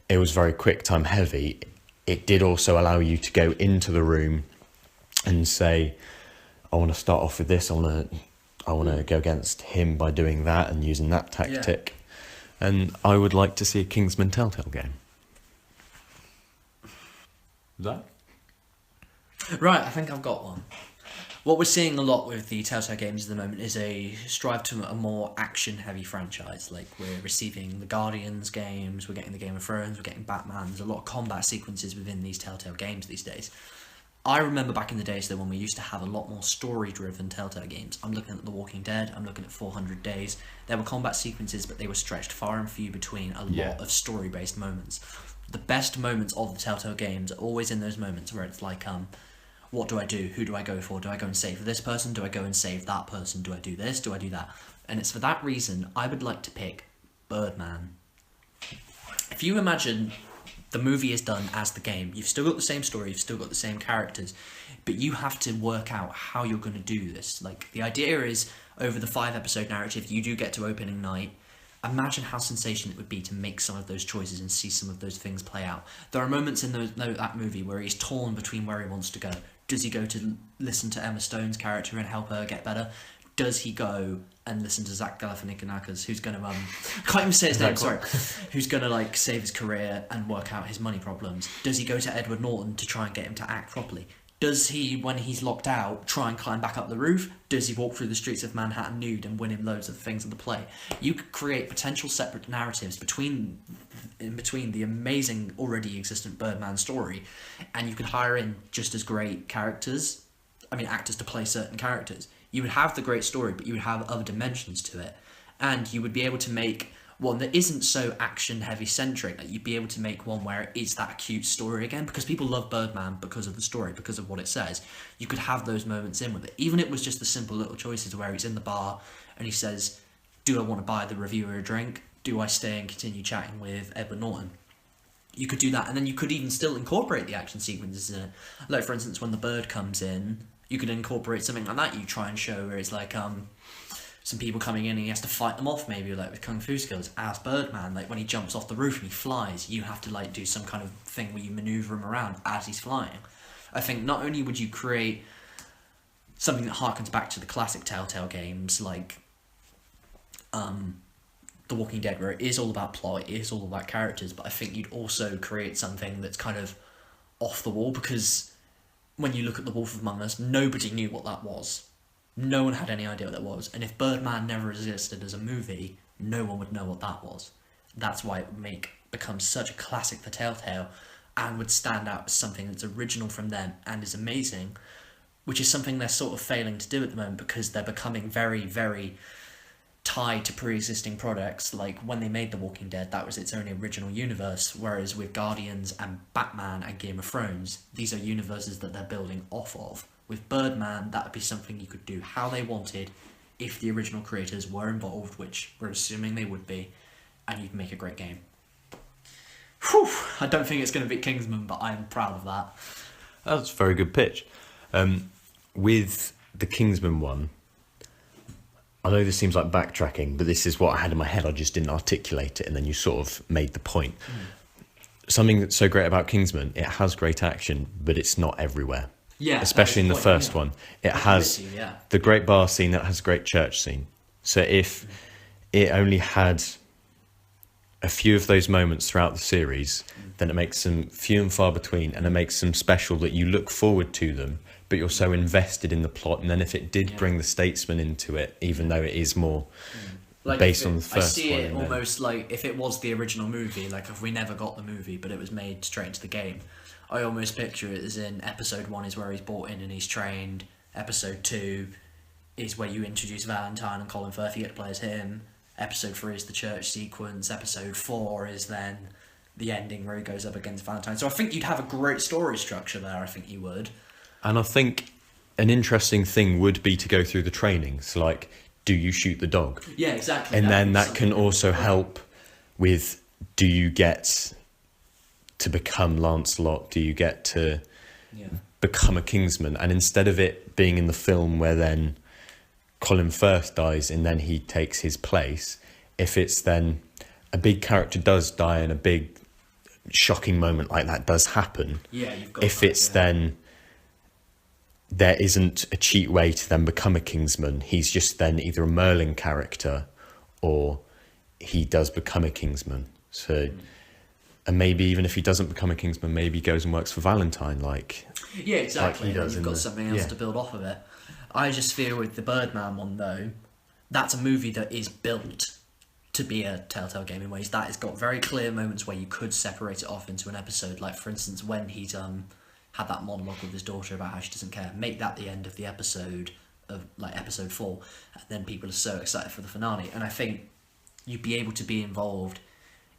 it was very quick time heavy, it did also allow you to go into the room and say, I want to start off with this, I want to go against him by doing that and using that tactic. And I would like to see a Kingsman Telltale game. That? Right, I think I've got one. What we're seeing a lot with the Telltale games at the moment is a strive to a more action-heavy franchise. Like, we're receiving the Guardians games, we're getting the Game of Thrones, we're getting Batman. There's a lot of combat sequences within these Telltale games these days. I remember back in the days, though, when we used to have a lot more story-driven Telltale games. I'm looking at The Walking Dead, I'm looking at 400 Days. There were combat sequences, but they were stretched far and few between a lot of story-based moments. The best moments of the Telltale games are always in those moments where it's like, what do I do? Who do I go for? Do I go and save this person? Do I go and save that person? Do I do this? Do I do that? And it's for that reason I would like to pick Birdman. If you imagine the movie is done as the game, you've still got the same story, you've still got the same characters, but you have to work out how you're going to do this. Like, the idea is, over the 5-episode narrative, you do get to opening night. Imagine how sensational it would be to make some of those choices and see some of those things play out. There are moments in that movie where he's torn between where he wants to go. Does he go to listen to Emma Stone's character and help her get better? does he go and listen to Zach Galifianakis, who's going to I can't even say his name, sorry, who's going to like save his career and work out his money problems? Does he go to Edward Norton to try and get him to act properly? Does he, when he's locked out, try and climb back up the roof? Does he walk through the streets of Manhattan nude and win him loads of things in the play? You could create potential separate narratives in between the amazing already existent Birdman story, and you could hire in just as great actors to play certain characters. You would have the great story, but you would have other dimensions to it, and you would be able to make one that isn't so action heavy centric. Like, you'd be able to make one where it's that cute story again, because people love Birdman because of the story, because of what it says. You could have those moments in with it, even if it was just the simple little choices where he's in the bar and he says, do I want to buy the reviewer a drink? Do I stay and continue chatting with Edward Norton? You could do that, and then you could even still incorporate the action sequences in it. Like, for instance, when the bird comes in, you could incorporate something like that. You try and show where it's like some people coming in and he has to fight them off, maybe like with kung fu skills as Birdman. Like when he jumps off the roof and he flies, you have to like do some kind of thing where you maneuver him around as he's flying. I think not only would you create something that harkens back to the classic Telltale games like The Walking Dead, where it is all about plot, it is all about characters, but I think you'd also create something that's kind of off the wall, because when you look at The Wolf Among Us, nobody knew what that was. No one had any idea what that was. And if Birdman never existed as a movie, no one would know what that was. That's why it would become such a classic for Telltale, and would stand out as something that's original from them and is amazing, which is something they're sort of failing to do at the moment, because they're becoming very, very tied to pre-existing products. Like when they made The Walking Dead, that was its own original universe, whereas with Guardians and Batman and Game of Thrones, these are universes that they're building off of. With Birdman, that would be something you could do how they wanted if the original creators were involved, which we're assuming they would be, and you'd make a great game. Whew, I don't think it's going to be Kingsman, but I'm proud of that. That's a very good pitch. With the Kingsman one, I know this seems like backtracking, but this is what I had in my head. I just didn't articulate it, and then you sort of made the point. Something that's so great about Kingsman, it has great action, but it's not everywhere. Yeah, especially in the first one. It has the great bar scene, that has a great church scene. So if it only had a few of those moments throughout the series, then it makes them few and far between, and it makes them special that you look forward to them, but you're so invested in the plot. And then if it did bring the statesman into it, even though it is more based on the first one. I see it almost like if it was the original movie, like if we never got the movie, but it was made straight into the game, I almost picture it as in episode 1 is where he's brought in and he's trained. Episode 2 is where you introduce Valentine and Colin Firth, you get to play as him. Episode 3 is the church sequence. Episode 4 is then the ending where he goes up against Valentine. So I think you'd have a great story structure there, I think you would. And I think an interesting thing would be to go through the training. So like, do you shoot the dog? Yeah, exactly. And then that can also help with, do you get to become Lancelot? Do you get to become a Kingsman? And instead of it being in the film where then Colin Firth dies and then he takes his place, if it's then a big character does die and a big shocking moment like that does happen, then there isn't a cheat way to then become a Kingsman. He's just then either a Merlin character or he does become a Kingsman. So and maybe even if he doesn't become a Kingsman, maybe he goes and works for Valentine, like exactly. Like he does. You've got something else to build off of it. I just feel with the Birdman one though, that's a movie that is built to be a Telltale game in ways that it's got very clear moments where you could separate it off into an episode. Like for instance, when he's had that monologue with his daughter about how she doesn't care, make that the end of the episode of like episode 4, and then people are so excited for the finale. And I think you'd be able to be involved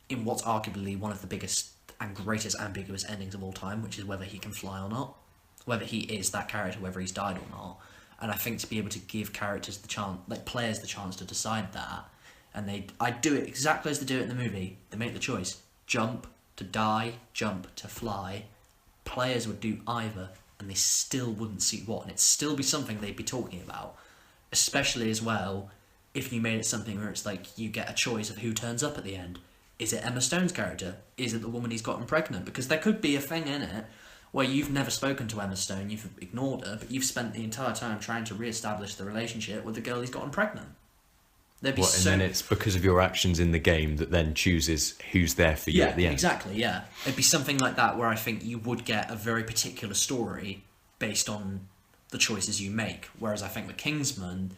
in what's arguably one of the biggest and greatest ambiguous endings of all time, which is whether he can fly or not, whether he is that character, whether he's died or not. And I think to be able to give characters the chance, like players the chance to decide that, and I do it exactly as they do it in the movie. They make the choice: jump to die, jump to fly. Players would do either, and they still wouldn't see what, and it'd still be something they'd be talking about. Especially as well, if you made it something where it's like you get a choice of who turns up at the end. Is it Emma Stone's character? Is it the woman he's gotten pregnant? Because there could be a thing in it where you've never spoken to Emma Stone, you've ignored her, but you've spent the entire time trying to re-establish the relationship with the girl he's gotten pregnant. And then it's because of your actions in the game that then chooses who's there for you at the end. Exactly, yeah. It'd be something like that where I think you would get a very particular story based on the choices you make. Whereas I think with Kingsman,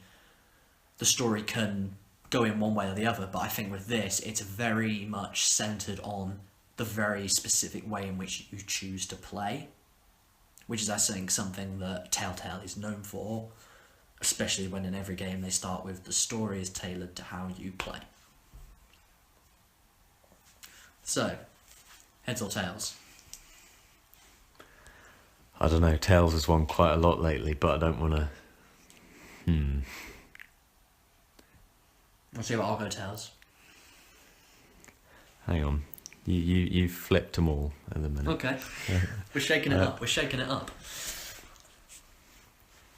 the story can go in one way or the other, but I think with this, it's very much centred on the very specific way in which you choose to play, which is, I think, something that Telltale is known for, especially when in every game they start with the story is tailored to how you play. So, heads or tails? I don't know, tails has won quite a lot lately, but I don't want to... I'll see what I'll go tails. Hang on. You flipped them all at the minute. Okay. We're shaking it up. We're shaking it up.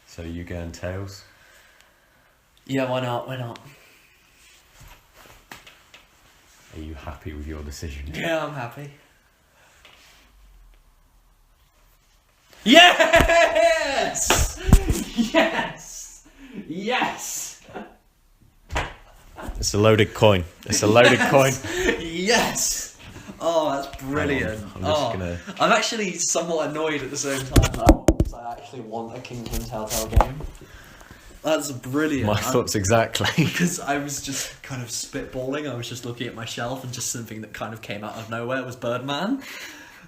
So you going tails? Yeah, why not? Why not? Are you happy with your decision? Yeah, I'm happy. Yes! Yes! Yes! It's a loaded coin. It's a loaded coin. Yes! Oh, that's brilliant. I'm I'm actually somewhat annoyed at the same time though, because I actually want a Kingsman Telltale game. That's brilliant. My thoughts exactly. Because I was just kind of spitballing. I was just looking at my shelf, and just something that kind of came out of nowhere was Birdman.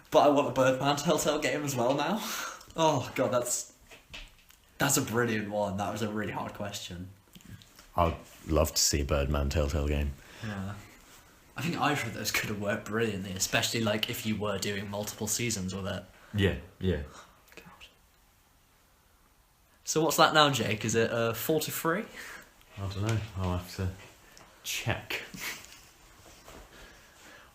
But I want a Birdman Telltale game as well now. Oh god, that's a brilliant one. That was a really hard question. I'd love to see a Birdman Telltale game. Yeah. I think either of those could have worked brilliantly, especially like if you were doing multiple seasons with it. Yeah. God. So what's that now, Jake? Is it 4-3? I don't know. I'll have to check.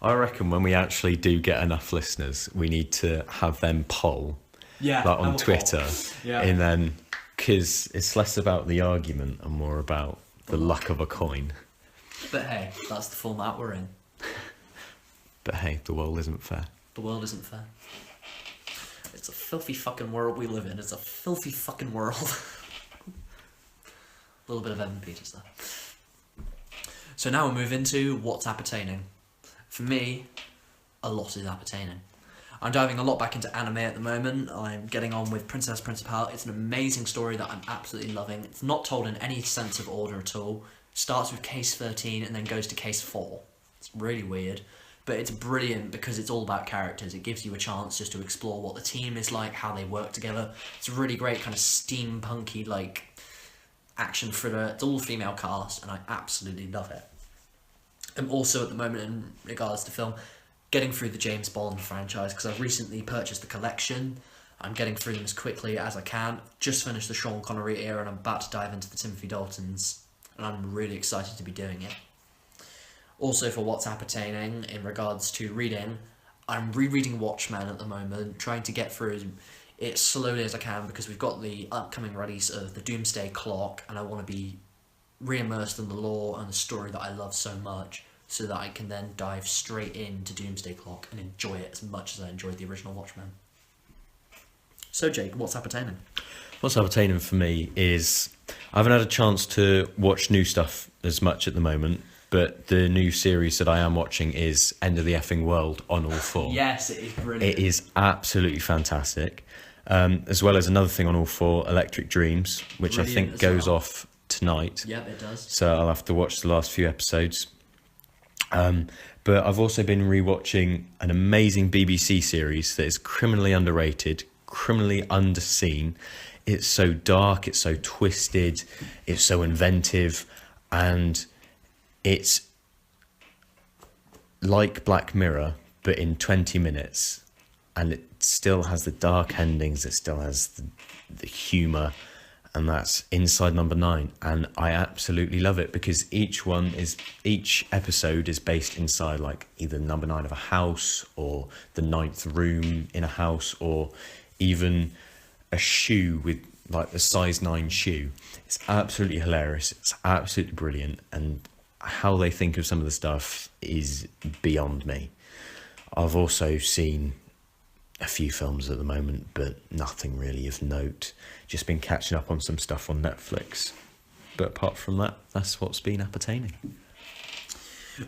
I reckon when we actually do get enough listeners, we need to have them poll, like on Twitter, and then because it's less about the argument and more about the luck of a coin. But hey, that's the format we're in. But hey, the world isn't fair. The world isn't fair. It's a filthy fucking world we live in. It's a filthy fucking world. A little bit of Evan Peters there. So now we'll move into what's appertaining. For me, a lot is appertaining. I'm diving a lot back into anime at the moment. I'm getting on with Princess Principal. It's an amazing story that I'm absolutely loving. It's not told in any sense of order at all. Starts with case 13 and then goes to case 4. It's really weird, but it's brilliant because it's all about characters. It gives you a chance just to explore what the team is like, how they work together. It's a really great kind of steampunky like action thriller. It's all female cast and I absolutely love it. I'm also at the moment, in regards to film, getting through the James Bond franchise because I've recently purchased the collection. I'm getting through them as quickly as I can. Just finished the Sean Connery era and I'm about to dive into the Timothy Daltons. And I'm really excited to be doing it. Also for what's appertaining in regards to reading, I'm rereading Watchmen at the moment, trying to get through it slowly as I can because we've got the upcoming release of the Doomsday Clock and I want to be re-immersed in the lore and the story that I love so much so that I can then dive straight into Doomsday Clock and enjoy it as much as I enjoyed the original Watchmen. So Jake, what's appertaining? What's appertaining for me is I haven't had a chance to watch new stuff as much at the moment, but the new series that I am watching is End of the Effing World on All 4. Yes, it is brilliant. It is absolutely fantastic. As well as another thing on All 4, Electric Dreams, which brilliant, I think goes off tonight. Yep, it does. So I'll have to watch the last few episodes. But I've also been rewatching an amazing BBC series that is criminally underrated, criminally underseen. It's so dark, it's so twisted, it's so inventive, and it's like Black Mirror, but in 20 minutes. And it still has the dark endings, it still has the humour, and that's Inside Number 9. And I absolutely love it because each episode is based inside like either number 9 of a house or the 9th room in a house or even a shoe with like the size 9 shoe. It's absolutely hilarious. It's absolutely brilliant. And how they think of some of the stuff is beyond me. I've also seen a few films at the moment, but nothing really of note. Just been catching up on some stuff on Netflix. But apart from that, that's what's been appertaining.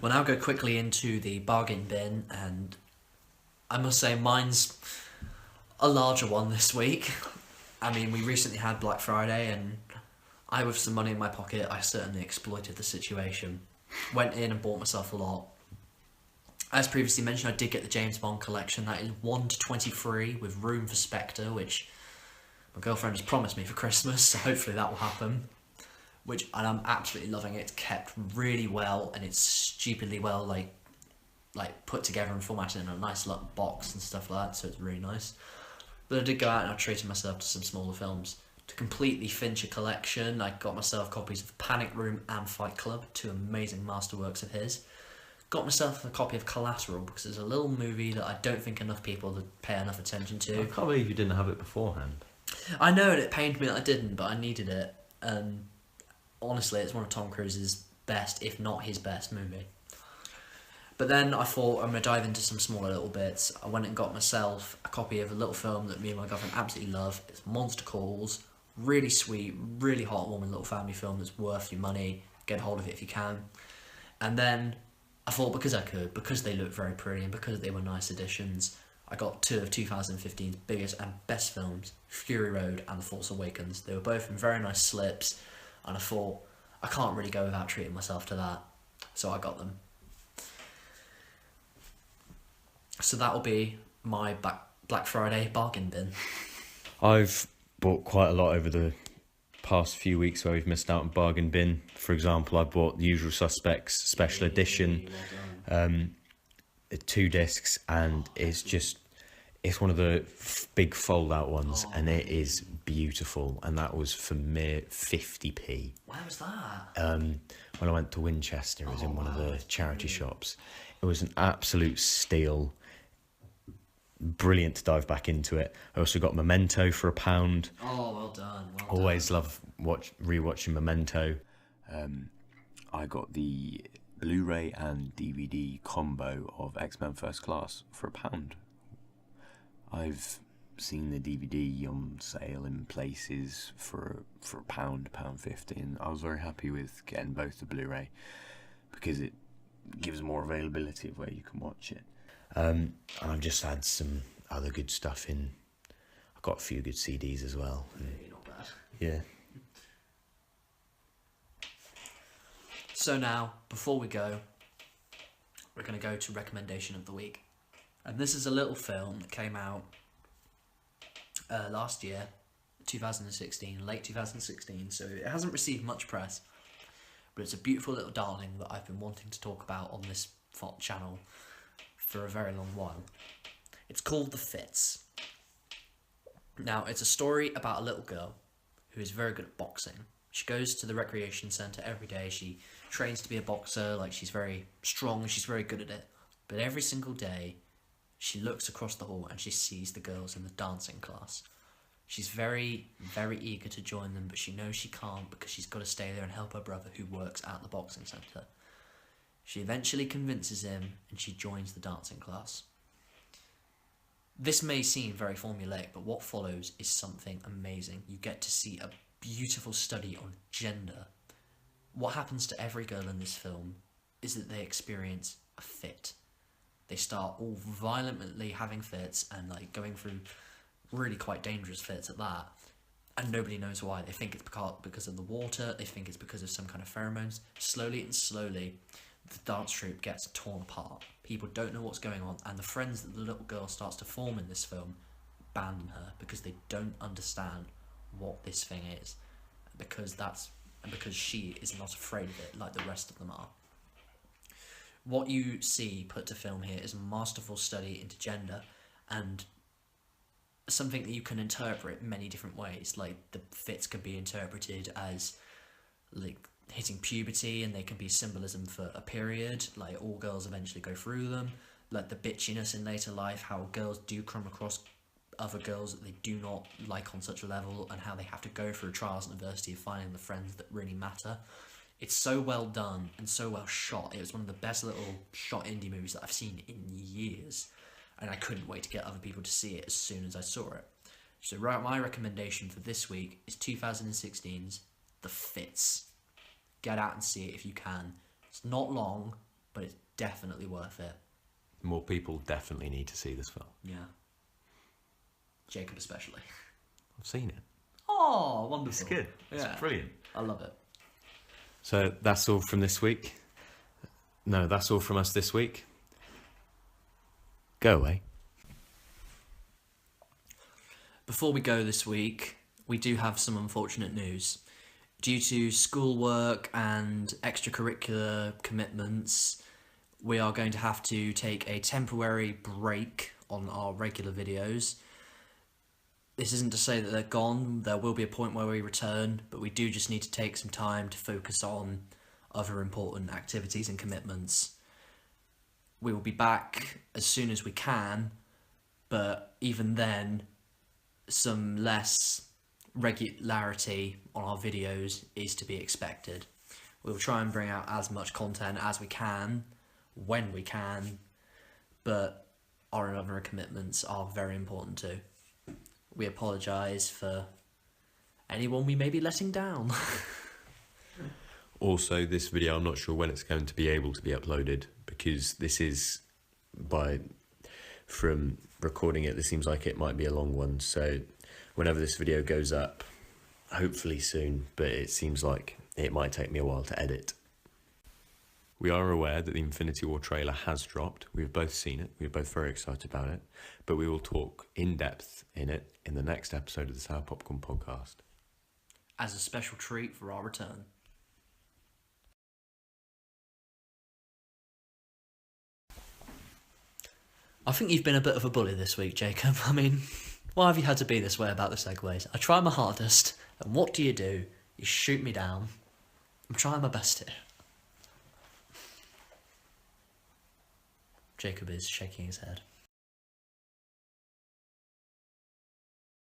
We'll now go quickly into the bargain bin, and I must say mine's a larger one this week. I mean, we recently had Black Friday, and I, with some money in my pocket, I certainly exploited the situation. Went in and bought myself a lot. As previously mentioned, I did get the James Bond collection. That is 1 to 23 with room for Spectre, which my girlfriend has promised me for Christmas, so hopefully that will happen. And I'm absolutely loving it. It's kept really well, and it's stupidly well like put together and formatted in a nice little box and stuff like that, so it's really nice. But I did go out and I treated myself to some smaller films. To complete the Fincher collection, I got myself copies of Panic Room and Fight Club, 2 amazing masterworks of his. Got myself a copy of Collateral because it's a little movie that I don't think enough people would pay enough attention to. I can't believe you didn't have it beforehand. I know, and it pained me that I didn't, but I needed it. Honestly, it's one of Tom Cruise's best, if not his best, movie. But then I thought I'm going to dive into some smaller little bits. I went and got myself a copy of a little film that me and my girlfriend absolutely love. It's Monster Calls. Really sweet, really heartwarming little family film that's worth your money. Get hold of it if you can. And then I thought because they looked very pretty and because they were nice additions, I got 2 of 2015's biggest and best films, Fury Road and The Force Awakens. They were both in very nice slips, and I thought, I can't really go without treating myself to that. So I got them. So that'll be my Black Friday bargain bin. I've bought quite a lot over the past few weeks where we've missed out on bargain bin. For example, I bought The Usual Suspects special edition, 2 discs, and it's one of the big fold out ones, and it is beautiful, and that was for mere 50p. Where was that? When I went to Winchester, it was in one of the charity shops. It was an absolute steal. Brilliant to dive back into it. I also got Memento for £1. Oh, well done. Always love rewatching Memento. I got the Blu-ray and DVD combo of X-Men First Class for £1. I've seen the DVD on sale in places for £1, £1.50, and I was very happy with getting both the Blu-ray because it gives more availability of where you can watch it. And I've just had some other good stuff in. I've got a few good CDs as well. Not bad. Yeah. So now, before we go, we're going to go to recommendation of the week. And this is a little film that came out last year, 2016, late 2016, so it hasn't received much press, but it's a beautiful little darling that I've been wanting to talk about on this channel for a very long while. It's called The Fits. Now, it's a story about a little girl who is very good at boxing. She goes to the recreation centre every day. She trains to be a boxer, like she's very strong and she's very good at it. But every single day, she looks across the hall and she sees the girls in the dancing class. She's very, very eager to join them, but she knows she can't because she's got to stay there and help her brother who works at the boxing centre. She eventually convinces him and she joins the dancing class. This may seem very formulaic, but what follows is something amazing. You get to see a beautiful study on gender. What happens to every girl in this film is that they experience a fit. They start all violently having fits and like going through really quite dangerous fits at that, and nobody knows why. They think it's because of the water, they think it's because of some kind of pheromones. Slowly and slowly, the dance troupe gets torn apart. People don't know what's going on, and the friends that the little girl starts to form in this film abandon her because they don't understand what this thing is, because she is not afraid of it like the rest of them are. What you see put to film here is a masterful study into gender and something that you can interpret many different ways. Like the fits can be interpreted as like hitting puberty, and they can be symbolism for a period, like all girls eventually go through them. Like the bitchiness in later life, how girls do come across other girls that they do not like on such a level, and how they have to go through trials and adversity of finding the friends that really matter. It's so well done and so well shot. It was one of the best little shot indie movies that I've seen in years. and I couldn't wait to get other people to see it as soon as I saw it. So my recommendation for this week is 2016's The Fits. Get out and see it if you can. It's not long, but it's definitely worth it. More people definitely need to see this film. Yeah. Jacob especially. I've seen it. Oh, wonderful. It's good. It's brilliant. I love it. So that's all from this week. No, that's all from us this week. Go away. Before we go this week, we do have some unfortunate news. Due to schoolwork and extracurricular commitments, we are going to have to take a temporary break on our regular videos. This isn't to say that they're gone. There will be a point where we return, but we do just need to take some time to focus on other important activities and commitments. We will be back as soon as we can, but even then, some less regularity on our videos is to be expected. We'll try and bring out as much content as we can, when we can, but our other commitments are very important too. We apologise for anyone we may be letting down. Also, this video, I'm not sure when it's going to be able to be uploaded, because this is, from recording it, this seems like it might be a long one. So whenever this video goes up, hopefully soon, but it seems like it might take me a while to edit. We are aware that the Infinity War trailer has dropped. We've both seen it. We're both very excited about it. But we will talk in depth in it in the next episode of the Sour Popcorn Podcast. As a special treat for our return. I think you've been a bit of a bully this week, Jacob. I mean, why have you had to be this way about the segues? I try my hardest, and what do? You shoot me down. I'm trying my best here. Jacob is shaking his head.